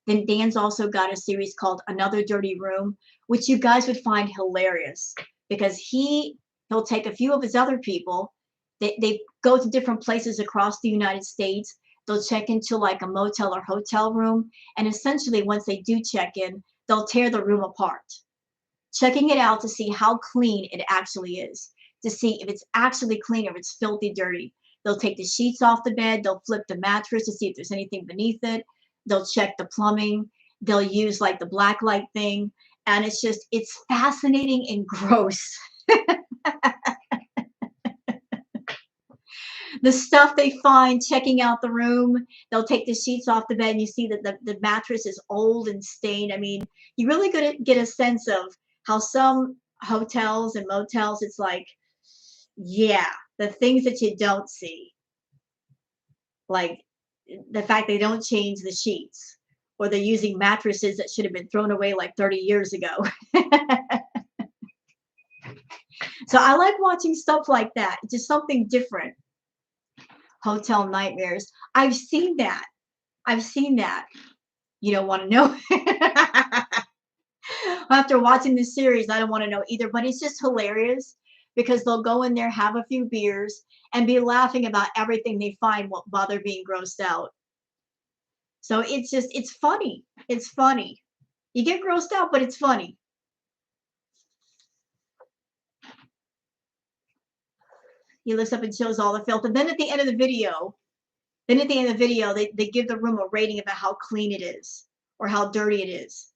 Then Dan's also got a series called Another Dirty Room, which you guys would find hilarious because he'll take a few of his other people. They go to different places across the United States. They'll check into like a motel or hotel room. And essentially, once they do check in, they'll tear the room apart, checking it out to see how clean it actually is, to see if it's actually clean or if it's filthy dirty. They'll take the sheets off the bed. They'll flip the mattress to see if there's anything beneath it. They'll check the plumbing. They'll use like the black light thing. And it's fascinating and gross. The stuff they find checking out the room, they'll take the sheets off the bed and you see that the mattress is old and stained. I mean, you really get a sense of how some hotels and motels, it's like, yeah, the things that you don't see, like the fact they don't change the sheets or they're using mattresses that should have been thrown away like 30 years ago. So I like watching stuff like that. It's just something different. Hotel nightmares. I've seen that. I've seen that. You don't want to know. After watching this series, I don't want to know either, but it's just hilarious because they'll go in there, have a few beers, and be laughing about everything they find while they're being grossed out. So it's funny. It's funny. You get grossed out, but it's funny. He lifts up and shows all the filth. And then at the end of the video, they give the room a rating about how clean it is or how dirty it is.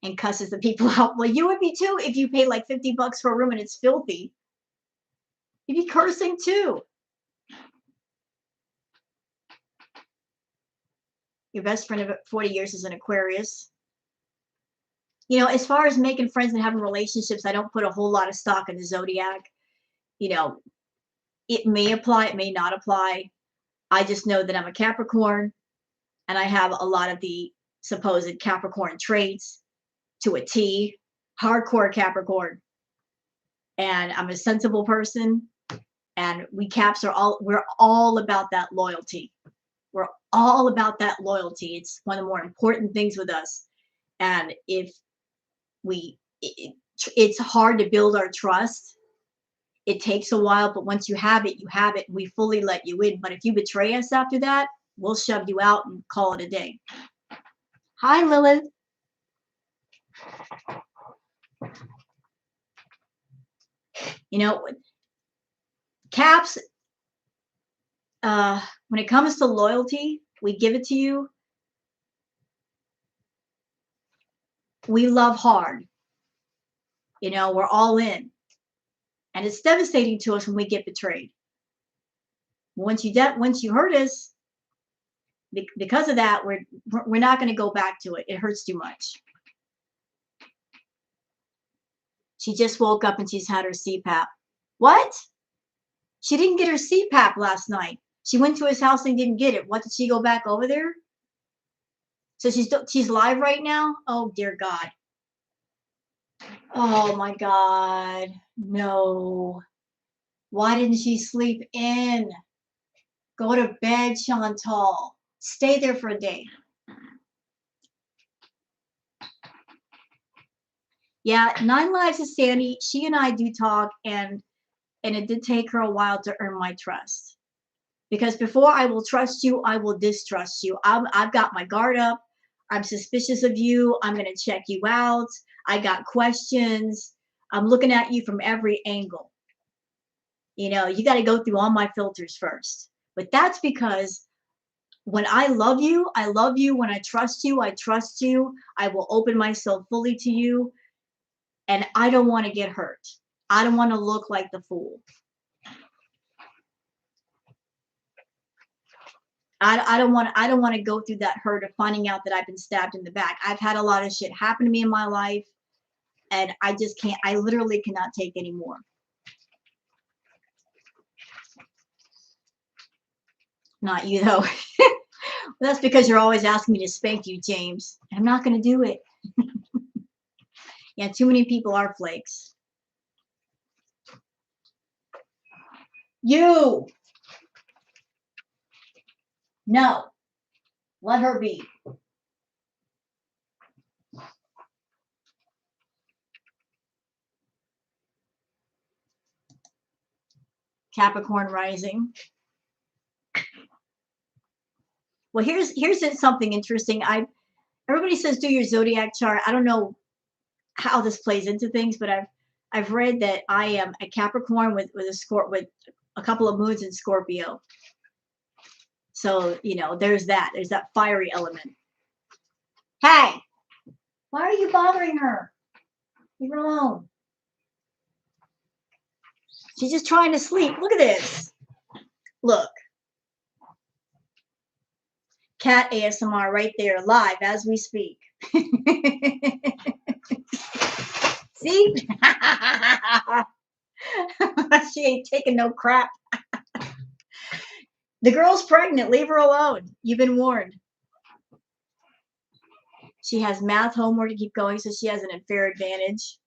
And cusses the people out. Well, you would be too if you paid like $50 for a room and it's filthy. You'd be cursing too. Your best friend of 40 years is an Aquarius. You know, as far as making friends and having relationships, I don't put a whole lot of stock in the zodiac. You know, it may apply, it may not apply. I just know that I'm a Capricorn and I have a lot of the supposed Capricorn traits to a T, hardcore Capricorn. And I'm a sensible person. And we're all about that loyalty. We're all about that loyalty. It's one of the more important things with us. And if it's hard to build our trust. It takes a while, but once you have it, and we fully let you in. But if you betray us after that, we'll shove you out and call it a day. Hi, Lilith. You know, Caps, when it comes to loyalty, we give it to you. We love hard. You know, we're all in. And it's devastating to us when we get betrayed. Once you hurt us, because of that, we're not going to go back to it. It hurts too much. She just woke up and she's had her CPAP. What? She didn't get her CPAP last night. She went to his house and didn't get it. What, did she go back over there? So she's live right now? Oh, dear God. Oh, my God. No. Why didn't she sleep in? Go to bed, Chantal. Stay there for a day. Yeah, 9 Lives of Sandy, she and I do talk, and it did take her a while to earn my trust. Because before I will trust you, I will distrust you. I've got my guard up. I'm suspicious of you. I'm going to check you out. I got questions. I'm looking at you from every angle. You know, you got to go through all my filters first. But that's because when I love you, I love you. When I trust you, I trust you. I will open myself fully to you. And I don't want to get hurt. I don't want to look like the fool. I don't want to go through that hurt of finding out that I've been stabbed in the back. I've had a lot of shit happen to me in my life, and I just can't. I literally cannot take any more. Not you though. Well, that's because you're always asking me to spank you, James. I'm not going to do it. Yeah, too many people are flakes. You. No. Let her be. Capricorn rising. Well, here's something interesting. Everybody says do your zodiac chart. I don't know how this plays into things, but I've read that I am a Capricorn with a couple of moons in Scorpio. So, you know, there's that fiery element. Hey, why are you bothering her? Leave her alone. She's just trying to sleep. Look at this. Look. Cat ASMR right there, live as we speak. See? She ain't taking no crap. The girl's pregnant. Leave her alone. You've been warned. She has math homework to keep going, so she has an unfair advantage.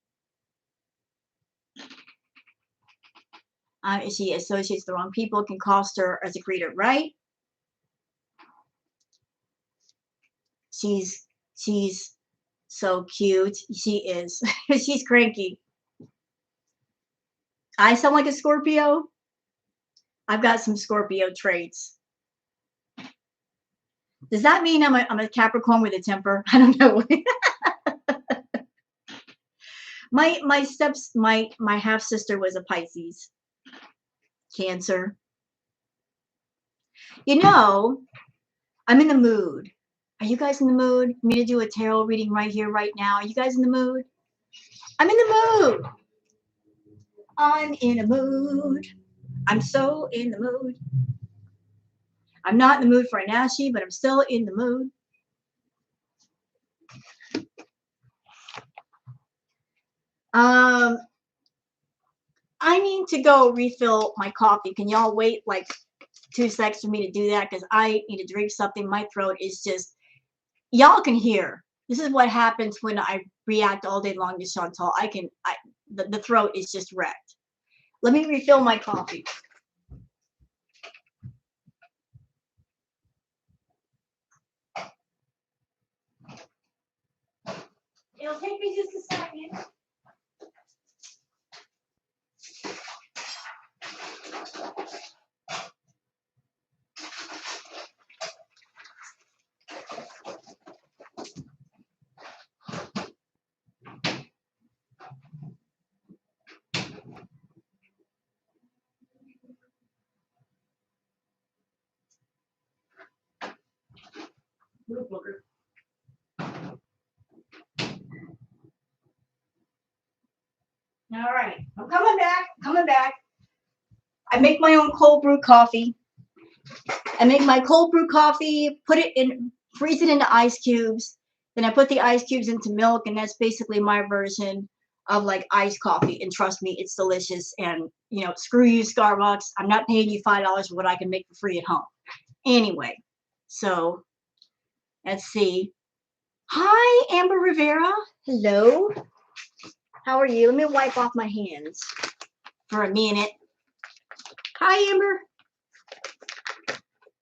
She associates the wrong people, can cost her as a creator, right? She's she's so cute. She is. She's cranky. I sound like a Scorpio. I've got some Scorpio traits. Does that mean I'm a Capricorn with a temper? I don't know. My half sister was a Pisces, Cancer. You know, I'm in the mood. Are you guys in the mood for me to do a tarot reading right here, right now? Are you guys in the mood? I'm in the mood. I'm in a mood. I'm so in the mood. I'm not in the mood for a Nashi, but I'm still in the mood. Um, I need to go refill my coffee. Can y'all wait like 2 seconds for me to do that? Because I need to drink something. My throat is just, y'all can hear. This is what happens when I react all day long to Chantal. The throat is just wrecked. Let me refill my coffee. It'll take me just a second. All right, I'm coming back. Coming back. I make my own cold brew coffee. I make my cold brew coffee, put it in, freeze it into ice cubes. Then I put the ice cubes into milk, and that's basically my version of like iced coffee. And trust me, it's delicious. And you know, screw you, Starbucks. I'm not paying you $5 for what I can make for free at home. Anyway, so let's see. Hi, Amber Rivera. Hello. How are you? Let me wipe off my hands for a minute. Hi, Amber.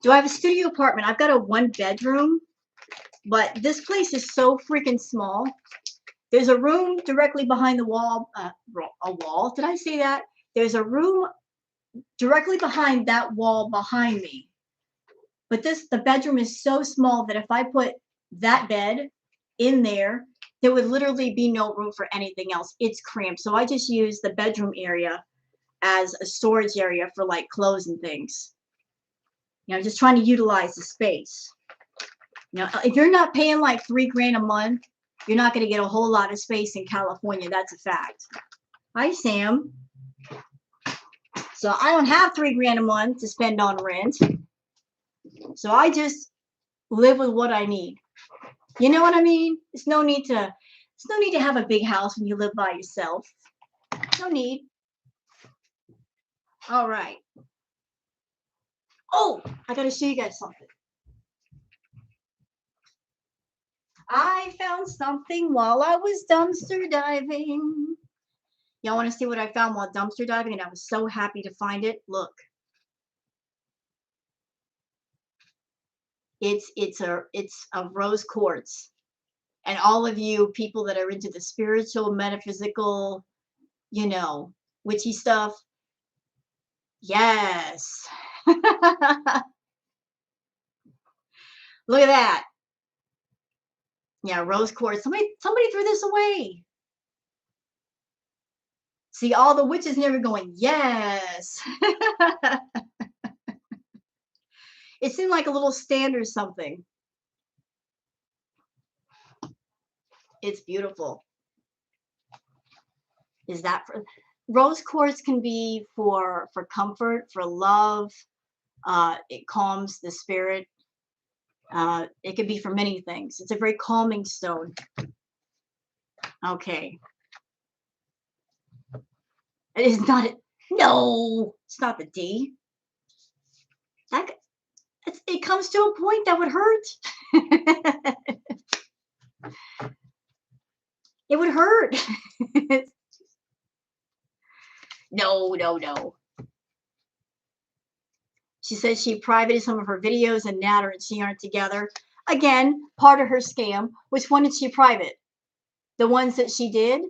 Do I have a studio apartment? I've got a 1-bedroom, but this place is so freaking small. There's a room directly behind the wall. A wall? Did I say that? There's a room directly behind that wall behind me. But the bedroom is so small that if I put that bed in there, there would literally be no room for anything else. It's cramped. So I just use the bedroom area as a storage area for like clothes and things. You know, just trying to utilize the space. You know, if you're not paying like $3 grand a month, you're not going to get a whole lot of space in California. That's a fact. Hi, Sam. So I don't have $3 grand a month to spend on rent. So I just live with what I need. You know what I mean? There's no need to have a big house when you live by yourself. No need. All right. Oh, I got to show you guys something. I found something while I was dumpster diving. Y'all want to see what I found while dumpster diving? And I was so happy to find it. Look. It's a rose quartz. And all of you people that are into the spiritual, metaphysical, you know, witchy stuff. Yes. Look at that. Yeah, rose quartz. Somebody threw this away. See, all the witches never going, yes. It's in like a little stand or something. It's beautiful. Is that for rose quartz can be for comfort, for love. It calms the spirit. It could be for many things. It's a very calming stone. Okay. It is not it. No, it's not the D. It comes to a point that would hurt. It would hurt. No. She says she privated some of her videos and Natter and she aren't together. Again, part of her scam. Which one did she private? The ones that she did?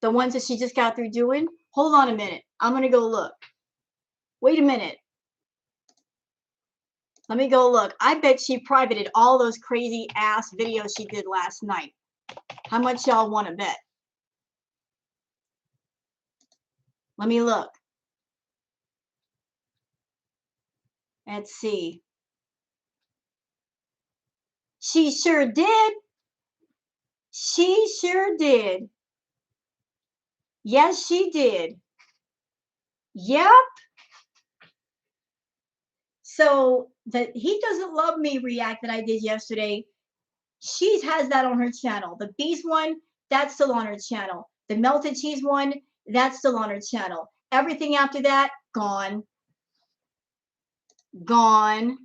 The ones that she just got through doing? Hold on a minute. I'm going to go look. Wait a minute. Let me go look. I bet she privated all those crazy ass videos she did last night. How much y'all want to bet? Let me look. Let's see. She sure did. She sure did. Yes, she did. Yep. So the He Doesn't Love Me react that I did yesterday, she has that on her channel. The bees one, that's still on her channel. The melted cheese one, that's still on her channel. Everything after that, gone. Gone.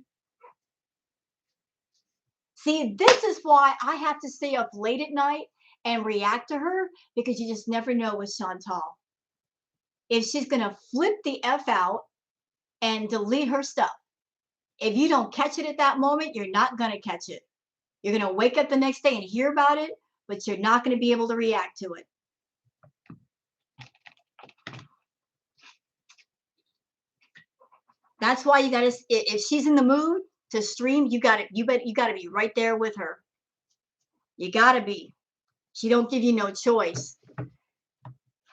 See, this is why I have to stay up late at night and react to her, because you just never know with Chantal. If she's going to flip the F out and delete her stuff. If you don't catch it at that moment, you're not going to catch it. You're going to wake up the next day and hear about it, but you're not going to be able to react to it. That's why you got to, if she's in the mood to stream, you got to be right there with her. You got to be. She don't give you no choice.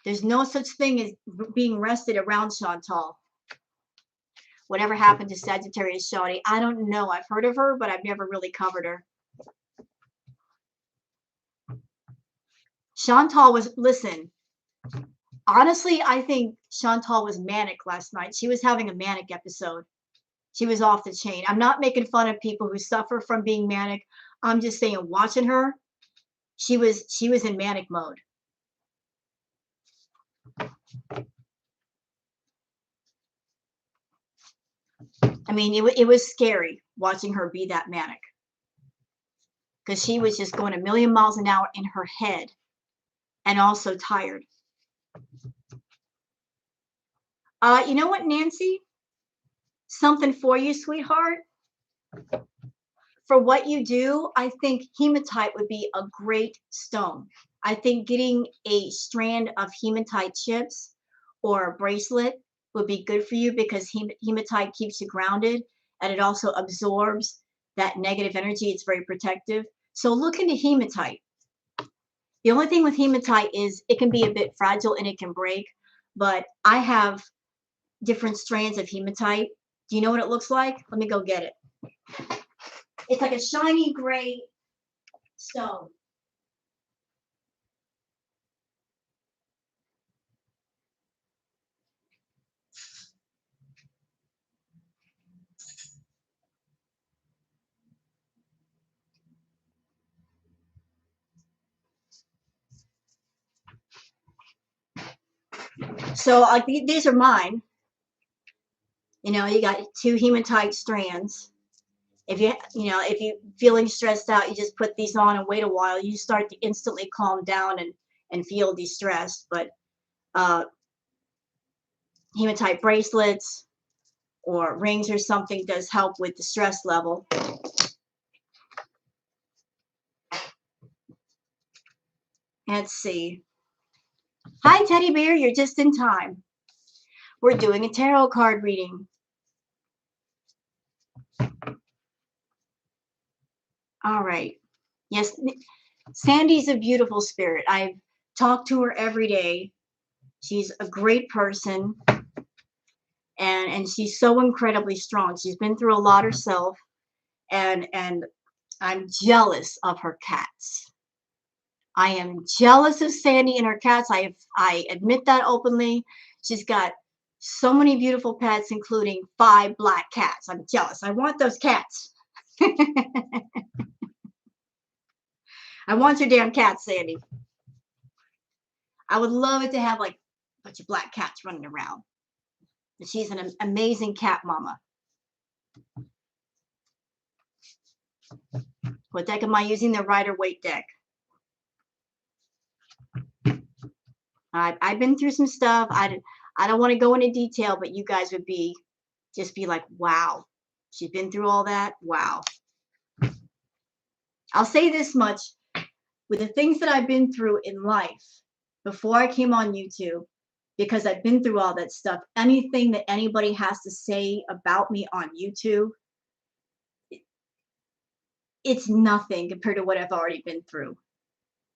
There's no such thing as being rested around Chantal. Whatever happened to Sagittarius Shawty, I don't know. I've heard of her, but I've never really covered her. Chantal was, listen, honestly, I think Chantal was manic last night. She was having a manic episode. She was off the chain. I'm not making fun of people who suffer from being manic. I'm just saying, watching her, she was in manic mode. I mean, it was scary watching her be that manic, because she was just going a million miles an hour in her head and also tired. You know what, Nancy? Something for you, sweetheart. For what you do, I think hematite would be a great stone. I think getting a strand of hematite chips or a bracelet would be good for you, because hematite keeps you grounded and it also absorbs that negative energy. It's very protective. So look into hematite. The only thing with hematite is it can be a bit fragile and it can break, but I have different strands of hematite. Do you know what it looks like? Let me go get it. It's like a shiny gray stone. So these are mine. You know, you got 2 hematite strands. If you feeling stressed out, you just put these on and wait a while. You start to instantly calm down and feel de-stressed. But hematite bracelets or rings or something does help with the stress level. Let's see. Hi, Teddy Bear. You're just in time. We're doing a tarot card reading. All right. Yes, Sandy's a beautiful spirit. I've talked to her every day. She's a great person, and she's so incredibly strong. She's been through a lot herself, and I'm jealous of her cats. I am jealous of Sandy and her cats. I admit that openly. She's got so many beautiful pets, including 5 black cats. I'm jealous. I want those cats. I want your damn cats, Sandy. I would love it to have like a bunch of black cats running around. She's an amazing cat mama. What deck am I using? The Rider-Waite deck. I've been through some stuff. I don't want to go into detail, but you guys would be just be like, wow, she's been through all that. Wow. I'll say this much, with the things that I've been through in life before I came on YouTube, because I've been through all that stuff, anything that anybody has to say about me on YouTube, it's nothing compared to what I've already been through.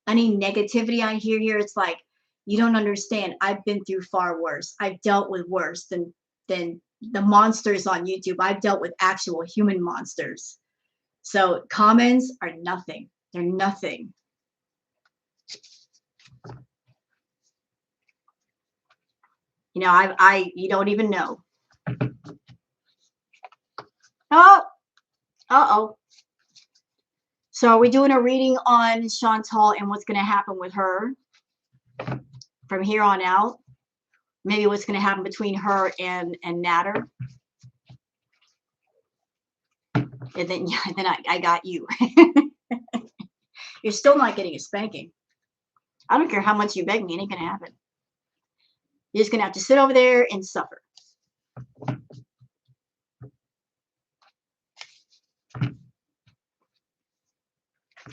Any negativity I hear here, it's like, you don't understand. I've been through far worse. I've dealt with worse than the monsters on YouTube. I've dealt with actual human monsters. So comments are nothing. They're nothing. You know, you don't even know. Oh, uh-oh. So are we doing a reading on Chantal and what's going to happen with her from here on out? Maybe what's going to happen between her and Natter. And then, yeah, then I got you. You're still not getting a spanking. I don't care how much you beg me, it ain't going to happen. You're just going to have to sit over there and suffer.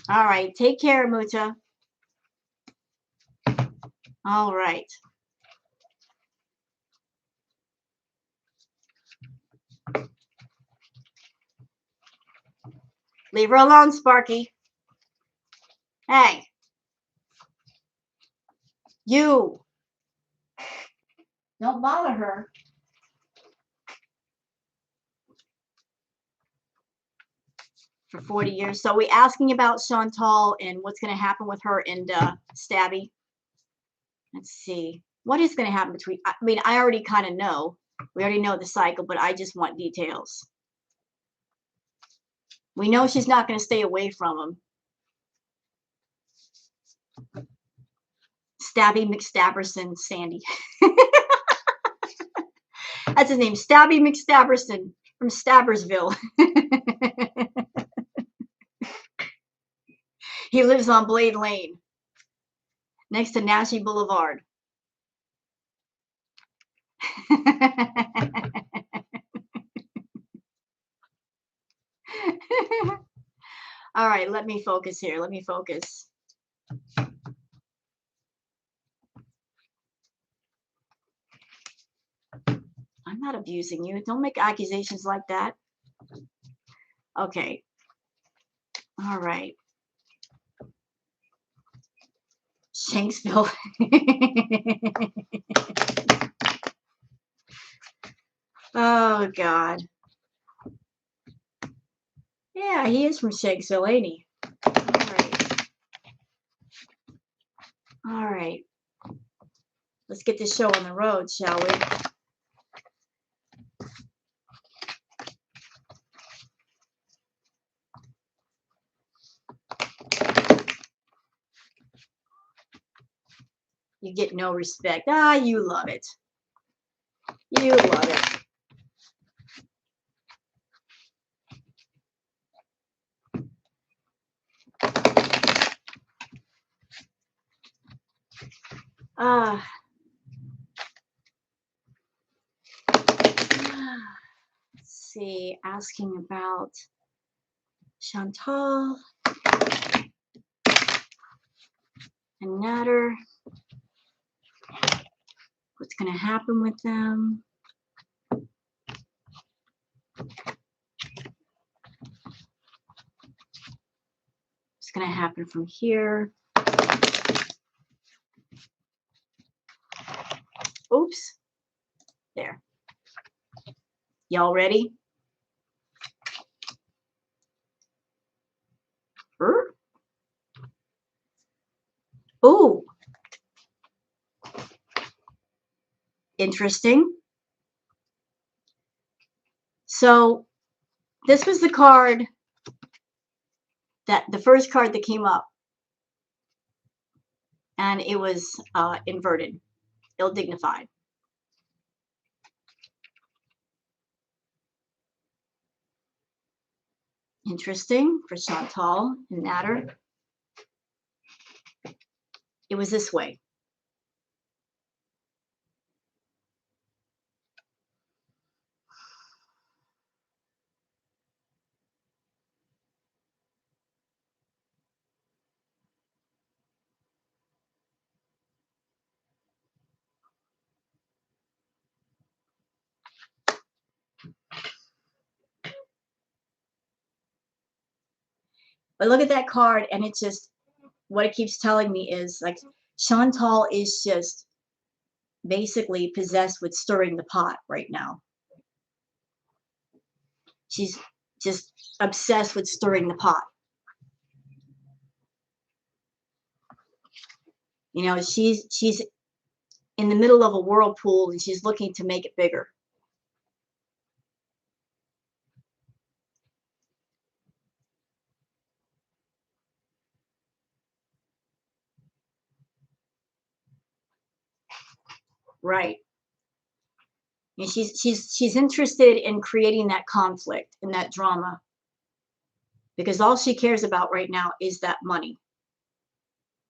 All right. Take care, Muta. All right. Leave her alone, Sparky. Hey. You. Don't bother her. For 40 years. So we asking about Chantal and what's going to happen with her and Stabby. Let's see. What is going to happen between... I mean, I already kind of know. We already know the cycle, but I just want details. We know she's not going to stay away from him. Stabby McStabberson Sandy. That's his name. Stabby McStabberson from Stabbersville. He lives on Blade Lane, next to Nashi Boulevard. All right, let me focus here. Let me focus. I'm not abusing you. Don't make accusations like that. Okay. All right. Shanksville. Oh, God. Yeah, he is from Shanksville, ain't he? All right. All right. Let's get this show on the road, shall we? You get no respect. Ah, you love it. You love it. Let's see, asking about Chantal and Natter. What's going to happen with them? What's going to happen from here? Oops. There. Y'all ready? Ooh. Interesting. So this was the card the first card that came up. And it was inverted, ill-dignified. Interesting for Chantal and Natter. It was this way. But look at that card, and it's just what it keeps telling me is like Chantal is just basically possessed with stirring the pot right now. She's just obsessed with stirring the pot. You know, she's in the middle of a whirlpool and she's looking to make it bigger. Right. And she's interested in creating that conflict and that drama because all she cares about right now is that money.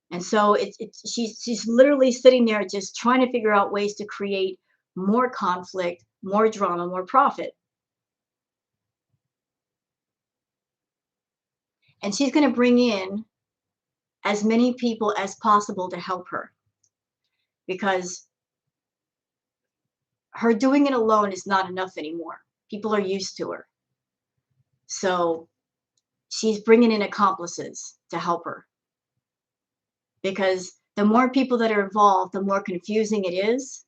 And so she's literally sitting there just trying to figure out ways to create more conflict, more drama, more profit. And she's going to bring in as many people as possible to help her because her doing it alone is not enough anymore. People are used to her. So she's bringing in accomplices to help her because the more people that are involved, the more confusing it is.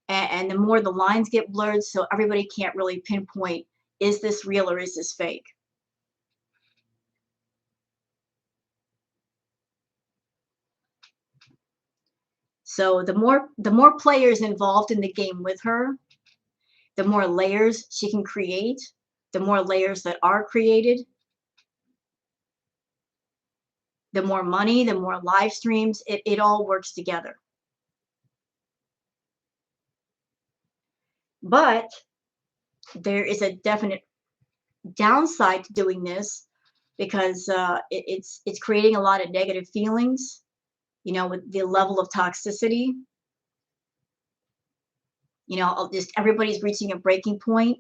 And the more the lines get blurred, so everybody can't really pinpoint, is this real or is this fake? So the more players involved in the game with her, the more layers she can create, the more layers that are created, the more money, the more live streams, it all works together. But there is a definite downside to doing this because it's creating a lot of negative feelings, with the level of toxicity. Just everybody's reaching a breaking point.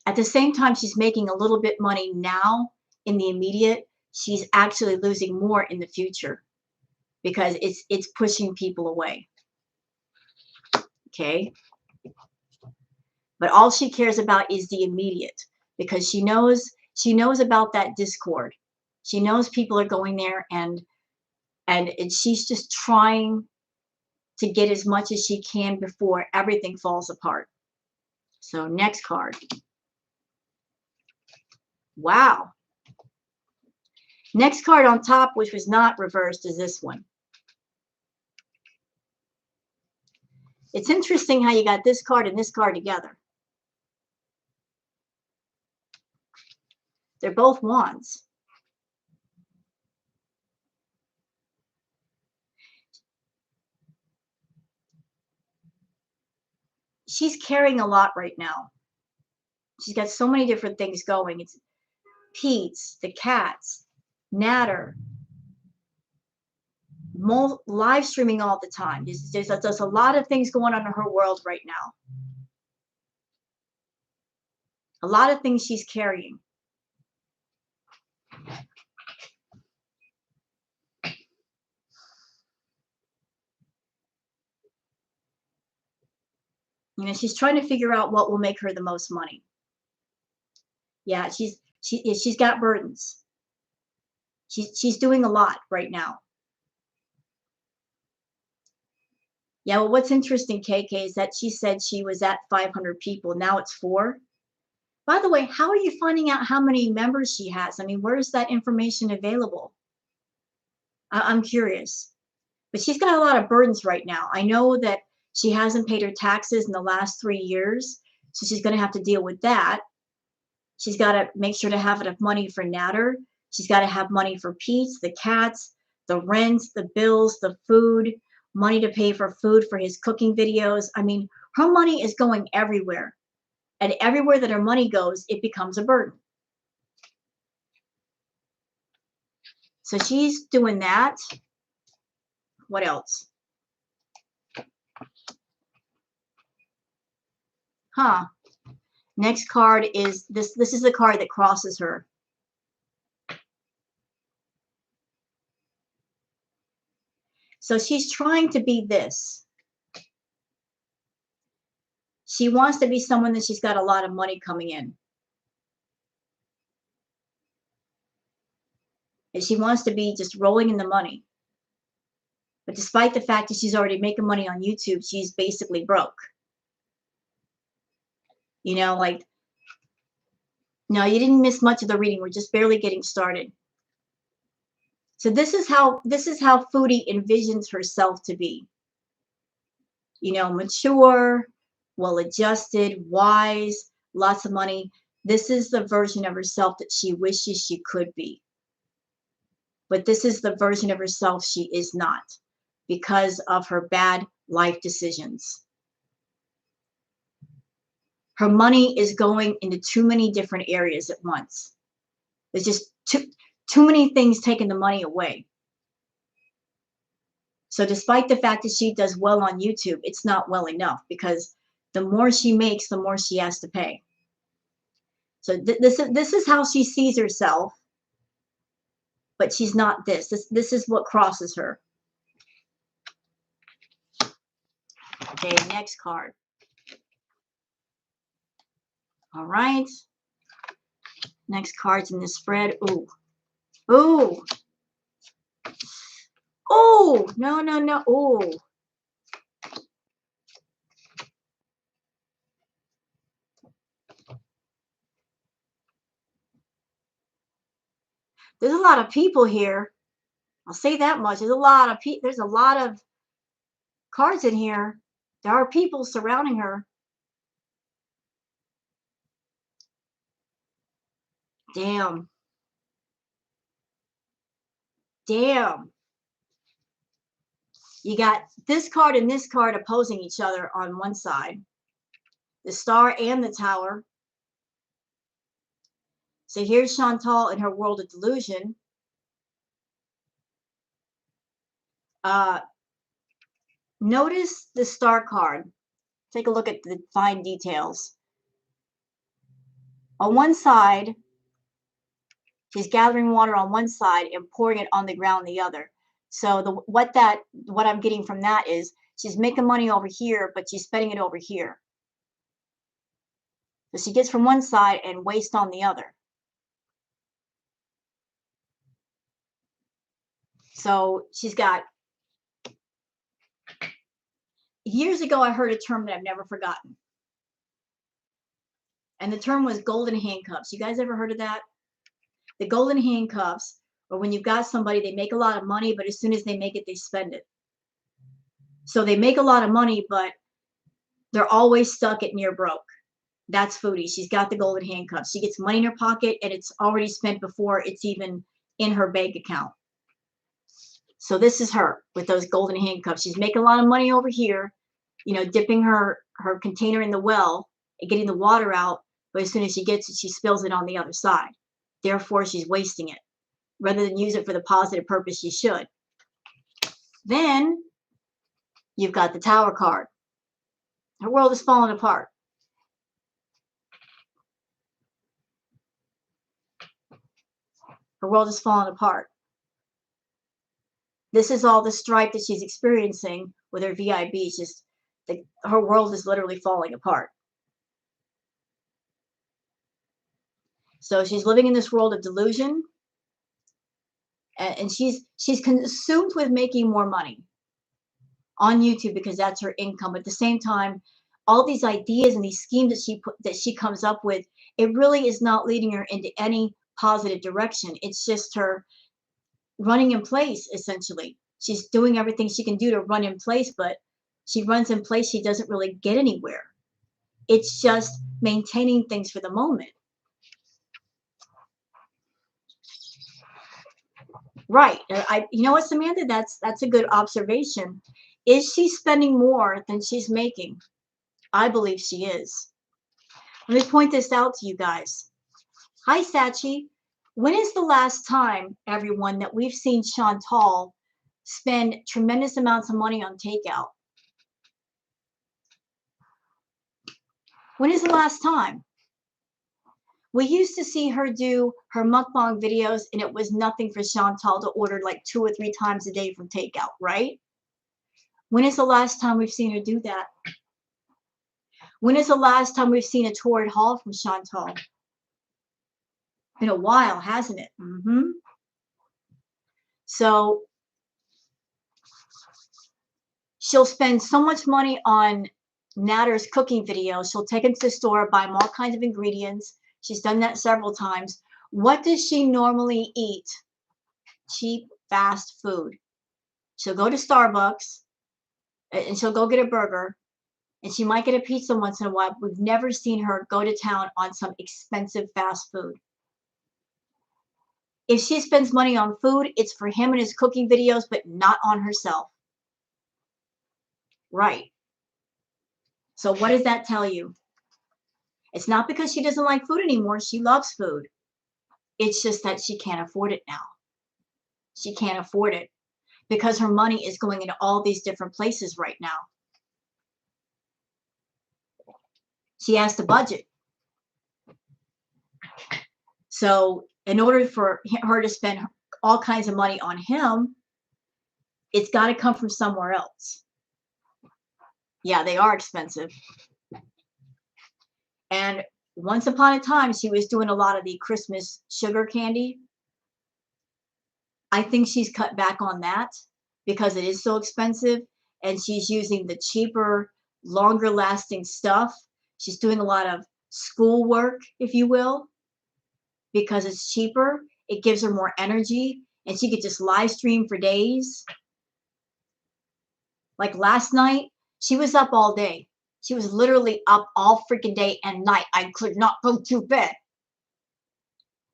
At the same time, she's making a little bit money now in the immediate. She's actually losing more in the future because it's pushing people away. Okay. But all she cares about is the immediate because she knows about that discord. She knows people are going there and she's just trying to get as much as she can before everything falls apart. So next card. Wow. Next card on top, which was not reversed, is this one. It's interesting how you got this card and this card together. They're both wands. She's carrying a lot right now. She's got so many different things going. It's Pete's, the cats, Natter, live streaming all the time. There's a lot of things going on in her world right now. A lot of things she's carrying. She's trying to figure out what will make her the most money. Yeah, she's got burdens. She's doing a lot right now. Yeah, well, what's interesting, KK, is that she said she was at 500 people. Now it's 4. By the way, how are you finding out how many members she has? I mean, where is that information available? I'm curious. But she's got a lot of burdens right now. I know that she hasn't paid her taxes in the last 3 years, so she's going to have to deal with that. She's got to make sure to have enough money for Natter. She's got to have money for Pete's, the cats, the rent, the bills, the food, money to pay for food for his cooking videos. I mean, her money is going everywhere. And everywhere that her money goes, it becomes a burden. So she's doing that. What else? Huh. Next card is this. This is the card that crosses her. So she's trying to be this. She wants to be someone that she's got a lot of money coming in. And she wants to be just rolling in the money. But despite the fact that she's already making money on YouTube, she's basically broke. You know, like, no, you didn't miss much of the reading. We're just barely getting started. So this is how Foodie envisions herself to be. You know, mature, well-adjusted, wise, lots of money. This is the version of herself that she wishes she could be. But this is the version of herself she is not because of her bad life decisions. Her money is going into too many different areas at once. There's just too many things taking the money away. So despite the fact that she does well on YouTube, it's not well enough because the more she makes, the more she has to pay. So this is how she sees herself, but she's not this. This is what crosses her. Okay, next card. All right. Next card's in the spread. Ooh. Ooh. Oh, no, no, no. Oh. There's a lot of people here. I'll say that much. There's a lot of there's a lot of cards in here. There are people surrounding her. Damn. Damn. You got this card and this card opposing each other on one side. The Star and the Tower. So here's Chantal in her world of delusion. Notice the Star card. Take a look at the fine details. On one side, she's gathering water on one side and pouring it on the ground on the other. So what I'm getting from that is she's making money over here, but she's spending it over here. So she gets from one side and wastes on the other. So she's got, years ago, I heard a term that I've never forgotten. And the term was golden handcuffs. You guys ever heard of that? The golden handcuffs, or when you've got somebody, they make a lot of money, but as soon as they make it, they spend it. So they make a lot of money, but they're always stuck at near broke. That's Foodie. She's got the golden handcuffs. She gets money in her pocket, and it's already spent before it's even in her bank account. So this is her with those golden handcuffs. She's making a lot of money over here, you know, dipping her container in the well and getting the water out. But as soon as she gets it, she spills it on the other side. Therefore, she's wasting it rather than use it for the positive purpose she should. Then you've got the Tower card. Her world is falling apart. Her world is falling apart. This is all the strife that she's experiencing with her VIB. Just her world is literally falling apart. So she's living in this world of delusion, and she's consumed with making more money on YouTube because that's her income. But at the same time, all these ideas and these schemes that she comes up with, it really is not leading her into any positive direction. It's just her running in place, essentially. She's doing everything she can do to run in place, but she runs in place, she doesn't really get anywhere. It's just maintaining things for the moment. Right. You know what, Samantha? That's a good observation. Is she spending more than she's making? I believe she is. Let me point this out to you guys. Hi, Sachi. When is the last time, everyone, that we've seen Chantal spend tremendous amounts of money on takeout? When is the last time? We used to see her do her mukbang videos, and it was nothing for Chantal to order like 2 or 3 times a day from takeout, right? When is the last time we've seen her do that? When is the last time we've seen a torrid haul from Chantal? Been a while, hasn't it? So she'll spend so much money on Natter's cooking videos. She'll take them to the store, buy them all kinds of ingredients. She's done that several times. What does she normally eat? Cheap, fast food. She'll go to Starbucks and she'll go get a burger, and she might get a pizza once in a while. We've never seen her go to town on some expensive fast food. If she spends money on food, it's for him and his cooking videos, but not on herself. Right. So what does that tell you? It's not because she doesn't like food anymore. She loves food. It's just that she can't afford it now. She can't afford it because her money is going into all these different places right now. She has to budget. So in order for her to spend all kinds of money on him, it's got to come from somewhere else. Yeah, they are expensive. And once upon a time, she was doing a lot of the Christmas sugar candy. I think she's cut back on that because it is so expensive, and she's using the cheaper, longer lasting stuff. She's doing a lot of schoolwork, if you will, because it's cheaper. It gives her more energy, and she could just live stream for days. Like last night, she was up all day. She was literally up all freaking day and night. I could not go to bed.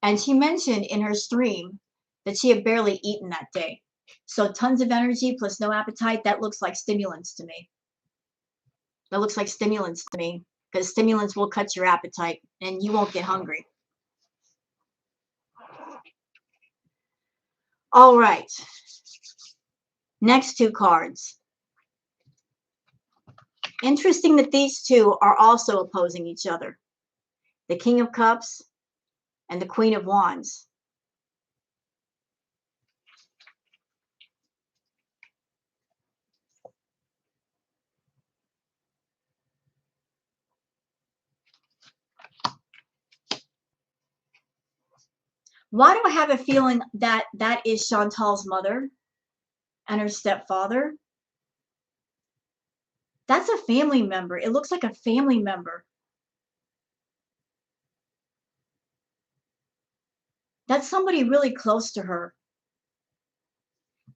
And she mentioned in her stream that she had barely eaten that day. So tons of energy plus no appetite, that looks like stimulants to me. That looks like stimulants to me because stimulants will cut your appetite and you won't get hungry. All right. Next two cards. Interesting that these two are also opposing each other. The King of Cups and the Queen of Wands. Why do I have a feeling that that is Chantal's mother and her stepfather? That's a family member. It looks like a family member. That's somebody really close to her.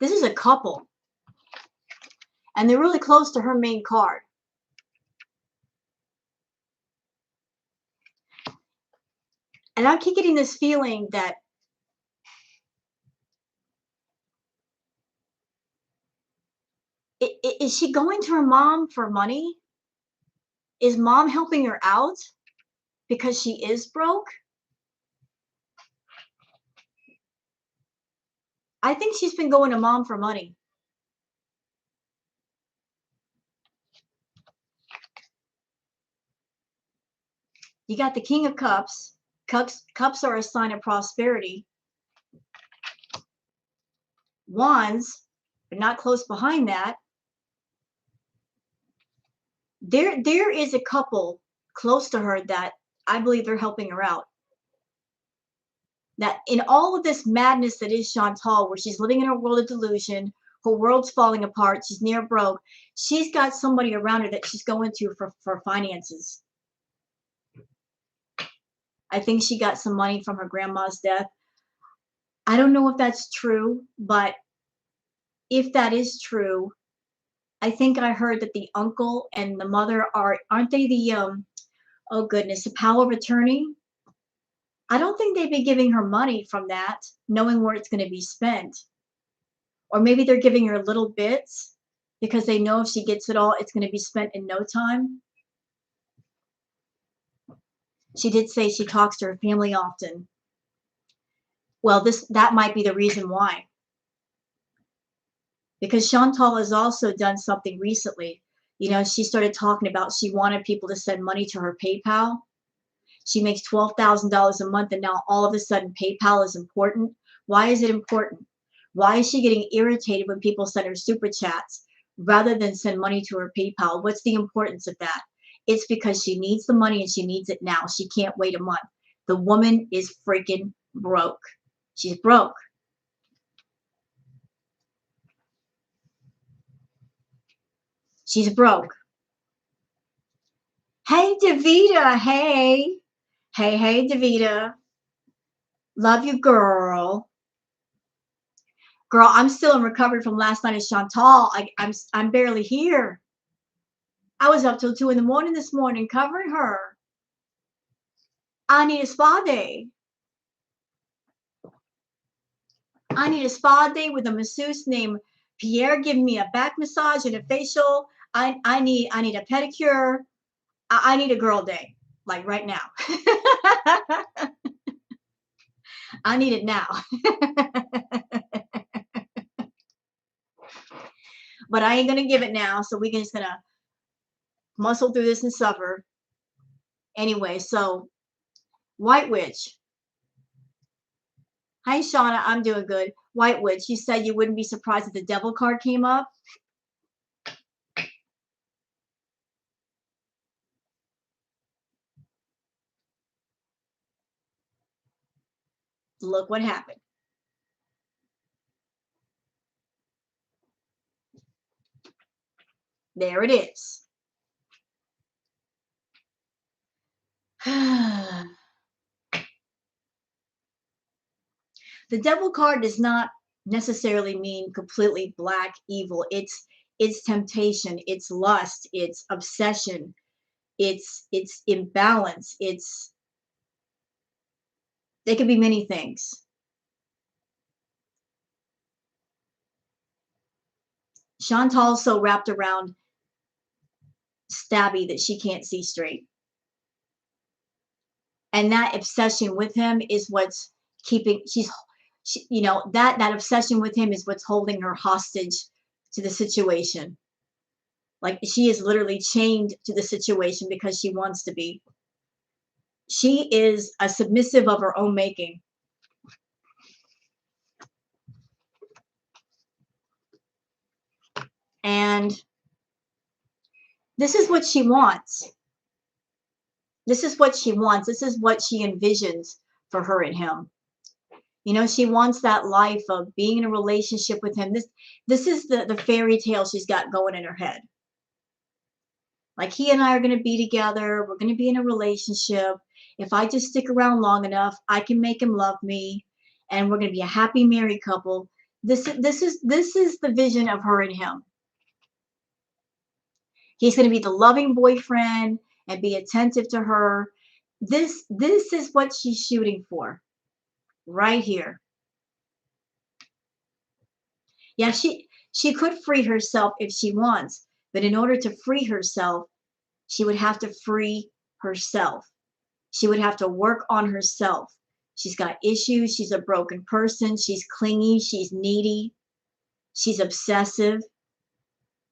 This is a couple. And they're really close to her main card. And I keep getting this feeling that is she going to her mom for money? Is mom helping her out because she is broke? I think she's been going to mom for money. You got the King of Cups. Cups are a sign of prosperity. Wands, but not close behind that. There is a couple close to her that I believe they're helping her out. That in all of this madness that is Chantal, where she's living in a world of delusion, her world's falling apart, she's near broke, she's got somebody around her that she's going to for finances. I think she got some money from her grandma's death. I don't know if that's true, but if that is true, I think I heard that the uncle and the mother aren't they the oh goodness, the power of attorney? I don't think they'd be giving her money from that, knowing where it's going to be spent. Or maybe they're giving her little bits because they know if she gets it all, it's going to be spent in no time. She did say she talks to her family often. Well, that might be the reason why. Because Chantal has also done something recently. You know, she started talking about she wanted people to send money to her PayPal. She makes $12,000 a month, and now all of a sudden PayPal is important. Why is it important? Why is she getting irritated when people send her super chats rather than send money to her PayPal? What's the importance of that? It's because she needs the money and she needs it now. She can't wait a month. The woman is freaking broke. She's broke. She's broke. Hey, Davita. Hey. Hey, Davita. Love you, girl. Girl, I'm still in recovery from last night at Chantal. I'm barely here. I was up till 2 in the morning this morning covering her. I need a spa day. I need a spa day with a masseuse named Pierre giving me a back massage and a facial. I need a pedicure. I need a girl day, like right now. I need it now. But I ain't gonna give it now, so we're just gonna muscle through this and suffer. Anyway, so White Witch. Hi, Shauna. I'm doing good. White Witch, you said you wouldn't be surprised if the devil card came up. Look what happened. There it is. The devil card does not necessarily mean completely black evil. It's temptation, it's lust, it's obsession, it's imbalance. They could be many things. Chantal's so wrapped around Stabby that she can't see straight. And that obsession with him is what's keeping that obsession with him is what's holding her hostage to the situation. Like she is literally chained to the situation because she wants to be. She is a submissive of her own making. And this is what she wants. This is what she wants. This is what she envisions for her and him. She wants that life of being in a relationship with him. This is the fairy tale she's got going in her head. Like he and I are going to be together. We're going to be in a relationship. If I just stick around long enough, I can make him love me, and we're going to be a happy married couple. This is the vision of her and him. He's going to be the loving boyfriend and be attentive to her. This is what she's shooting for right here. Yeah, she could free herself if she wants, but in order to free herself, she would have to free herself. She would have to work on herself. She's got issues. She's a broken person. She's clingy. She's needy. She's obsessive.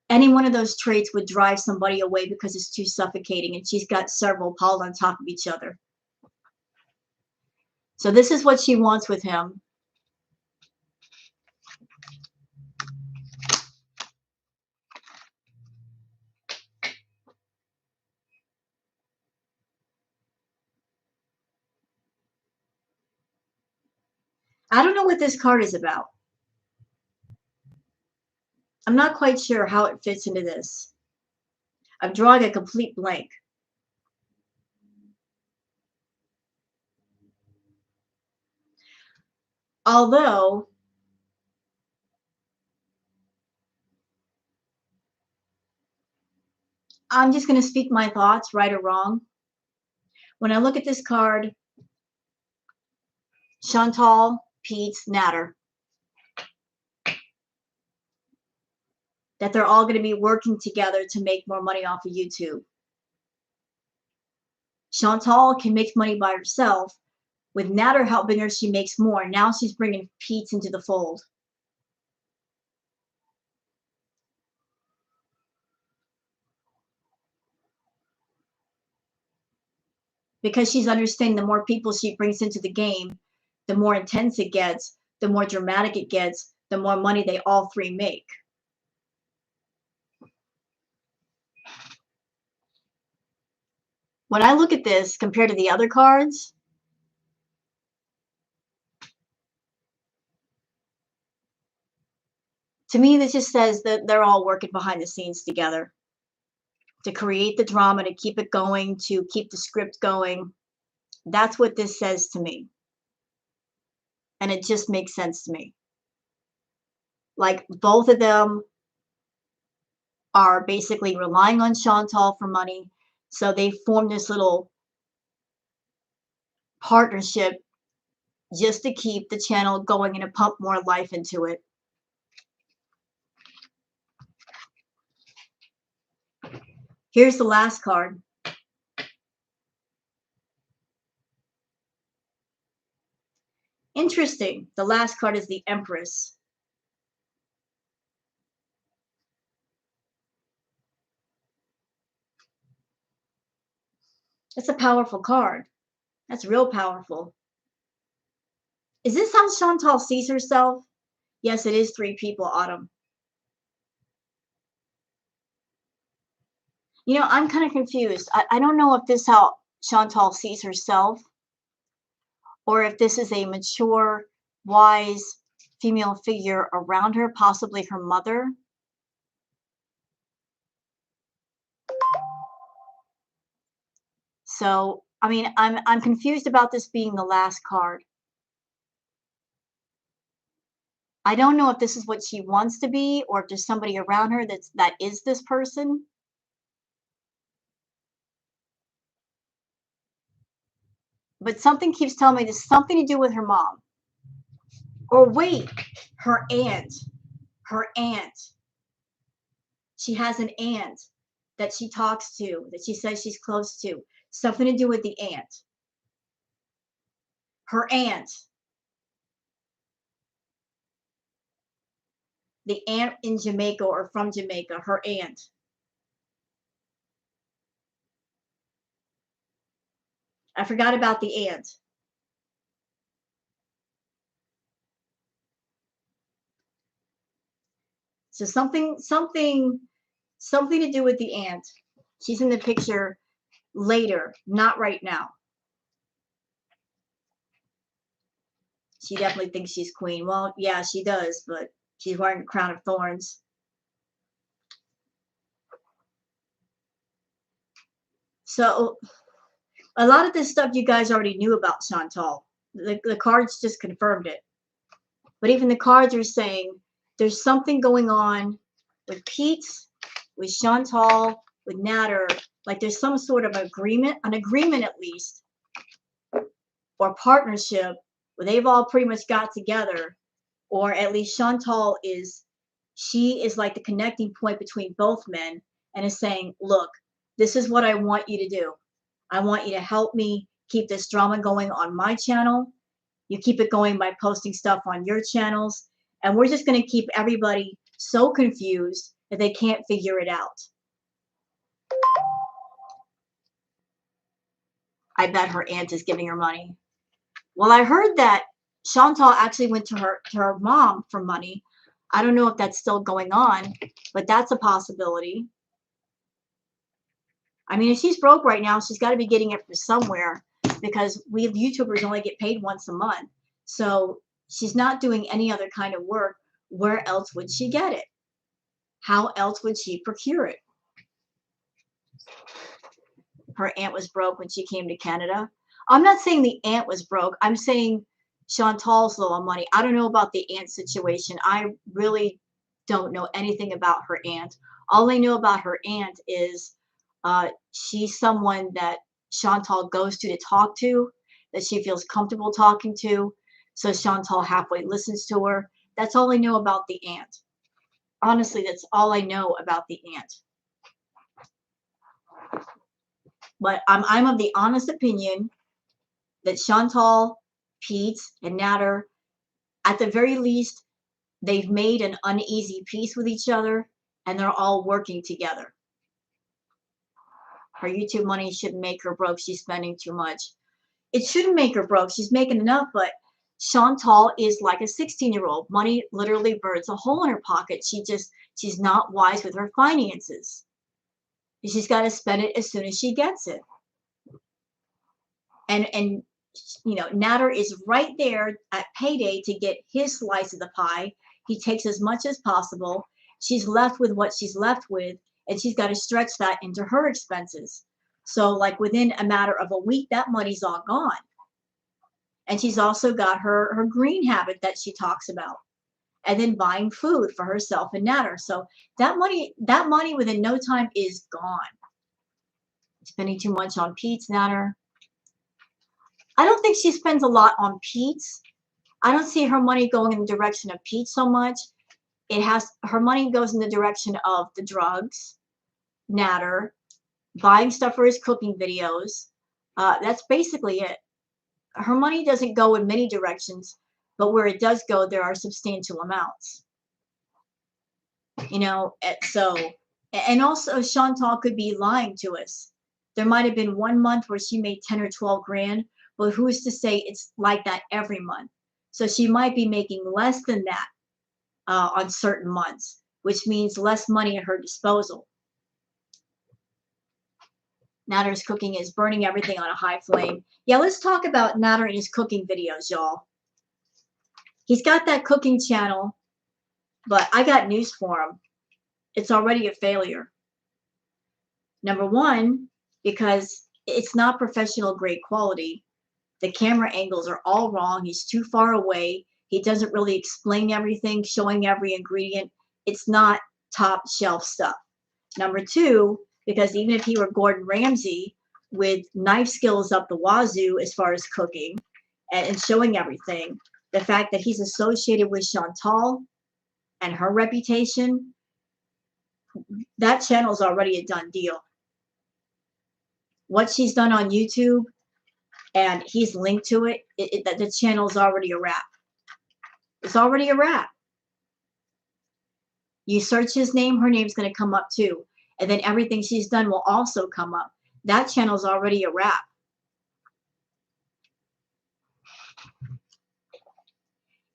Any one of those traits would drive somebody away because it's too suffocating, and she's got several piled on top of each other. So this is what she wants with him. I don't know what this card is about. I'm not quite sure how it fits into this. I'm drawing a complete blank. Although I'm just going to speak my thoughts, right or wrong. When I look at this card, Chantal, Pete, Natter, that they're all going to be working together to make more money off of YouTube. Chantal can make money by herself. With Natter helping her, she makes more. Now she's bringing Pete into the fold. Because she's understanding the more people she brings into the game, the more intense it gets, the more dramatic it gets, the more money they all three make. When I look at this compared to the other cards, to me, this just says that they're all working behind the scenes together. to create the drama, to keep it going, to keep the script going. That's what this says to me. And it just makes sense to me. Like both of them are basically relying on Chantal for money. So they formed this little partnership just to keep the channel going and to pump more life into it. Here's the last card. Interesting. The last card is the Empress. That's a powerful card. That's real powerful. Is this how Chantal sees herself? Yes, it is 3 people, Autumn. You know, I'm kind of confused. I don't know if this is how Chantal sees herself or if this is a mature, wise female figure around her, possibly her mother. So, I mean, I'm confused about this being the last card. I don't know if this is what she wants to be or if there's somebody around her that is this person. But something keeps telling me there's something to do with her mom. Or wait, her aunt. Her aunt. She has an aunt that she talks to, that she says she's close to. Something to do with the aunt. Her aunt. The aunt in Jamaica or from Jamaica. Her aunt. I forgot about the aunt. So something to do with the aunt. She's in the picture later, not right now. She definitely thinks she's queen. Well, yeah, she does, but she's wearing a crown of thorns. So a lot of this stuff you guys already knew about Chantal. The cards just confirmed it. But even the cards are saying there's something going on with Pete, with Chantal, with Natter. Like there's some sort of agreement, an agreement at least, or partnership where they've all pretty much got together, or at least Chantal is, she is like the connecting point between both men and is saying, look, this is what I want you to do. I want you to help me keep this drama going on my channel. You keep it going by posting stuff on your channels. And we're just going to keep everybody so confused that they can't figure it out. I bet her aunt is giving her money. Well, I heard that Chantal actually went to her mom for money. I don't know if that's still going on, but that's a possibility. I mean, if she's broke right now, she's got to be getting it from somewhere because we YouTubers only get paid once a month. So she's not doing any other kind of work. Where else would she get it? How else would she procure it? Her aunt was broke when she came to Canada. I'm not saying the aunt was broke. I'm saying Chantal's low on money. I don't know about the aunt situation. I really don't know anything about her aunt. All I know about her aunt is she's someone that Chantal goes to talk to, that she feels comfortable talking to. So Chantal halfway listens to her. That's all I know about the aunt. Honestly, that's all I know about the aunt. But I'm of the honest opinion that Chantal, Pete, and Natter, at the very least, they've made an uneasy peace with each other, and they're all working together. Her YouTube money shouldn't make her broke. She's spending too much. It shouldn't make her broke. She's making enough, but Chantal is like a 16-year-old. Money literally burns a hole in her pocket. She's not wise with her finances. She's got to spend it as soon as she gets it. And you know, Natter is right there at payday to get his slice of the pie. He takes as much as possible. She's left with what she's left with, and she's got to stretch that into her expenses. So like within a matter of a week, that money's all gone. And she's also got her green habit that she talks about, and then buying food for herself and Natter. So that money within no time is gone. Spending too much on Pete's, Natter. I don't think she spends a lot on Pete's. I don't see her money going in the direction of Pete so much. Her money goes in the direction of the drugs, Natter, buying stuff for his cooking videos. That's basically it. Her money doesn't go in many directions, but where it does go, there are substantial amounts. You know, and also Chantal could be lying to us. There might have been one month where she made 10 or 12 grand, but who's to say it's like that every month? So she might be making less than that on certain months, which means less money at her disposal. Natter's cooking is burning everything on a high flame. Yeah, let's talk about Natter and his cooking videos, y'all. He's got that cooking channel, but I got news for him. It's already a failure. Number one, because it's not professional grade quality. The camera angles are all wrong. He's too far away. He doesn't really explain everything, showing every ingredient. It's not top shelf stuff. Number two, because even if he were Gordon Ramsay with knife skills up the wazoo as far as cooking and showing everything, the fact that he's associated with Chantal and her reputation, that channel's already a done deal. What she's done on YouTube, and he's linked to it, the channel's already a wrap. It's already a wrap. You search his name, her name's going to come up too. And then everything she's done will also come up. That channel's already a wrap.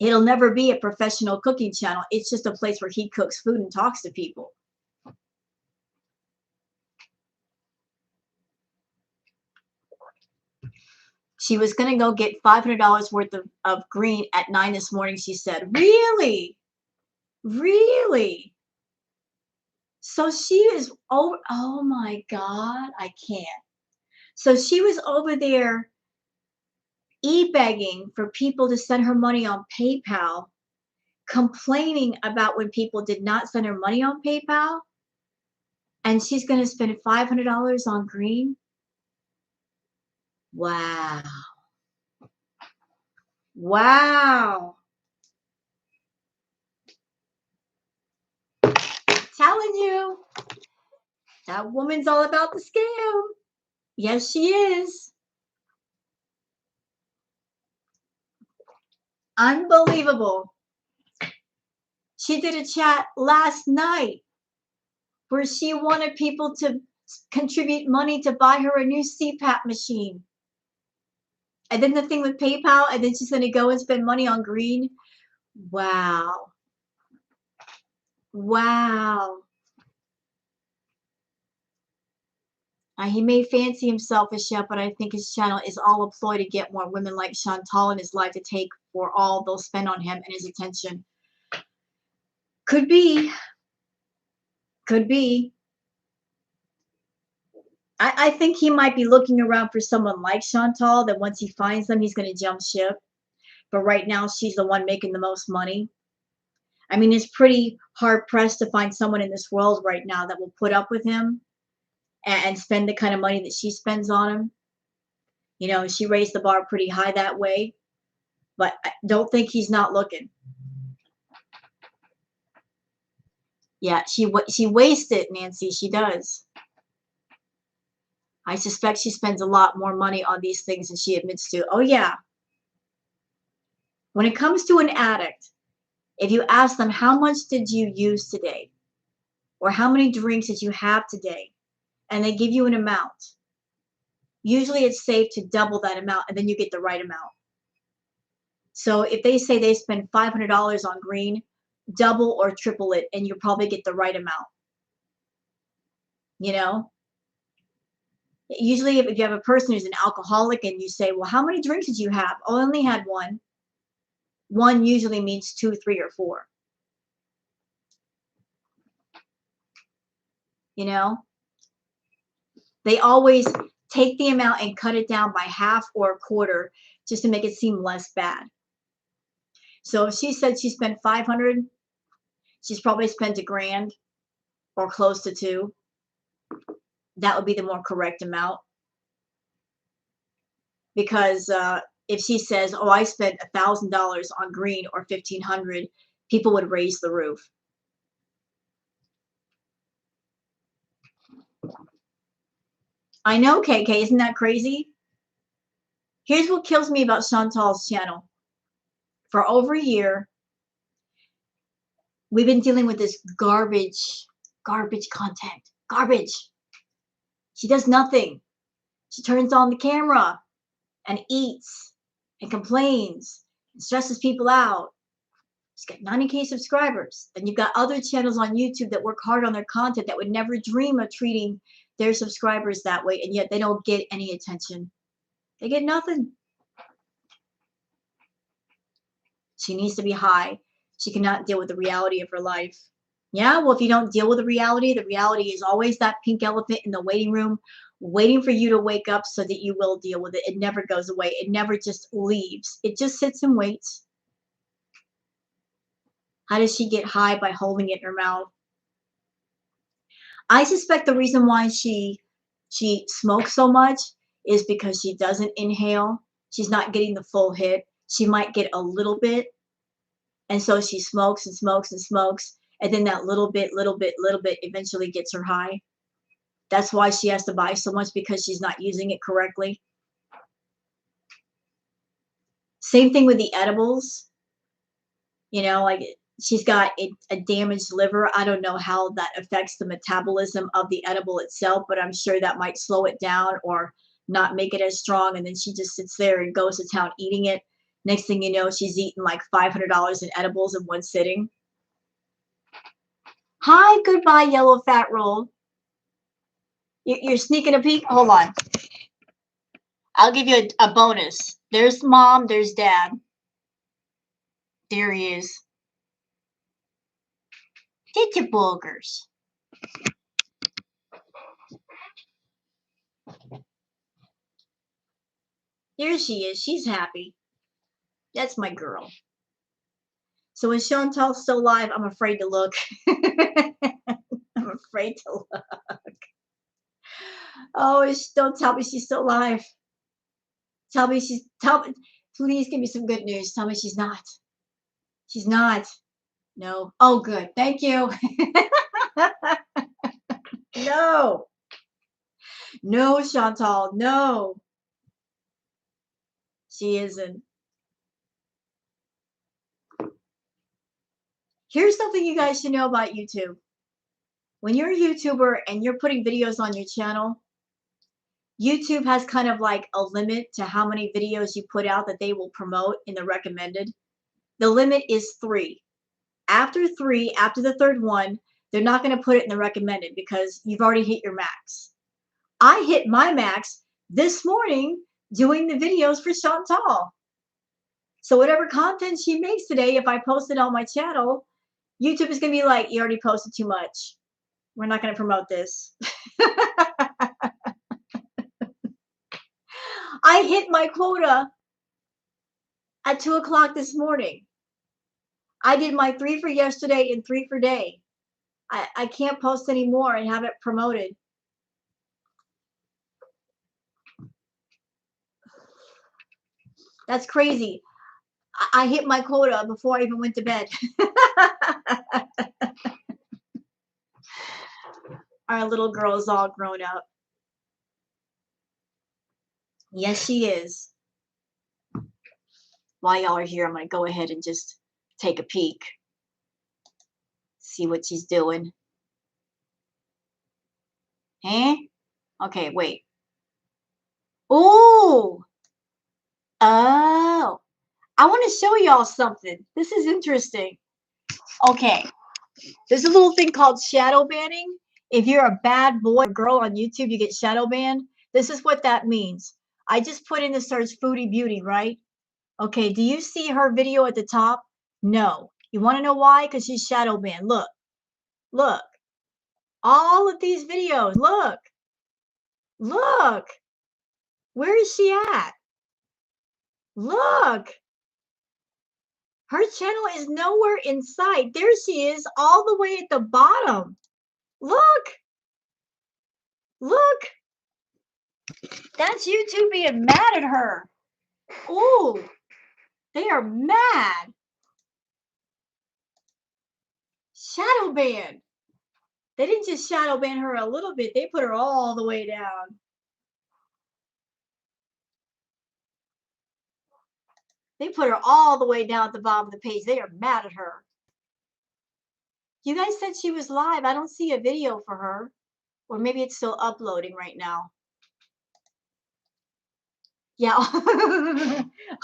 It'll never be a professional cooking channel. It's just a place where he cooks food and talks to people. She was going to go get $500 worth of green at 9 this morning. She said, really? Really? So she is over. Oh my God, I can't. So she was over there e-begging for people to send her money on PayPal, complaining about when people did not send her money on PayPal. And she's going to spend $500 on green. Wow. Wow. Telling you, that woman's all about the scam. Yes, she is. Unbelievable. She did a chat last night where she wanted people to contribute money to buy her a new CPAP machine. And then the thing with PayPal, and then she's going to go and spend money on green. Wow. Wow. He may fancy himself a chef, but I think his channel is all a ploy to get more women like Chantal in his life to take for all they'll spend on him and his attention. Could be. Could be. I think he might be looking around for someone like Chantal that once he finds them, he's going to jump ship. But right now, she's the one making the most money. I mean, it's pretty hard-pressed to find someone in this world right now that will put up with him and spend the kind of money that she spends on him. You know, she raised the bar pretty high that way. But I don't think he's not looking. Yeah, she wastes it, Nancy. She does. I suspect she spends a lot more money on these things than she admits to. Oh, yeah. When it comes to an addict, if you ask them, how much did you use today? Or how many drinks did you have today? And they give you an amount. Usually it's safe to double that amount, and then you get the right amount. So if they say they spend $500 on green, double or triple it, and you probably get the right amount. You know? Usually if you have a person who's an alcoholic and you say, well, how many drinks did you have? Oh, I only had one. One usually means 2, 3, or 4. you know? They always take the amount and cut it down by half or a quarter just to make it seem less bad. So if she said she spent 500, she's probably spent $1,000 or close to 2. That would be the more correct amount. Because if she says, "Oh, I spent $1,000 on green or 1,500," people would raise the roof. I know, KK, isn't that crazy? Here's what kills me about Chantal's channel. For over a year, we've been dealing with this garbage content. Garbage. She does nothing. She turns on the camera and eats and complains and stresses people out. She's got 90K subscribers. Then you've got other channels on YouTube that work hard on their content that would never dream of treating their subscribers that way, and yet they don't get any attention. They get nothing. She needs to be high. She cannot deal with the reality of her life. Yeah, well, if you don't deal with the reality is always that pink elephant in the waiting room waiting for you to wake up so that you will deal with it. It never goes away. It never just leaves. It just sits and waits. How does she get high? By holding it in her mouth. I suspect the reason why she smokes so much is because she doesn't inhale. She's not getting the full hit. She might get a little bit, and so she smokes and smokes and smokes, and then that little bit eventually gets her high. That's why she has to buy so much, because she's not using it correctly. Same thing with the edibles. You know, like she's got a damaged liver. I don't know how that affects the metabolism of the edible itself, but I'm sure that might slow it down or not make it as strong. And then she just sits there and goes to town eating it. Next thing you know, she's eating like $500 in edibles in one sitting. Hi, goodbye, yellow fat roll. You're sneaking a peek? Hold on. I'll give you a bonus. There's mom, there's dad. There he is. Did your boogers. There she is. She's happy. That's my girl. So when Chantal's still alive, I'm afraid to look. I'm afraid to look. Oh, don't tell me she's still alive. Tell me, please give me some good news. Tell me she's not. She's not. No. Oh, good. Thank you. No. No, Chantal. No. She isn't. Here's something you guys should know about YouTube. When you're a YouTuber and you're putting videos on your channel, YouTube has kind of like a limit to how many videos you put out that they will promote in the recommended. The limit is 3. After 3, after the third one, they're not going to put it in the recommended because you've already hit your max. I hit my max this morning doing the videos for Chantal. So whatever content she makes today, if I post it on my channel, YouTube is going to be like, you already posted too much. We're not going to promote this. I hit my quota at 2 o'clock this morning. I did my 3 for yesterday and 3 for day. I can't post anymore and have it promoted. That's crazy. I hit my quota before I even went to bed. Our little girl is all grown up. Yes, she is. While y'all are here, I'm going to go ahead and just take a peek. See what she's doing. Eh? Okay, wait. Ooh. Oh. I want to show y'all something. This is interesting. Okay. There's a little thing called shadow banning. If you're a bad boy or girl on YouTube, you get shadow banned. This is what that means. I just put in the search Foodie Beauty, right? Okay, do you see her video at the top? No. You want to know why? Because she's shadow banned. Look. Look. All of these videos. Look, look. Where is she at? Look. Her channel is nowhere in sight. There she is, all the way at the bottom. Look. Look. That's YouTube being mad at her. Ooh, they are mad. Shadow ban. They didn't just shadow ban her a little bit. They put her all the way down. They put her all the way down at the bottom of the page. They are mad at her. You guys said she was live. I don't see a video for her. Or maybe it's still uploading right now. Yeah,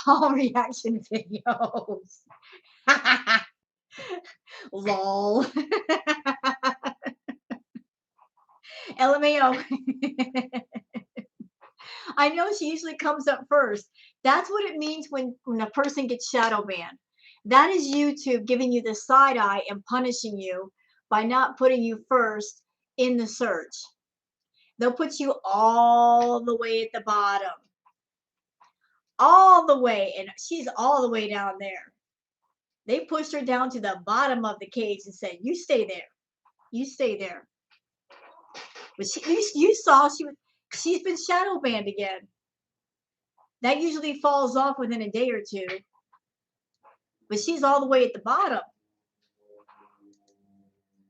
all reaction videos. Lol. LMAO. I know she usually comes up first. That's what it means when a person gets shadow banned. That is YouTube giving you the side eye and punishing you by not putting you first in the search. They'll put you all the way at the bottom. All the way, and she's all the way down there. They pushed her down to the bottom of the cage and said, "You stay there. You stay there." But you saw she's been shadow banned again. That usually falls off within a day or two. But she's all the way at the bottom.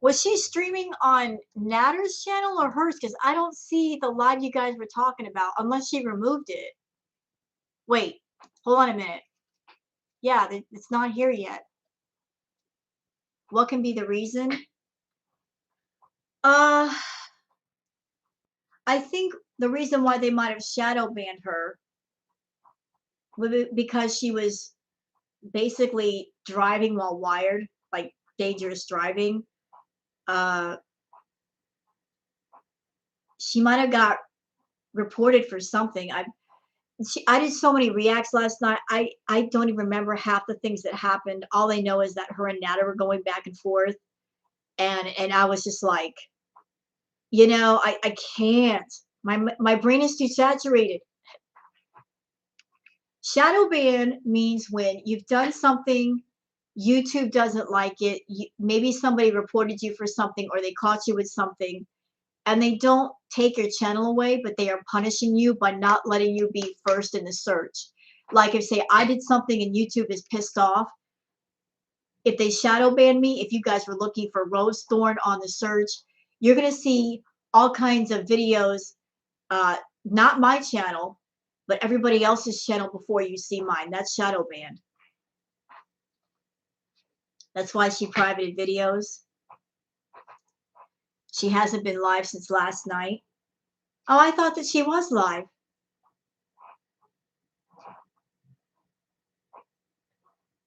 Was she streaming on Natter's channel or hers? Because I don't see the live you guys were talking about unless she removed it. Wait, hold on a minute. Yeah, it's not here yet. What can be the reason? I think the reason why they might have shadow banned her was because she was basically driving while wired, like dangerous driving. She might have got reported for something. I did so many reacts last night. I don't even remember half the things that happened. All I know is that her and Nata were going back and forth, and I was just like, I can't. My brain is too saturated. Shadow ban means when you've done something, YouTube doesn't like it. Maybe somebody reported you for something or they caught you with something, and they don't take your channel away, but they are punishing you by not letting you be first in the search. Like if, say, I did something and YouTube is pissed off, if they shadow ban me, if you guys were looking for Rose Thorn on the search, you're going to see all kinds of videos, not my channel, but everybody else's channel before you see mine. That's shadow banned. That's why she privated videos. She hasn't been live since last night. Oh, I thought that she was live.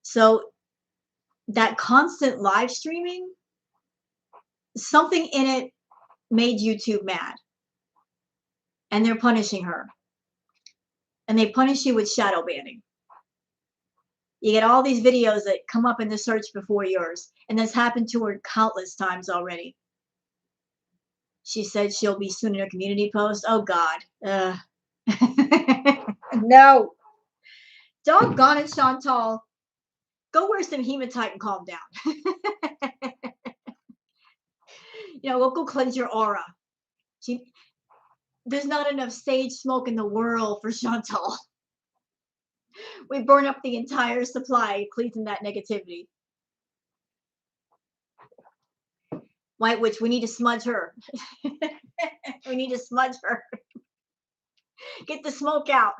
So that constant live streaming, something in it made YouTube mad. And they're punishing her. And they punish you with shadow banning. You get all these videos that come up in the search before yours. And this happened to her countless times already. She said she'll be soon in a community post. Oh, God. No. Doggone it, Chantal. Go wear some hematite and calm down. Go cleanse your aura. There's not enough sage smoke in the world for Chantal. We burn up the entire supply, cleansing that negativity. White Witch, we need to smudge her. We need to smudge her. Get the smoke out.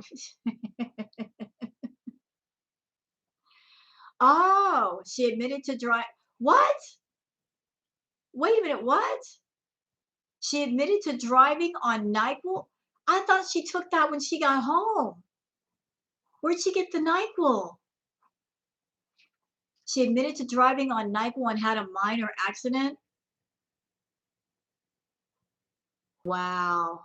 Oh, she admitted to drive. What? Wait a minute, what? She admitted to driving on NyQuil? I thought she took that when she got home. Where'd she get the NyQuil? She admitted to driving on NyQuil and had a minor accident? Wow.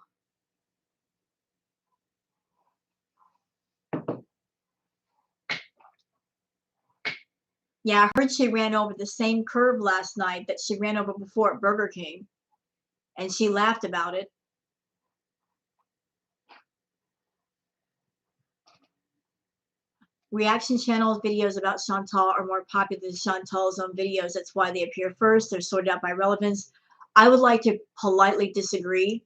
Yeah, I heard she ran over the same curb last night that she ran over before at Burger King. and she laughed about it. Reaction channels videos about Chantal are more popular than Chantal's own videos. That's why they appear first. They're sorted out by relevance. I would like to politely disagree.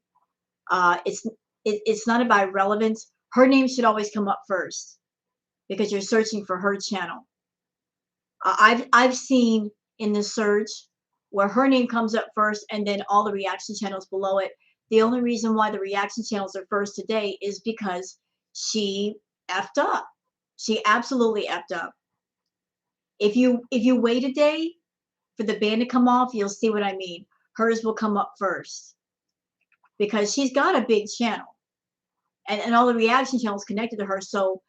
Uh, it's it's not about relevance. Her name should always come up first because you're searching for her channel. I've seen in the search where her name comes up first and then all the reaction channels below it. The only reason why the reaction channels are first today is because she effed up. She absolutely effed up. If you wait a day for the band to come off, you'll see what I mean. Hers will come up first because she's got a big channel and all the reaction channels connected to her. So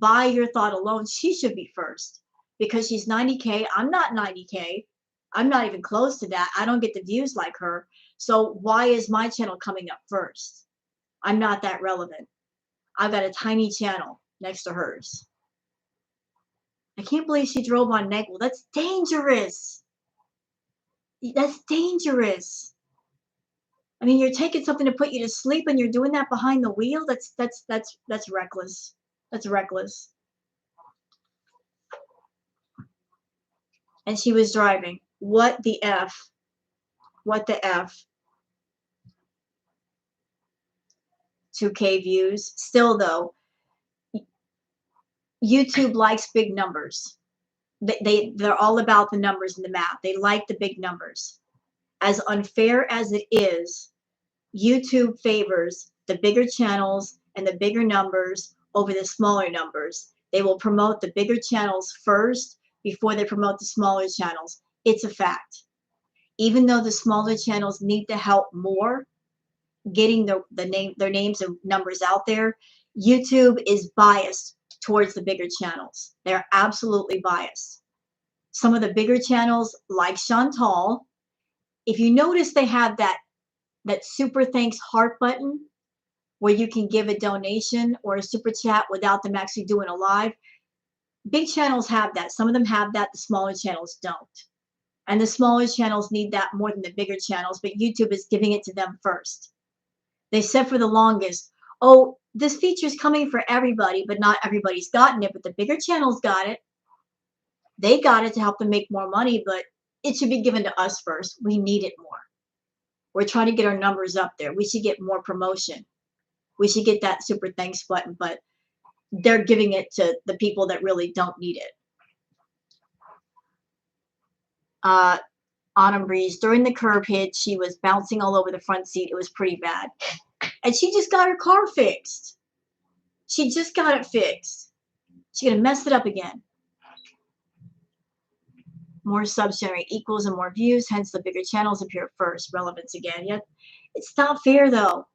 by your thought alone, she should be first because she's 90K. I'm not 90K. I'm not even close to that. I don't get the views like her. So why is my channel coming up first? I'm not that relevant. I've got a tiny channel next to hers. I can't believe she drove on NyQuil. That's dangerous. That's dangerous. I mean, you're taking something to put you to sleep and you're doing that behind the wheel. That's reckless. That's reckless. And she was driving. What the F? What the F? 2K views. Still though, YouTube likes big numbers. They're all about the numbers in the math. They like the big numbers. As unfair as it is, YouTube favors the bigger channels and the bigger numbers over the smaller numbers. They will promote the bigger channels first before they promote the smaller channels. It's a fact. Even though the smaller channels need the help more, getting their names and numbers out there, YouTube is biased towards the bigger channels. They're absolutely biased. Some of the bigger channels, like Chantal, if you notice, they have that super thanks heart button where you can give a donation or a super chat without them actually doing a live. Big channels have that. Some of them have that. The smaller channels don't. And the smaller channels need that more than the bigger channels, but YouTube is giving it to them first. They said for the longest, oh, this feature is coming for everybody, but not everybody's gotten it, but the bigger channels got it. They got it to help them make more money, but it should be given to us first. We need it more. We're trying to get our numbers up there. We should get more promotion. We should get that super thanks button, but they're giving it to the people that really don't need it. Autumn Breeze, during the curb hit, she was bouncing all over the front seat. It was pretty bad. And she just got her car fixed. She just got it fixed. She's going to mess it up again. More subs generate equals and more views, hence the bigger channels appear first. Relevance again. Yet it's not fair though.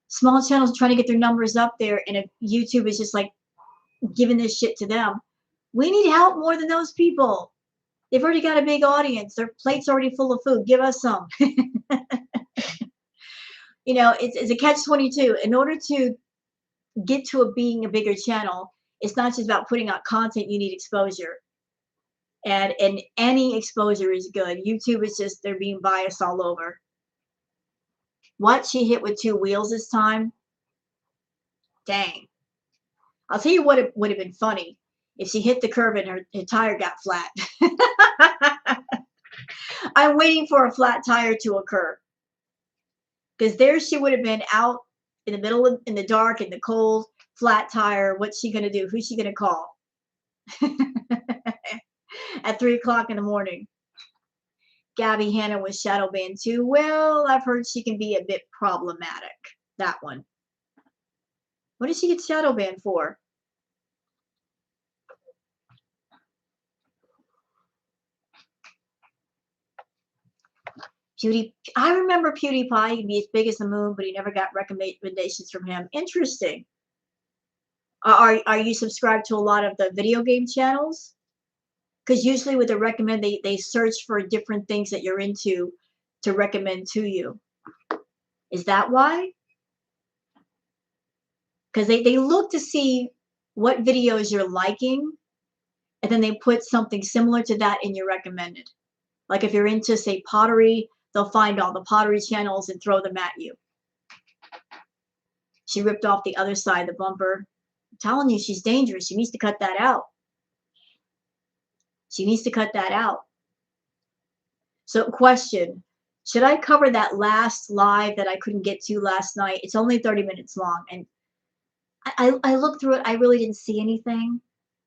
Small channels are trying to get their numbers up there, and if YouTube is just like giving this shit to them, we need help more than those people. They've already got a big audience. Their plate's already full of food. Give us some. You know, it's a catch-22. In order to get to being a bigger channel, it's not just about putting out content. You need exposure. And any exposure is good. YouTube is just, they're being biased all over. What? She hit with 2 wheels this time? Dang. I'll tell you what it would have been funny if she hit the curb and her tire got flat. I'm waiting for a flat tire to occur. Because there she would have been out in the middle of, in the dark, in the cold, flat tire. What's she going to do? Who's she going to call? At 3 o'clock in the morning. Gabby Hanna was shadow banned too. Well, I've heard she can be a bit problematic. That one. What did she get shadow banned for? I remember PewDiePie. He could be as big as the moon, but he never got recommendations from him. Interesting. Are you subscribed to a lot of the video game channels? Because usually with the recommend, they search for different things that you're into to recommend to you. Is that why? Because they look to see what videos you're liking, and then they put something similar to that in your recommended. Like if you're into, say, pottery, they'll find all the pottery channels and throw them at you. She ripped off the other side of the bumper. I'm telling you, she's dangerous. She needs to cut that out. She needs to cut that out. So question, should I cover that last live that I couldn't get to last night? It's only 30 minutes long. And I looked through it. I really didn't see anything.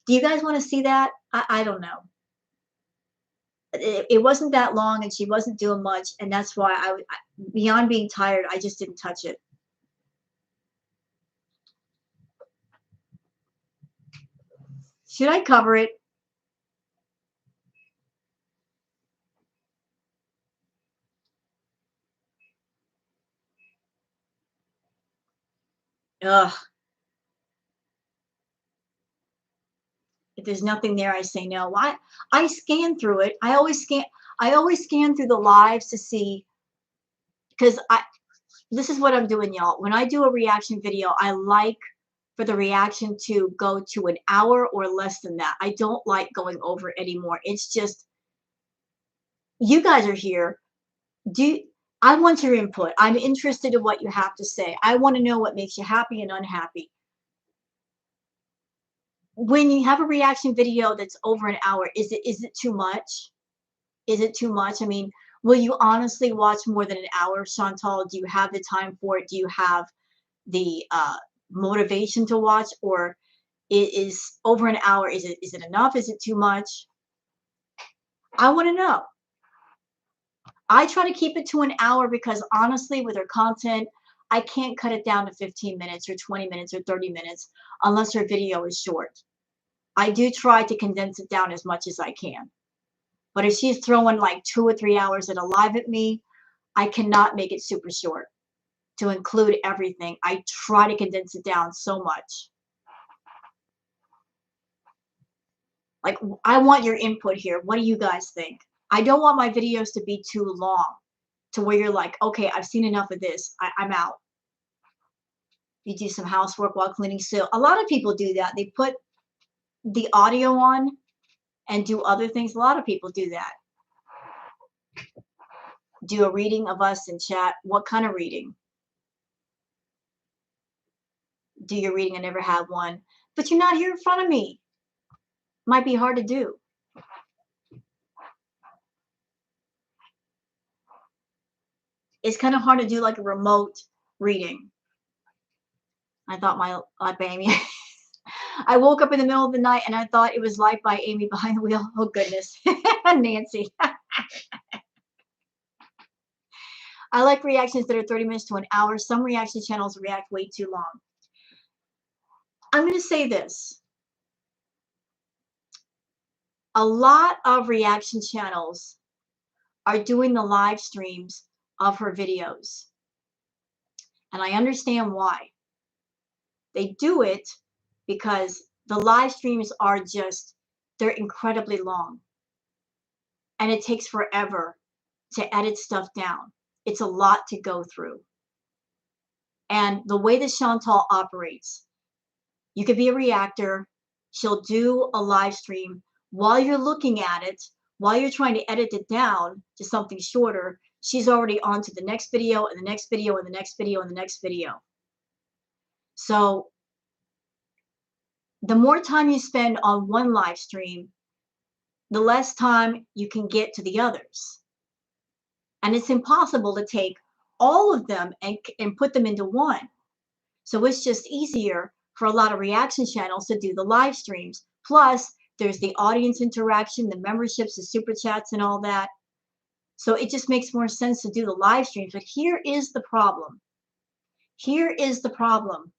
Do you guys want to see that? I don't know. It wasn't that long and she wasn't doing much. And that's why beyond being tired, I just didn't touch it. Should I cover it? Ugh. If there's nothing there, I say no. I scan through it. I always scan through the lives to see, because this is what I'm doing, y'all. When I do a reaction video, I like for the reaction to go to an hour or less than that. I don't like going over anymore. It's just, you guys are here. I want your input. I'm interested in what you have to say. I want to know what makes you happy and unhappy. When you have a reaction video that's over an hour, is it too much? Is it too much? I mean, will you honestly watch more than an hour, Chantal? Do you have the time for it? Do you have the motivation to watch? Or is over an hour, is it enough? Is it too much? I want to know. I try to keep it to an hour because honestly, with her content, I can't cut it down to 15 minutes or 20 minutes or 30 minutes unless her video is short. I do try to condense it down as much as I can. But if she's throwing like 2 or 3 hours at a live at me, I cannot make it super short to include everything. I try to condense it down so much. Like, I want your input here. What do you guys think? I don't want my videos to be too long to where you're like, okay, I've seen enough of this. I'm out. You do some housework while cleaning. So a lot of people do that. They put the audio on and do other things. A lot of people do that. Do a reading of us in chat. What kind of reading? Do your reading. I never had one. But you're not here in front of me. Might be hard to do. It's kind of hard to do like a remote reading. I thought my life by Amy. I woke up in the middle of the night and I thought it was Life by Amy behind the wheel. Oh goodness. Nancy. I like reactions that are 30 minutes to an hour. Some reaction channels react way too long. I'm going to say this. A lot of reaction channels are doing the live streams of her videos. And I understand why. They do it because the live streams are they're incredibly long. And it takes forever to edit stuff down. It's a lot to go through. And the way that Chantal operates, you could be a reactor. She'll do a live stream while you're looking at it, while you're trying to edit it down to something shorter. She's already on to the next video and the next video and the next video and the next video. So the more time you spend on one live stream, the less time you can get to the others. And it's impossible to take all of them and put them into one. So it's just easier for a lot of reaction channels to do the live streams. Plus, there's the audience interaction, the memberships, the super chats, and all that. So it just makes more sense to do the live streams. But here is the problem. Here is the problem.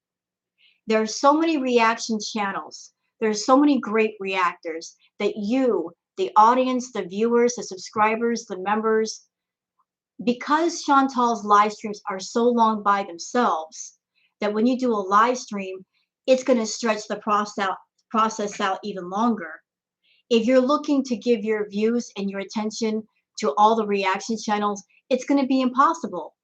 There are so many reaction channels. There are so many great reactors that you, the audience, the viewers, the subscribers, the members, because Chantal's live streams are so long by themselves, that when you do a live stream, it's going to stretch the process out even longer. If you're looking to give your views and your attention to all the reaction channels, it's going to be impossible.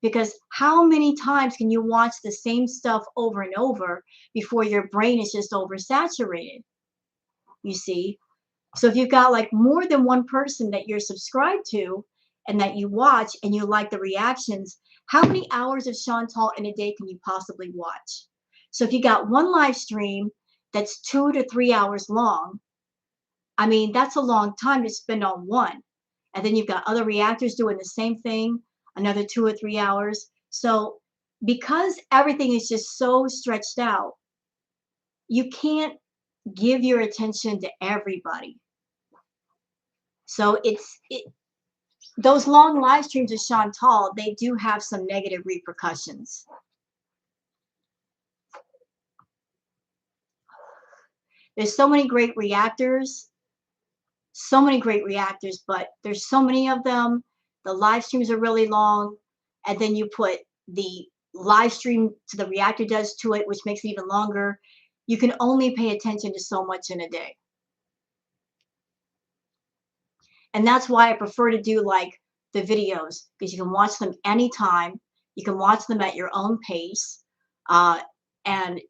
Because how many times can you watch the same stuff over and over before your brain is just oversaturated? You see? So if you've got like more than one person that you're subscribed to, and that you watch and you like the reactions, how many hours of Chantal in a day can you possibly watch? So if you got one live stream that's 2 to 3 hours long, I mean, that's a long time to spend on one. And then you've got other reactors doing the same thing, another 2 or 3 hours. So because everything is just so stretched out, you can't give your attention to everybody. So those long live streams of Chantal, they do have some negative repercussions. There's so many great reactors, but there's so many of them. The live streams are really long, and then you put the live stream to the reactor does to it, which makes it even longer. You can only pay attention to so much in a day. And that's why I prefer to do like the videos, because you can watch them anytime. You can watch them at your own pace. And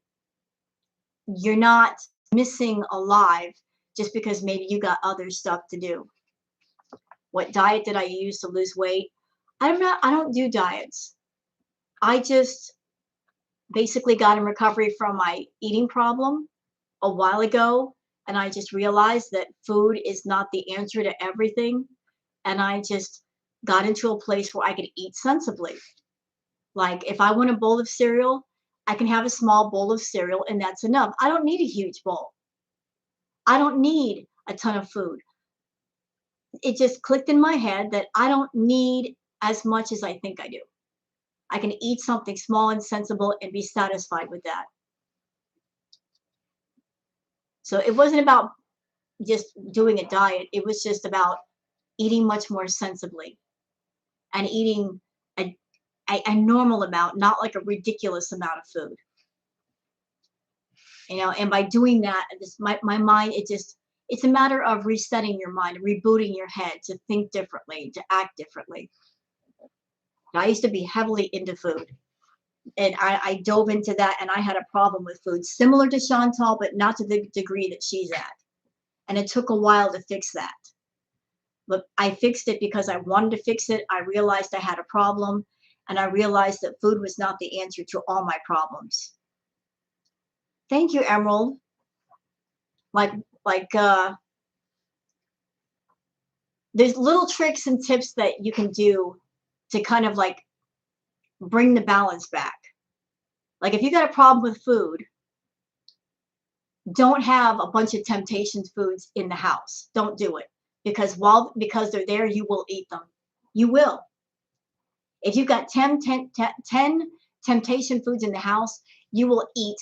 you're not missing a live just because maybe you got other stuff to do. What diet did I use to lose weight? I don't do diets. I just basically got in recovery from my eating problem a while ago, and I just realized that food is not the answer to everything, and I just got into a place where I could eat sensibly. Like if I want a bowl of cereal, I can have a small bowl of cereal and that's enough. I don't need a huge bowl. I don't need a ton of food. It just clicked in my head that I don't need as much as I think I do. I can eat something small and sensible and be satisfied with that. So it wasn't about just doing a diet. It was just about eating much more sensibly and eating a normal amount, not like a ridiculous amount of food. And by doing that, my mind, it's a matter of resetting your mind, rebooting your head to think differently, to act differently. I used to be heavily into food, and I dove into that, and I had a problem with food similar to Chantal, but not to the degree that she's at. And it took a while to fix that. But I fixed it because I wanted to fix it. I realized I had a problem, and I realized that food was not the answer to all my problems. Thank you, Emerald. Like there's little tricks and tips that you can do to kind of like bring the balance back. Like if you got a problem with food, don't have a bunch of temptation foods in the house. Don't do it, because they're there, you will eat them. You will. If you've got 10 temptation foods in the house, you will eat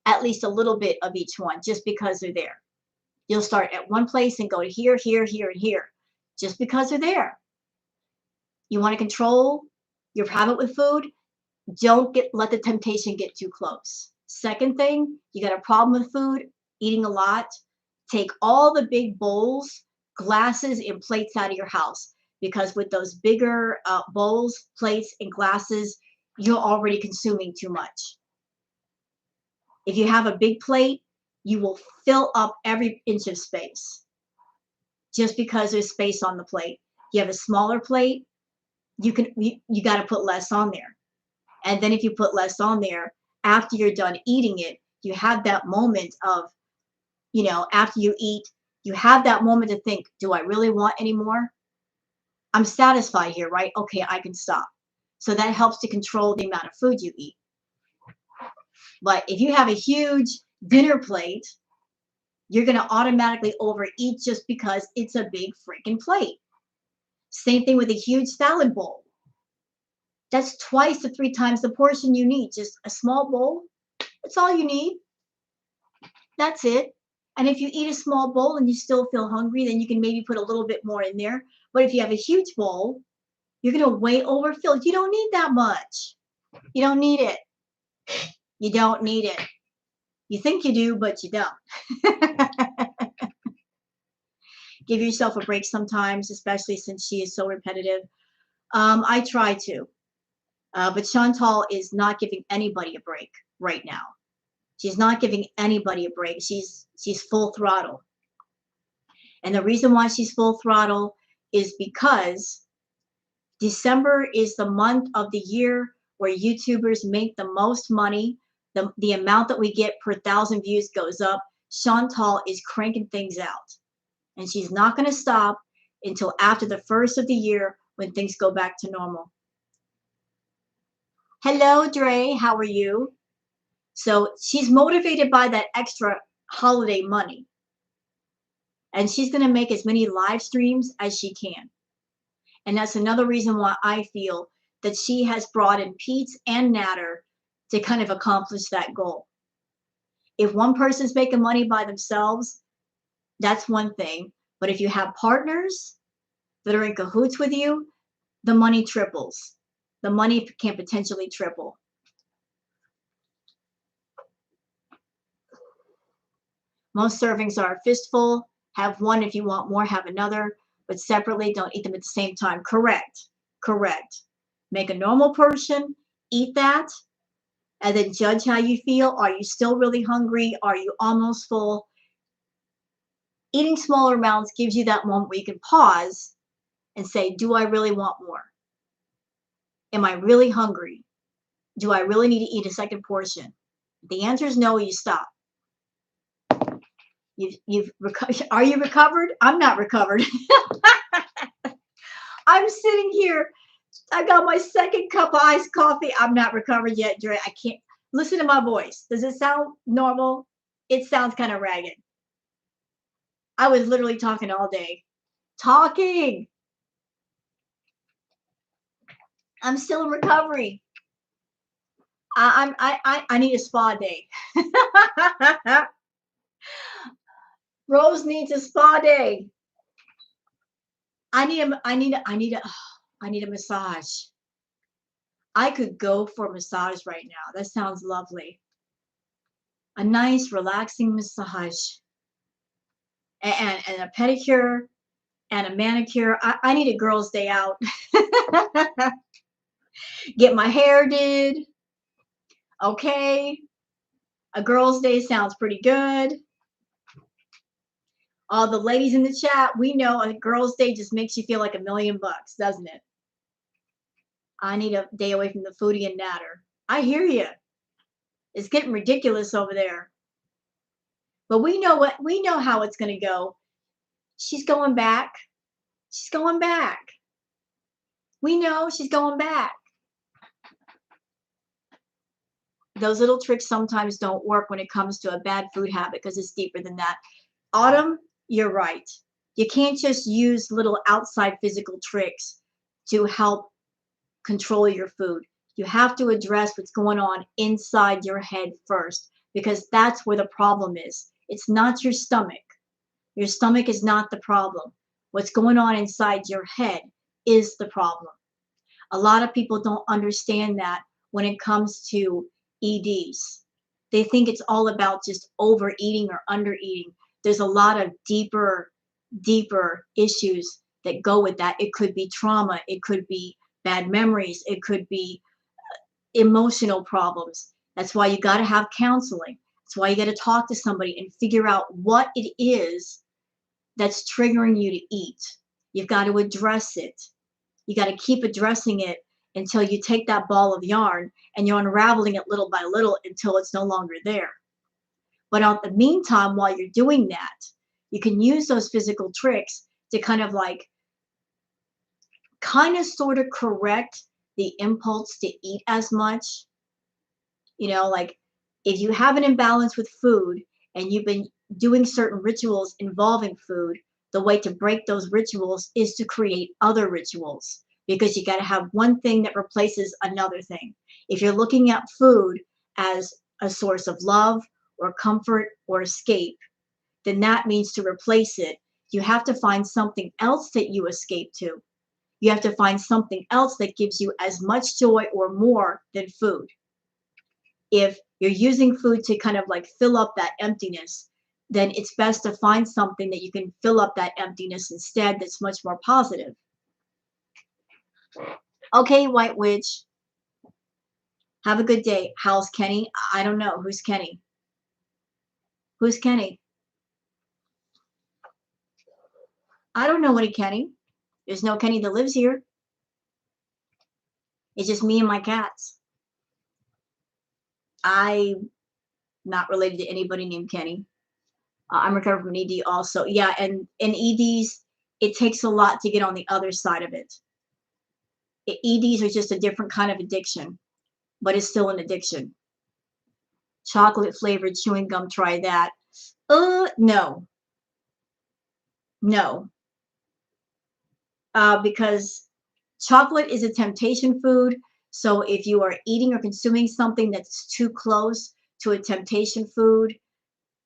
at least a little bit of each one just because they're there. You'll start at one place and go to here, here, here, and here just because they're there. You want to control your habit with food? Don't let the temptation get too close. Second thing, you got a problem with food, eating a lot, take all the big bowls, glasses, and plates out of your house, because with those bigger bowls, plates, and glasses, you're already consuming too much. If you have a big plate, you will fill up every inch of space just because there's space on the plate. You have a smaller plate, you got to put less on there. And then if you put less on there, after you're done eating it, you have that moment of, after you eat, you have that moment to think, do I really want any more? I'm satisfied here, right? Okay, I can stop. So that helps to control the amount of food you eat. But if you have a huge dinner plate, you're going to automatically overeat just because it's a big freaking plate. Same thing with a huge salad bowl. That's 2 to 3 times the portion you need. Just a small bowl, that's all you need. That's it. And if you eat a small bowl and you still feel hungry, then you can maybe put a little bit more in there. But if you have a huge bowl, you're going to way overfill. You don't need that much. You don't need it. You don't need it. You think you do, but you don't. Give yourself a break sometimes, especially since she is so repetitive. I try to. But Chantal is not giving anybody a break right now. She's not giving anybody a break. She's full throttle. And the reason why she's full throttle is because December is the month of the year where YouTubers make the most money. The amount that we get per 1,000 views goes up. Chantal is cranking things out. And she's not going to stop until after the first of the year when things go back to normal. Hello, Dre. How are you? So she's motivated by that extra holiday money. And she's going to make as many live streams as she can. And that's another reason why I feel that she has brought in Pete's and Natter to kind of accomplish that goal. If one person's making money by themselves, that's one thing. But if you have partners that are in cahoots with you, the money triples. The money can potentially triple. Most servings are a fistful. Have one if you want more, have another, but separately, don't eat them at the same time. Correct. Correct. Make a normal portion, eat that, and then judge how you feel. Are you still really hungry? Are you almost full? Eating smaller amounts gives you that moment where you can pause and say, do I really want more? Am I really hungry? Do I really need to eat a second portion? If the answer is no, you stop. Are you recovered? I'm not recovered. I'm sitting here. I got my second cup of iced coffee. I'm not recovered yet, Dre. I can't. Listen to my voice. Does it sound normal? It sounds kind of ragged. I was literally talking all day. Talking. I'm still in recovery. I need a spa day. Rose needs a spa day. I need a massage. I could go for a massage right now. That sounds lovely. A nice, relaxing massage. And a pedicure and a manicure. I need a girl's day out. Get my hair did. Okay. A girl's day sounds pretty good. All the ladies in the chat, we know a girl's day just makes you feel like $1,000,000, doesn't it? I need a day away from the foodie and Natter. I hear you. It's getting ridiculous over there. But we know how it's going to go. She's going back. She's going back. We know she's going back. Those little tricks sometimes don't work when it comes to a bad food habit because it's deeper than that. Autumn, you're right. You can't just use little outside physical tricks to help control your food. You have to address what's going on inside your head first because that's where the problem is. It's not your stomach. Your stomach is not the problem. What's going on inside your head is the problem. A lot of people don't understand that when it comes to EDs. They think it's all about just overeating or undereating. There's a lot of deeper issues that go with that. It could be trauma. It could be bad memories. It could be emotional problems. That's why you got to have counseling. That's why you got to talk to somebody and figure out what it is that's triggering you to eat. You've got to address it. You got to keep addressing it until you take that ball of yarn and you're unraveling it little by little until it's no longer there. But in the meantime, while you're doing that, you can use those physical tricks to kind of sort of correct the impulse to eat as much. You know, like if you have an imbalance with food and you've been doing certain rituals involving food, the way to break those rituals is to create other rituals because you got to have one thing that replaces another thing. If you're looking at food as a source of love or comfort or escape, then that means to replace it. You have to find something else that you escape to. You have to find something else that gives you as much joy or more than food. If you're using food to kind of fill up that emptiness, then it's best to find something that you can fill up that emptiness instead that's much more positive. Okay, White Witch. Have a good day. How's Kenny? I don't know. Who's Kenny? Who's Kenny? I don't know any Kenny. There's no Kenny that lives here. It's just me and my cats. I'm not related to anybody named Kenny. I'm recovering from ED also. Yeah, and in EDs, it takes a lot to get on the other side of it. EDs are just a different kind of addiction, but it's still an addiction. Chocolate flavored chewing gum, try that. No, no, because chocolate is a temptation food. So if you are eating or consuming something that's too close to a temptation food,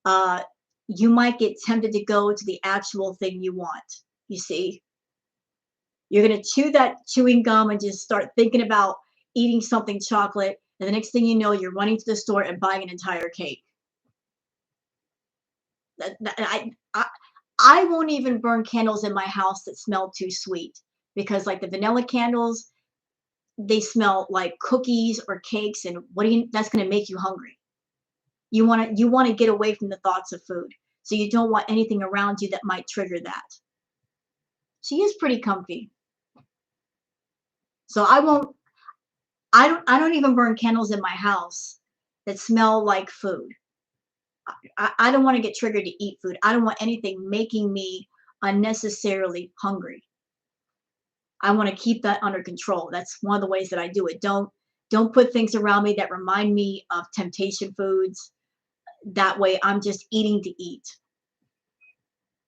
uh, you might get tempted to go to the actual thing you want. You see, you're going to chew that chewing gum and just start thinking about eating something chocolate. And the next thing you know, you're running to the store and buying an entire cake. I won't even burn candles in my house that smell too sweet because, like the vanilla candles, they smell like cookies or cakes, and that's going to make you hungry. You want to get away from the thoughts of food, so you don't want anything around you that might trigger that. She is pretty comfy, so I don't even burn candles in my house that smell like food. I don't want to get triggered to eat food. I don't want anything making me unnecessarily hungry. I want to keep that under control. That's one of the ways that I do it. Don't put things around me that remind me of temptation foods. That way I'm just eating to eat.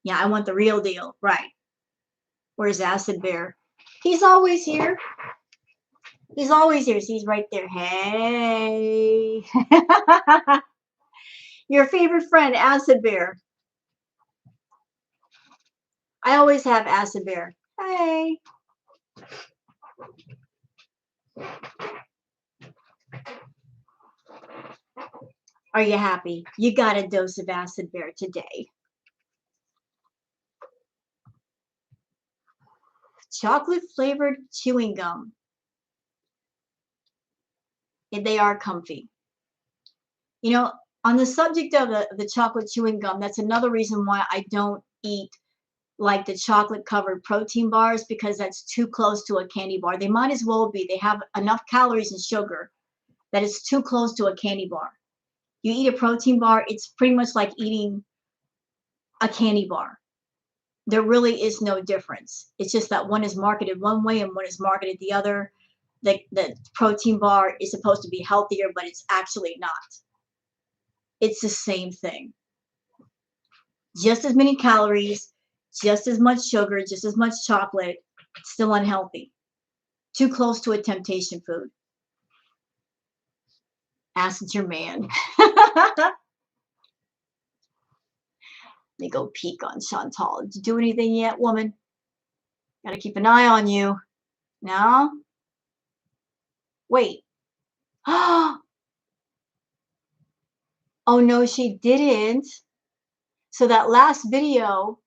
Yeah, I want the real deal. Right. Where's Acid Bear? He's always here. He's always here. He's right there. Hey. Your favorite friend, Acid Bear. I always have Acid Bear. Hey. Are you happy? You got a dose of Acid Bear today. Chocolate flavored chewing gum. And they are comfy. You know, on the subject of the chocolate chewing gum, that's another reason why I don't eat like the chocolate covered protein bars because that's too close to a candy bar. They might as well be. They have enough calories and sugar that it's too close to a candy bar. You eat a protein bar, it's pretty much like eating a candy bar. There really is no difference. It's just that one is marketed one way and one is marketed the other. The protein bar is supposed to be healthier, but it's actually not. It's the same thing. Just as many calories, just as much sugar, just as much chocolate, still unhealthy. Too close to a temptation food. Ask your man. Let me go peek on Chantal. Did you do anything yet, woman? Gotta keep an eye on you. No? Wait. Oh no, she didn't. So that last video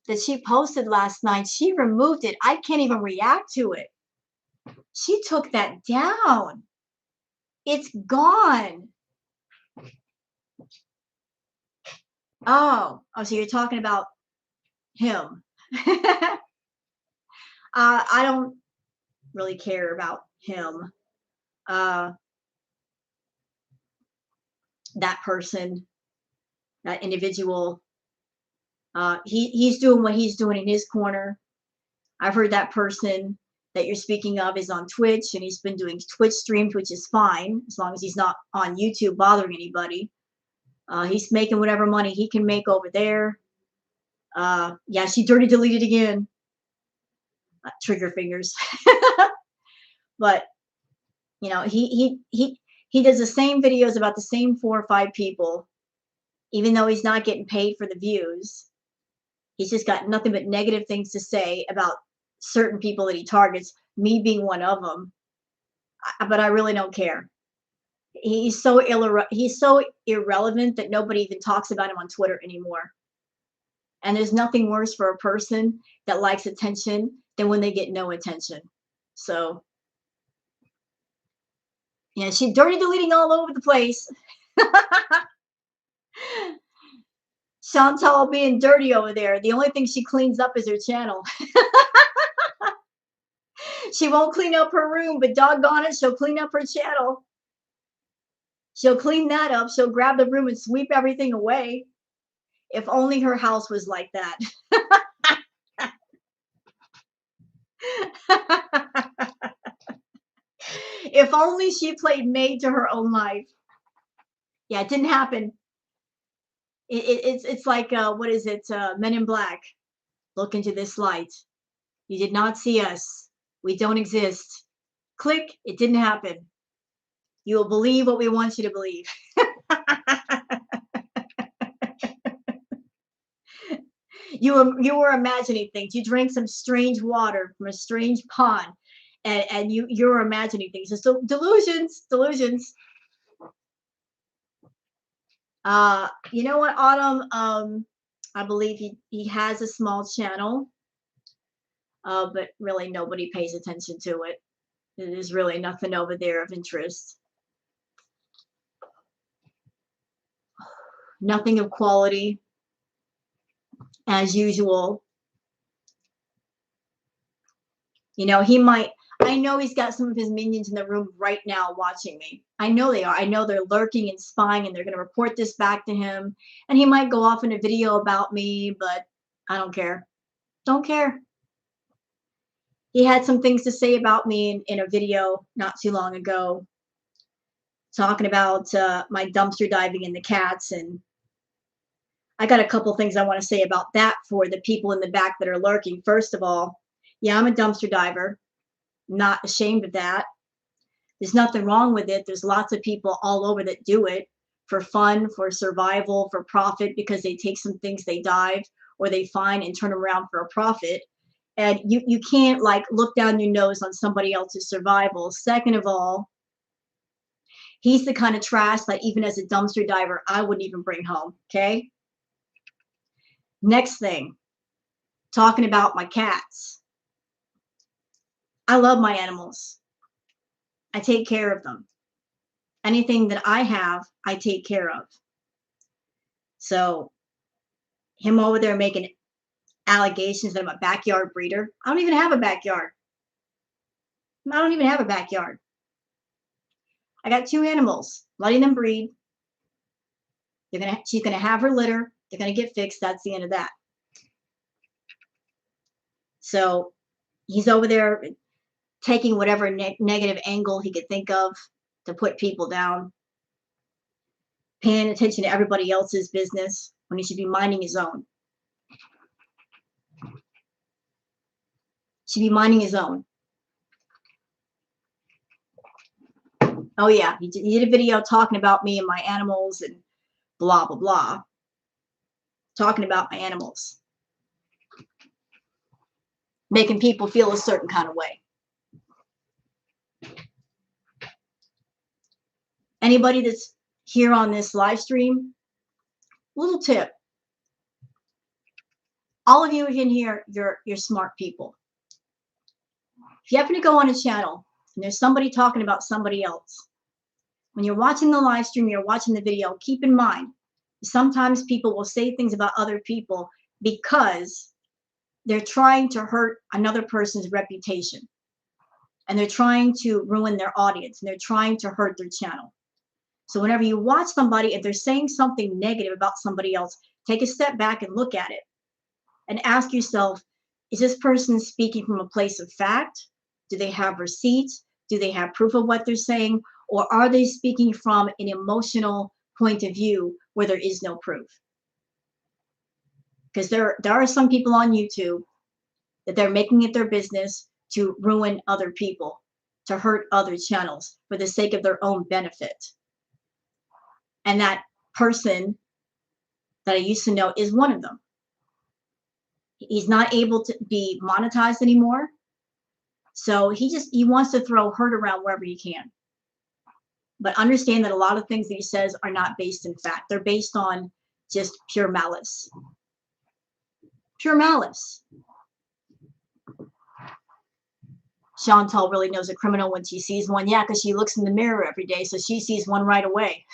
that she posted last night, she removed it. I can't even react to it. She took that down. It's gone. So you're talking about him. I don't really care about him. That person, that individual, he's doing what he's doing in his corner. I've heard that person that you're speaking of is on Twitch, and he's been doing Twitch streams, which is fine as long as he's not on YouTube bothering anybody. He's making whatever money he can make over there. Yeah, she dirty deleted again. Trigger fingers. But you know, he does the same videos about the same 4 or 5 people, even though he's not getting paid for the views. He's just got nothing but negative things to say about certain people that he targets, me being one of them. But I really don't care. He's so irrelevant that nobody even talks about him on Twitter anymore. And there's nothing worse for a person that likes attention than when they get no attention. So, yeah, she's dirty deleting all over the place. Chantal being dirty over there. The only thing she cleans up is her channel. She won't clean up her room, but doggone it, she'll clean up her channel. She'll clean that up. She'll grab the broom and sweep everything away. If only her house was like that. If only she played maid to her own life. Yeah, it didn't happen. It's like what is it? Men in Black. Look into this light. You did not see us. We don't exist. Click. It didn't happen. You will believe what we want you to believe. You were imagining things. You drank some strange water from a strange pond, and you're imagining things. So delusions, delusions. You know what, Autumn? I believe he has a small channel, but really nobody pays attention to it. There's really nothing over there of interest. Nothing of quality, as usual. You know, I know he's got some of his minions in the room right now watching me. I know they are. I know they're lurking and spying, and they're going to report this back to him. And he might go off in a video about me, but I don't care. Don't care. He had some things to say about me in a video not too long ago, talking about my dumpster diving and the cats. And I got a couple things I want to say about that for the people in the back that are lurking. First of all, yeah, I'm a dumpster diver. Not ashamed of that. There's nothing wrong with it. There's lots of people all over that do it for fun, for survival, for profit, because they take some things they dive or they find and turn them around for a profit. And you can't like look down your nose on somebody else's survival. Second of all, he's the kind of trash that even as a dumpster diver, I wouldn't even bring home. Okay. Next thing, talking about my cats. I love my animals. I take care of them. Anything that I have, I take care of. So him over there making allegations that I'm a backyard breeder. I don't even have a backyard. I don't even have a backyard. I got 2 animals, letting them breed. She's gonna have her litter. They're gonna get fixed. That's the end of that. So he's over there taking whatever negative angle he could think of to put people down, paying attention to everybody else's business when he should be minding his own. Should be minding his own. Oh yeah, he did a video talking about me and my animals and blah blah blah. Talking about my animals, making people feel a certain kind of way. Anybody that's here on this live stream, little tip. All of you in here, you're smart people. If you happen to go on a channel and there's somebody talking about somebody else, when you're watching the live stream, you're watching the video, keep in mind, sometimes people will say things about other people because they're trying to hurt another person's reputation. And they're trying to ruin their audience. And they're trying to hurt their channel. So whenever you watch somebody, if they're saying something negative about somebody else, take a step back and look at it. And ask yourself, is this person speaking from a place of fact? Do they have receipts? Do they have proof of what they're saying? Or are they speaking from an emotional point of view where there is no proof? Because there are some people on YouTube that they're making it their business to ruin other people, to hurt other channels for the sake of their own benefit. And that person that I used to know is one of them. He's not able to be monetized anymore. So he wants to throw hurt around wherever he can. But understand that a lot of things that he says are not based in fact. They're based on just pure malice. Pure malice. Chantal really knows a criminal when she sees one. Yeah, because she looks in the mirror every day, so she sees one right away.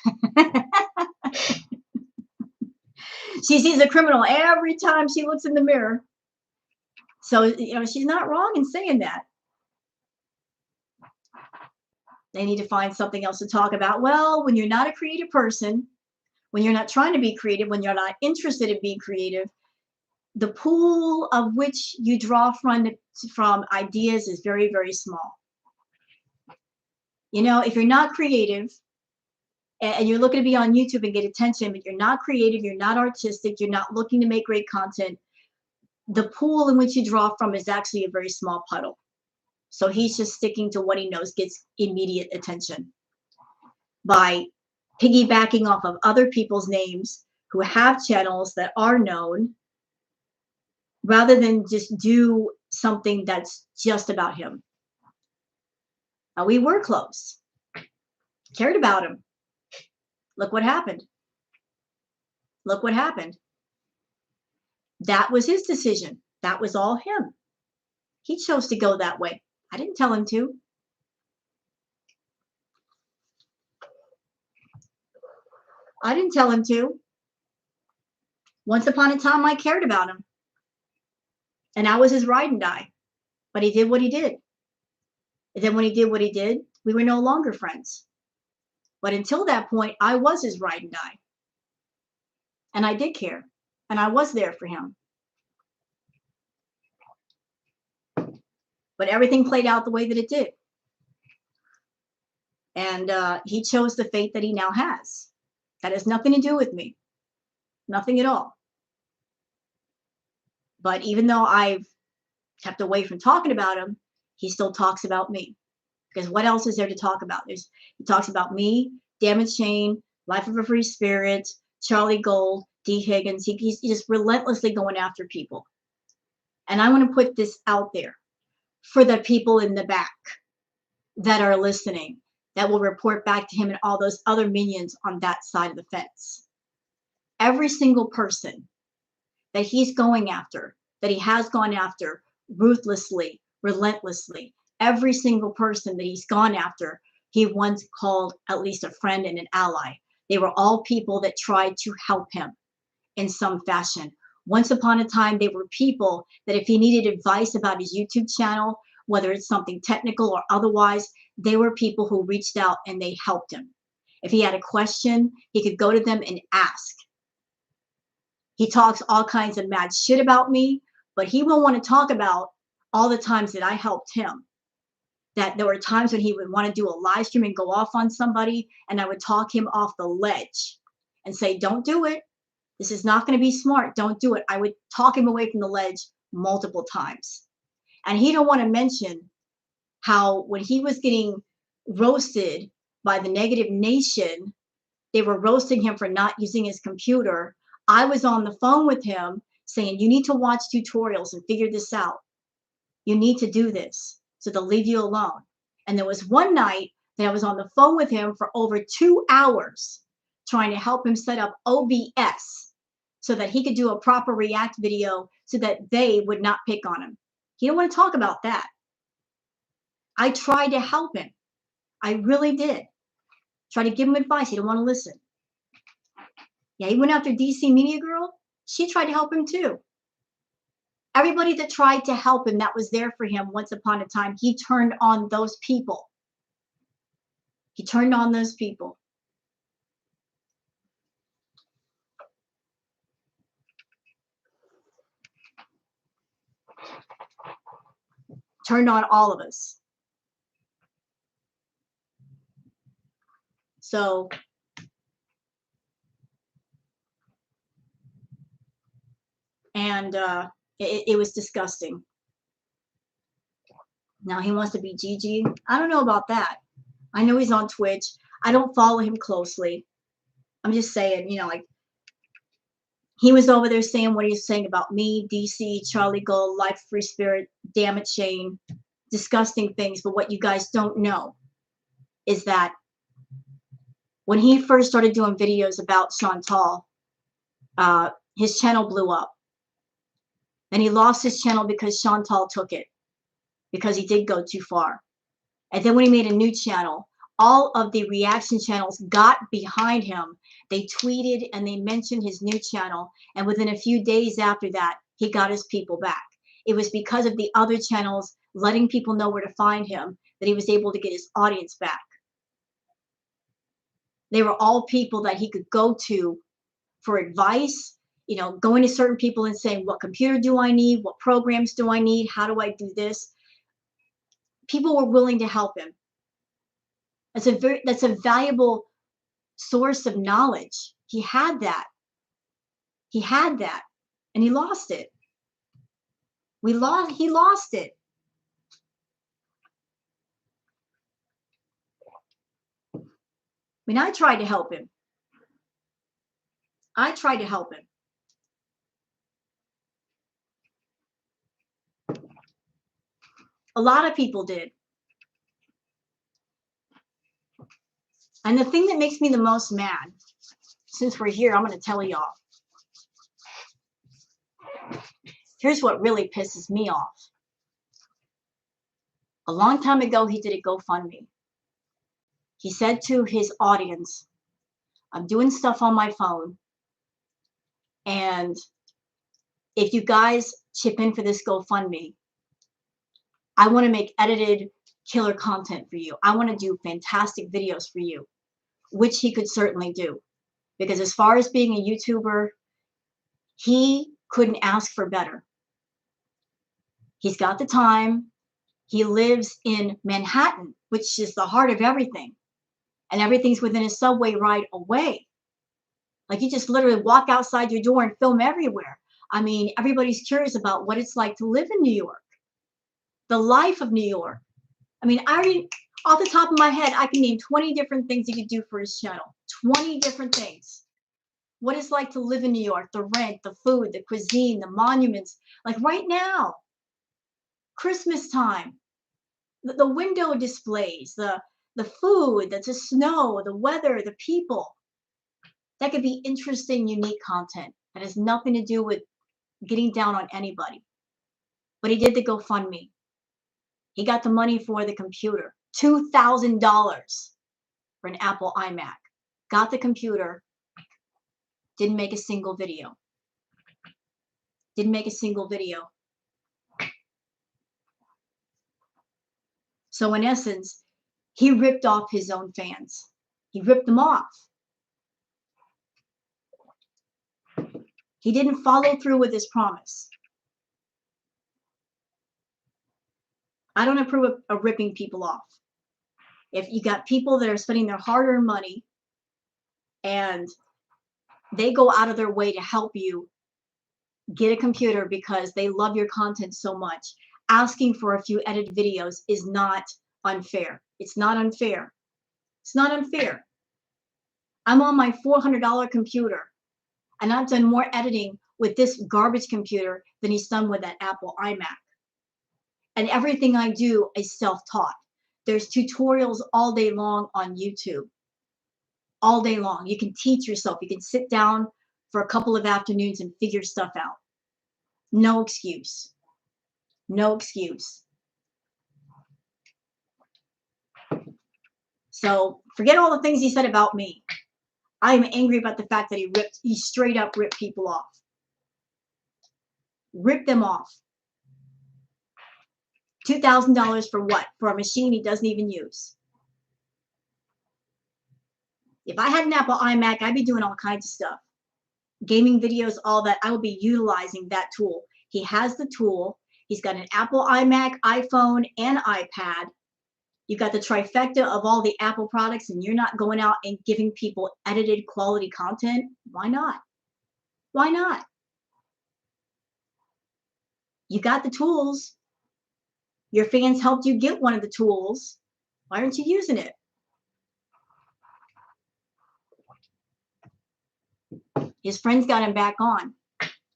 She sees a criminal every time she looks in the mirror. So, she's not wrong in saying that. They need to find something else to talk about. Well, when you're not a creative person, when you're not trying to be creative, when you're not interested in being creative, the pool of which you draw from ideas is very, very small. You know, if you're not creative and you're looking to be on YouTube and get attention, but you're not creative, you're not artistic, you're not looking to make great content, the pool in which you draw from is actually a very small puddle. So he's just sticking to what he knows gets immediate attention by piggybacking off of other people's names who have channels that are known rather than just do something that's just about him. Now, we were close, cared about him. Look what happened. Look what happened. That was his decision. That was all him. He chose to go that way. I didn't tell him to. I didn't tell him to. Once upon a time, I cared about him. And I was his ride and die. But he did what he did. And then when he did what he did, we were no longer friends. But until that point, I was his ride and die. And I did care. And I was there for him. But everything played out the way that it did. And he chose the fate that he now has. That has nothing to do with me. Nothing at all. But even though I've kept away from talking about him, he still talks about me. Because what else is there to talk about? He talks about me, Damaged Chain, Life of a Free Spirit, Charlie Gold, D. Higgins. He's just relentlessly going after people. And I want to put this out there for the people in the back that are listening, that will report back to him and all those other minions on that side of the fence. Every single person that he's going after, that he has gone after ruthlessly, relentlessly, every single person that he's gone after, he once called at least a friend and an ally. They were all people that tried to help him in some fashion. Once upon a time, they were people that if he needed advice about his YouTube channel, whether it's something technical or otherwise, they were people who reached out and they helped him. If he had a question, he could go to them and ask. He talks all kinds of mad shit about me, but he won't want to talk about all the times that I helped him. That there were times when he would want to do a live stream and go off on somebody, and I would talk him off the ledge and say, don't do it. This is not going to be smart. Don't do it. I would talk him away from the ledge multiple times. And he don't want to mention how when he was getting roasted by the Negative Nation, they were roasting him for not using his computer. I was on the phone with him saying, you need to watch tutorials and figure this out. You need to do this. So they'll leave you alone. And there was one night that I was on the phone with him for over 2 hours trying to help him set up OBS so that he could do a proper React video so that they would not pick on him. He didn't want to talk about that. I tried to help him. I really did. Try to give him advice. He didn't want to listen. Yeah, he went after DC Media Girl. She tried to help him too. Everybody that tried to help him, that was there for him once upon a time, he turned on those people. He turned on those people. Turned on all of us. So and it was disgusting. Now he wants to be Gigi. I don't know about that. I know he's on Twitch. I don't follow him closely. I'm just saying, you know, like he was over there saying what he was saying about me, DC, Charlie Gold, Life, Free Spirit, Damaged Chain, disgusting things. But what you guys don't know is that when he first started doing videos about Chantal, his channel blew up. And he lost his channel because Chantal took it, because he did go too far. And then when he made a new channel, all of the reaction channels got behind him. They tweeted and they mentioned his new channel. And within a few days after that, he got his people back. It was because of the other channels letting people know where to find him that he was able to get his audience back. They were all people that he could go to for advice, you know, going to certain people and saying, what computer do I need? What programs do I need? How do I do this? People were willing to help him. That's a valuable source of knowledge. He had that. He had that. And he lost it. He lost it. I mean, I tried to help him. I tried to help him. A lot of people did. And the thing that makes me the most mad, since we're here, I'm going to tell y'all. Here's what really pisses me off. A long time ago, he did a GoFundMe. He said to his audience, I'm doing stuff on my phone, and if you guys chip in for this GoFundMe, I want to make edited killer content for you. I want to do fantastic videos for you, which he could certainly do. Because as far as being a YouTuber, he couldn't ask for better. He's got the time. He lives in Manhattan, which is the heart of everything. And everything's within a subway ride away. Like you just literally walk outside your door and film everywhere. I mean, everybody's curious about what it's like to live in New York. The life of New York. I mean, I already, off the top of my head, I can name 20 different things he could do for his channel. 20 different things. What it's like to live in New York, the rent, the food, the cuisine, the monuments. Like right now, Christmas time, the window displays, the food, the snow, the weather, the people. That could be interesting, unique content that has nothing to do with getting down on anybody. But he did the GoFundMe. He got the money for the computer, $2,000 for an Apple iMac. Got the computer, didn't make a single video. Didn't make a single video. So in essence, he ripped off his own fans. He ripped them off. He didn't follow through with his promise. I don't approve of ripping people off. If you got people that are spending their hard-earned money and they go out of their way to help you get a computer because they love your content so much, asking for a few edited videos is not unfair. It's not unfair. It's not unfair. I'm on my $400 computer and I've done more editing with this garbage computer than he's done with that Apple iMac. And everything I do is self-taught. There's tutorials all day long on YouTube. All day long. You can teach yourself. You can sit down for a couple of afternoons and figure stuff out. No excuse. No excuse. So forget all the things he said about me. I am angry about the fact that he straight up ripped people off. Ripped them off. $2,000 for what? For a machine he doesn't even use. If I had an Apple iMac, I'd be doing all kinds of stuff. Gaming videos, all that. I would be utilizing that tool. He has the tool. He's got an Apple iMac, iPhone, and iPad. You've got the trifecta of all the Apple products, and you're not going out and giving people edited quality content. Why not? Why not? You got the tools. Your fans helped you get one of the tools. Why aren't you using it? His friends got him back on.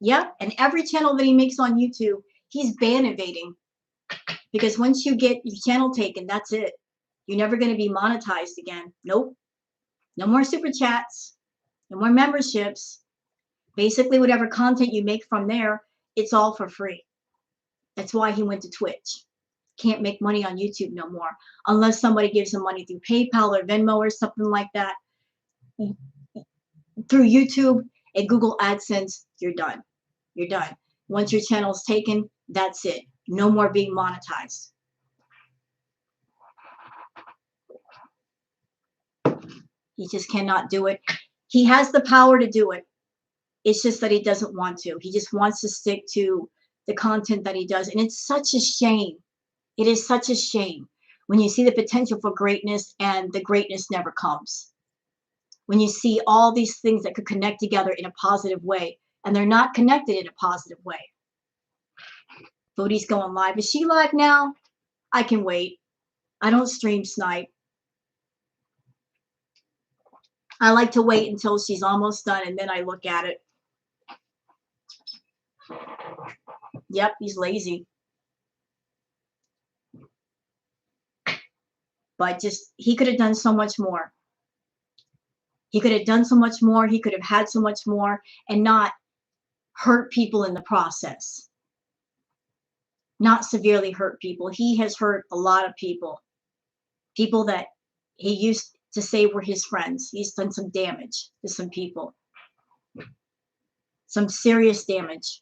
Yep, and every channel that he makes on YouTube, he's ban evading. Because once you get your channel taken, that's it. You're never going to be monetized again. Nope. No more super chats. No more memberships. Basically, whatever content you make from there, it's all for free. That's why he went to Twitch. Can't make money on YouTube no more. Unless somebody gives him money through PayPal or Venmo or something like that. Through YouTube and Google AdSense, you're done. You're done. Once your channel's taken, that's it. No more being monetized. He just cannot do it. He has the power to do it. It's just that he doesn't want to. He just wants to stick to the content that he does. And it's such a shame. It is such a shame when you see the potential for greatness and the greatness never comes. When you see all these things that could connect together in a positive way, and they're not connected in a positive way. Bodhi's going live. Is she live now? I can wait. I don't stream snipe. I like to wait until she's almost done and then I look at it. Yep, he's lazy. But just, he could have done so much more. He could have done so much more. He could have had so much more and not hurt people in the process. Not severely hurt people. He has hurt a lot of people. People that he used to say were his friends. He's done some damage to some people. Some serious damage.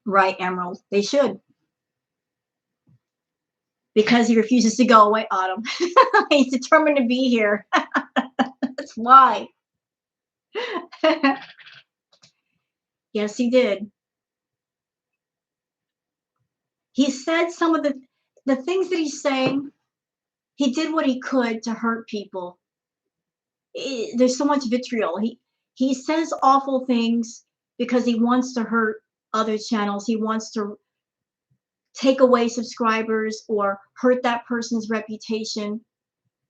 Right, Emerald. They should. Because he refuses to go away, Autumn. He's determined to be here. That's why. Yes, he did. He said some of the things that he's saying. He did what he could to hurt people. There's so much vitriol. He says awful things because he wants to hurt other channels. He wants to take away subscribers or hurt that person's reputation.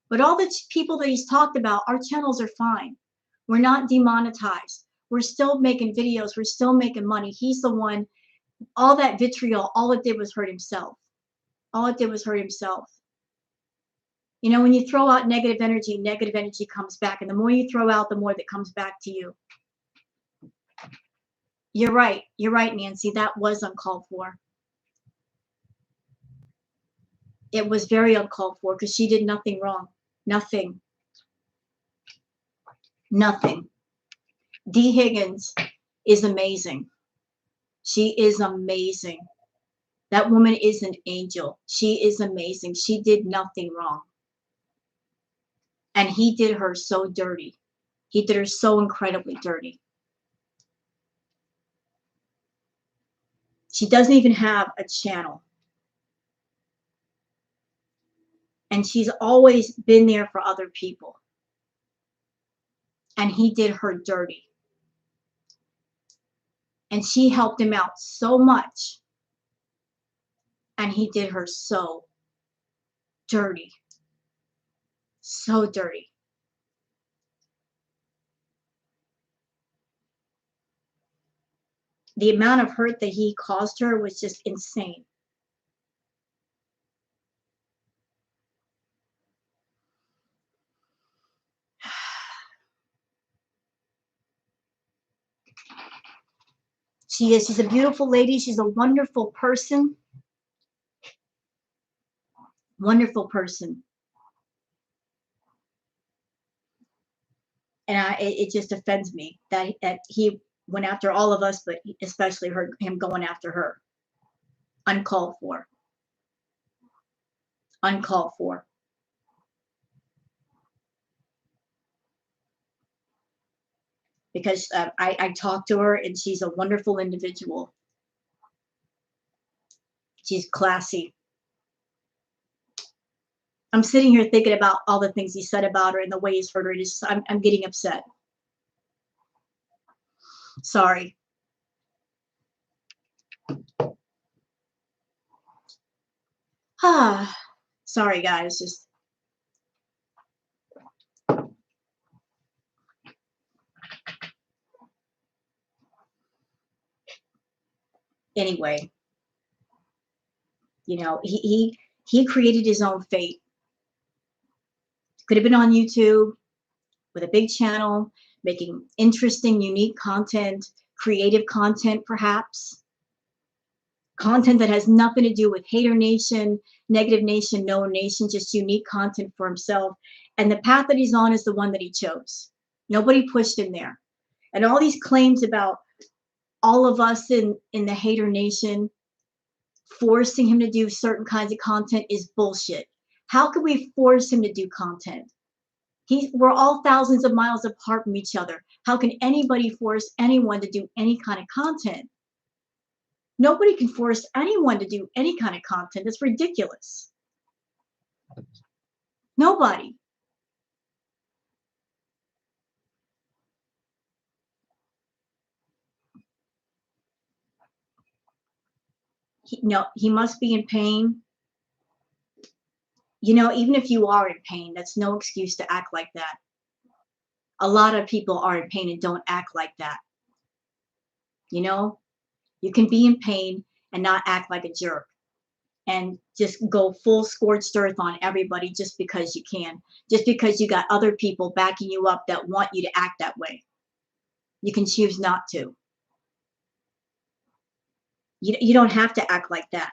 But all the people that he's talked about, our channels are fine. We're not demonetized. We're still making videos. We're still making money. He's the one, all that vitriol, all it did was hurt himself. All it did was hurt himself. You know, when you throw out negative energy comes back. And the more you throw out, the more that comes back to you. You're right. You're right, Nancy. That was uncalled for. It was very uncalled for because she did nothing wrong. Nothing. Nothing. Dee Higgins is amazing. She is amazing. That woman is an angel. She is amazing. She did nothing wrong. And he did her so dirty. He did her so incredibly dirty. She doesn't even have a channel. And she's always been there for other people. And he did her dirty. And she helped him out so much. And he did her so dirty. So dirty. The amount of hurt that he caused her was just insane. She is. She's a beautiful lady. She's a wonderful person. Wonderful person. And it just offends me that he went after all of us, but especially him going after her. Uncalled for. Uncalled for. Because I talked to her and she's a wonderful individual. She's classy. I'm sitting here thinking about all the things he said about her and the way he's hurt her. Just, I'm getting upset. Sorry. Sorry, guys. Just anyway. You know, he created his own fate. Could have been on YouTube with a big channel, making interesting, unique content, creative content, perhaps. Content that has nothing to do with Hater Nation, Negative Nation, No Nation, just unique content for himself. And the path that he's on is the one that he chose. Nobody pushed him there. And all these claims about all of us in the Hater Nation forcing him to do certain kinds of content is bullshit. How can we force him to do content? We're all thousands of miles apart from each other. How can anybody force anyone to do any kind of content? Nobody can force anyone to do any kind of content. It's ridiculous. Nobody. No, he must be in pain. You know, even if you are in pain, that's no excuse to act like that. A lot of people are in pain and don't act like that. You know, you can be in pain and not act like a jerk and just go full scorched earth on everybody just because you can, just because you got other people backing you up that want you to act that way. You can choose not to. You don't have to act like that.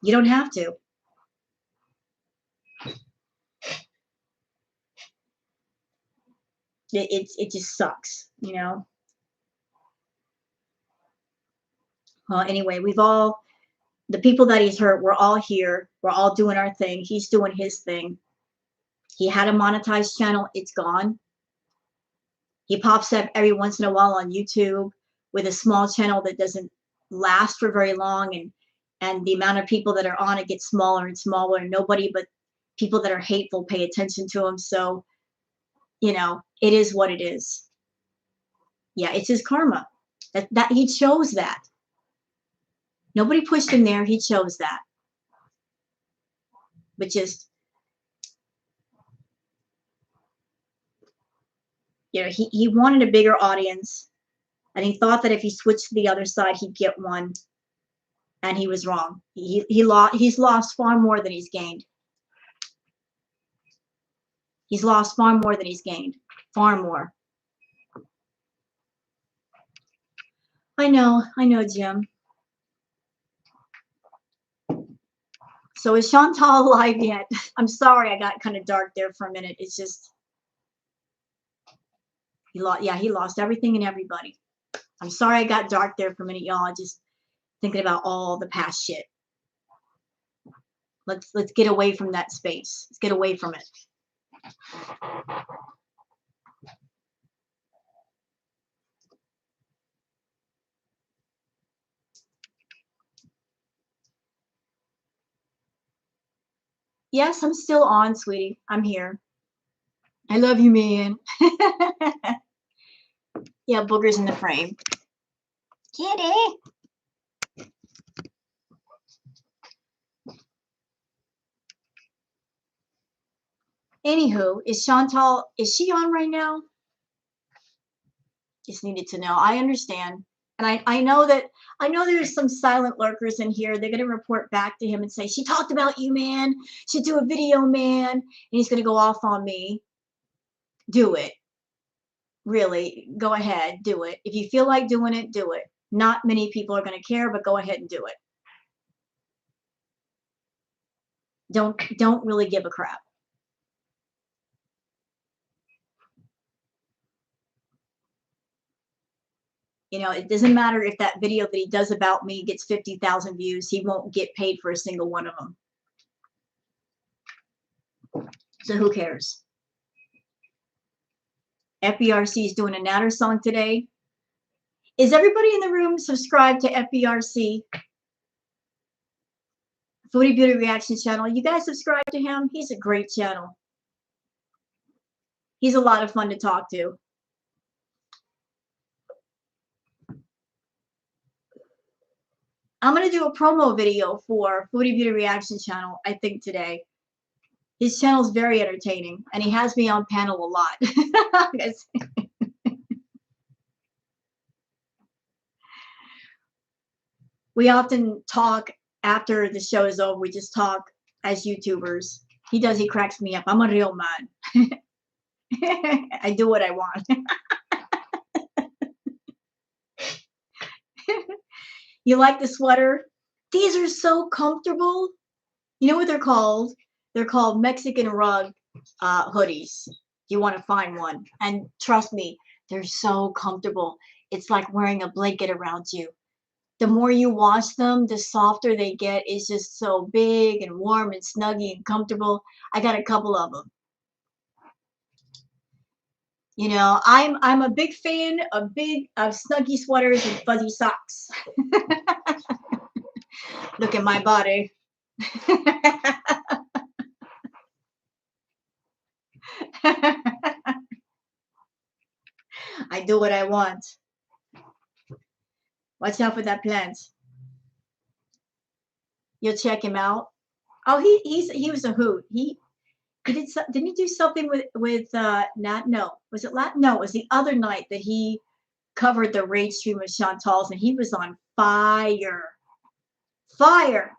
You don't have to. It just sucks, you know. Well, anyway, the people that he's hurt, we're all here. We're all doing our thing. He's doing his thing. He had a monetized channel. It's gone. He pops up every once in a while on YouTube with a small channel that doesn't last for very long, and the amount of people that are on it gets smaller and smaller, and nobody but people that are hateful pay attention to him. So, you know, it is what it is. Yeah, it's his karma. That he chose that. Nobody pushed him there. He chose that. But just, you know, he wanted a bigger audience, and he thought that if he switched to the other side, he'd get one, and he was wrong. He's lost far more than he's gained. He's lost far more than he's gained. Far more. I know, Jim. So is Chantal alive yet? I'm sorry, I got kind of dark there for a minute. It's just he lost everything and everybody. I'm sorry I got dark there for a minute, y'all. Just thinking about all the past shit. Let's get away from that space. Let's get away from it. Yes, I'm still on, sweetie. I'm here. I love you, man. Yeah, boogers in the frame. Kitty. Anywho, is Chantal, is she on right now? Just needed to know. I understand. And I know there's some silent lurkers in here. They're gonna report back to him and say, she talked about you, man. Should do a video, man. And he's gonna go off on me. Do it. Really, go ahead, do it. If you feel like doing it, do it. Not many people are gonna care, but go ahead and do it. Don't really give a crap. You know, it doesn't matter if that video that he does about me gets 50,000 views. He won't get paid for a single one of them. So who cares? FBRC is doing a Natter song today. Is everybody in the room subscribed to FBRC? Foodie Beauty Reaction Channel. You guys subscribe to him? He's a great channel. He's a lot of fun to talk to. I'm going to do a promo video for Foodie Beauty Reaction Channel, I think, today. His channel is very entertaining, and he has me on panel a lot. We often talk after the show is over. We just talk as YouTubers. He cracks me up. I'm a real man. I do what I want. You like the sweater? These are so comfortable. You know what they're called? They're called Mexican rug hoodies. You want to find one. And trust me, they're so comfortable. It's like wearing a blanket around you. The more you wash them, the softer they get. It's just so big and warm and snuggy and comfortable. I got a couple of them. You know, I'm a big fan of snuggy sweaters and fuzzy socks. Look at my body. I do what I want. Watch out for that plant. You'll check him out. Oh, he was a hoot. He did didn't he do something with Nat? No, was it No, it was the other night that he covered the rage stream of Chantal's, and he was on fire. Fire.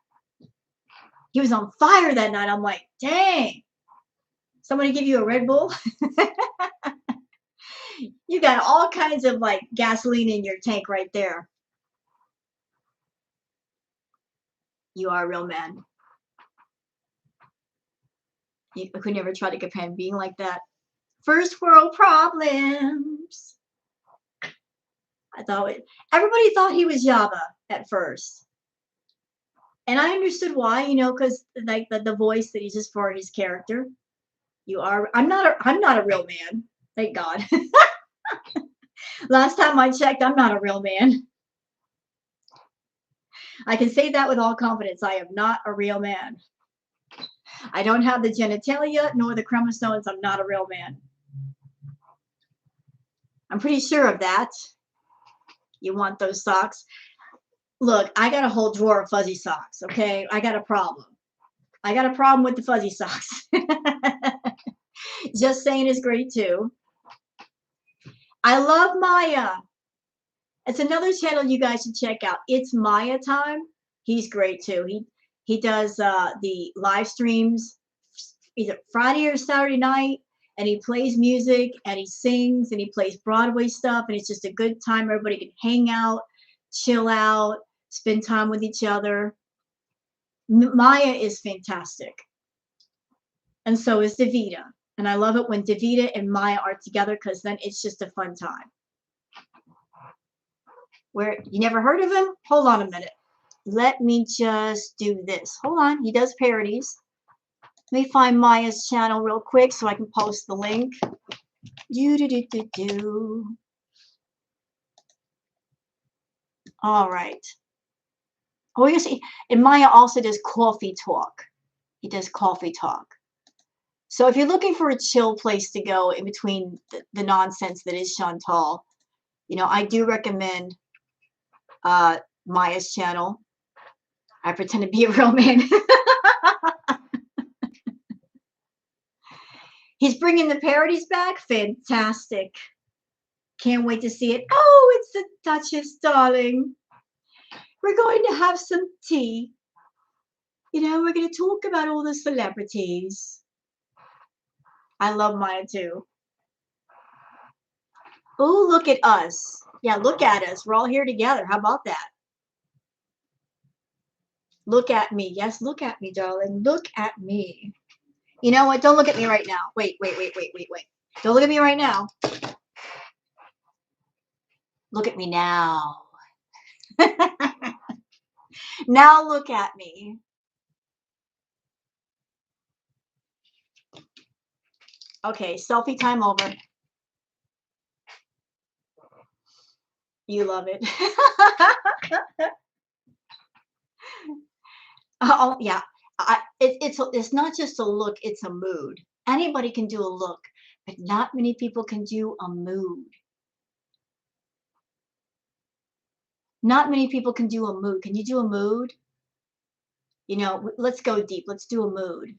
He was on fire that night. I'm like, dang. Somebody give you a Red Bull? You got all kinds of like gasoline in your tank right there. You are a real man. You could never try to compare being like that. First world problems. Everybody thought he was Java at first. And I understood why, you know, because like the voice that he uses for his character. I'm not a real man. Thank God. Last time I checked, I'm not a real man. I can say that with all confidence. I am not a real man. I don't have the genitalia nor the chromosomes. I'm not a real man. I'm pretty sure of that. You want those socks? Look, I got a whole drawer of fuzzy socks, okay? I got a problem. I got a problem with the fuzzy socks. Just saying is great too. I love Maya. It's another channel you guys should check out. It's Maya Time. He's great too. He does the live streams either Friday or Saturday night, and he plays music and he sings and he plays Broadway stuff, and it's just a good time. Everybody can hang out, chill out, spend time with each other. Maya is fantastic, and so is Davita. And I love it when Davita and Maya are together because then it's just a fun time. Where you never heard of him? Hold on a minute. Let me just do this. Hold on. He does parodies. Let me find Maya's channel real quick so I can post the link. Do. All right. Oh, you see, and Maya also does coffee talk. He does coffee talk. So if you're looking for a chill place to go in between the nonsense that is Chantal, you know, I do recommend Maya's channel. I pretend to be a real man. He's bringing the parodies back. Fantastic. Can't wait to see it. Oh, it's the Duchess, darling. We're going to have some tea. You know, we're going to talk about all the celebrities. I love Maya too. Oh, look at us. Yeah, look at us. We're all here together. How about that? Look at me. Yes, look at me, darling. Look at me. You know what? Don't look at me right now. Wait. Don't look at me right now. Look at me now. Now look at me. Okay, selfie time over. You love it. Oh yeah, it's not just a look; it's a mood. Anybody can do a look, but not many people can do a mood. Not many people can do a mood. Can you do a mood? You know, let's go deep. Let's do a mood.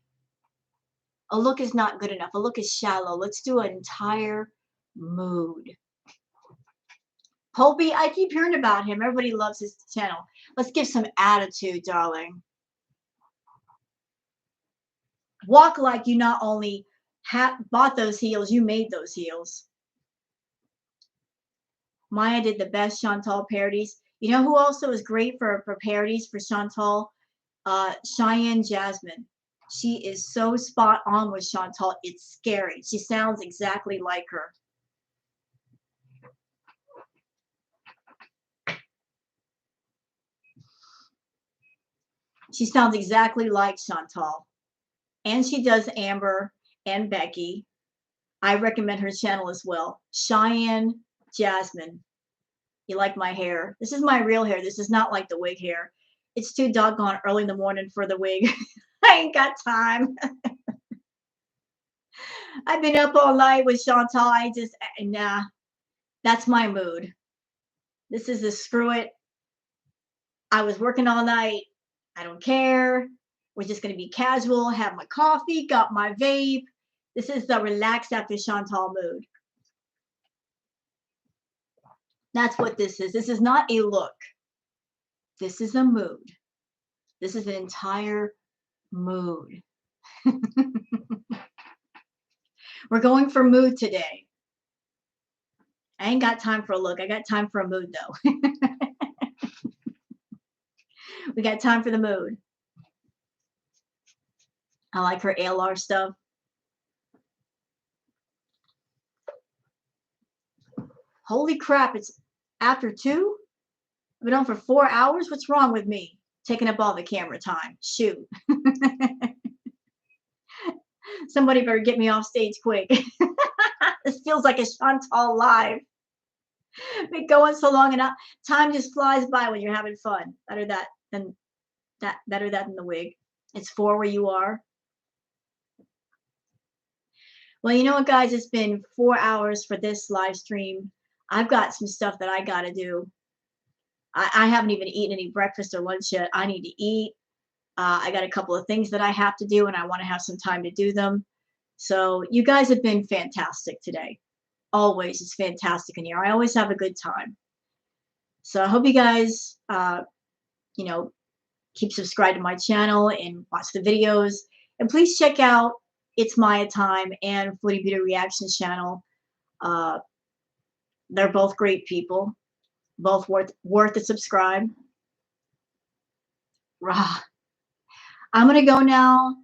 A look is not good enough. A look is shallow. Let's do an entire mood. Holby, I keep hearing about him. Everybody loves his channel. Let's give some attitude, darling. Walk like you not only bought those heels, you made those heels. Maya did the best Chantal parodies. You know who also is great for parodies for Chantal? Cheyenne Jasmine. She is so spot on with Chantal. It's scary. She sounds exactly like her. She sounds exactly like Chantal. And she does Amber and Becky. I recommend her channel as well. Cheyenne Jasmine. You like my hair? This is my real hair. This is not like the wig hair. It's too doggone early in the morning for the wig. I ain't got time. I've been up all night with Chantal. Nah, that's my mood. This is a screw it. I was working all night. I don't care. We're just going to be casual, have my coffee, got my vape. This is the relax after Chantal mood. That's what this is. This is not a look. This is a mood. This is an entire mood. We're going for mood today. I ain't got time for a look. I got time for a mood, though. We got time for the mood. I like her ALR stuff. Holy crap, it's after 2? I've been on for 4 hours? What's wrong with me? Taking up all the camera time. Shoot. Somebody better get me off stage quick. This feels like a Chantal live. Been going so long and time just flies by when you're having fun. Better that than the wig. It's 4 where you are. Well, you know what, guys? It's been 4 hours for this live stream. I've got some stuff that I got to do. I haven't even eaten any breakfast or lunch yet. I need to eat. I got a couple of things that I have to do, and I want to have some time to do them. So you guys have been fantastic today. Always, it's fantastic in here. I always have a good time. So I hope you guys, keep subscribed to my channel and watch the videos. And please check out It's Maya Time and Footy Beauty Reactions channel. They're both great people. Both worth the subscribe. Rah. I'm gonna go now,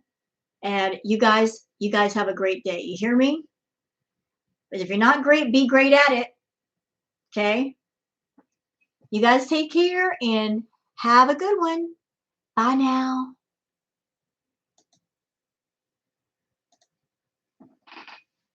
and you guys have a great day. You hear me? But if you're not great, be great at it. Okay? You guys take care and have a good one. Bye now.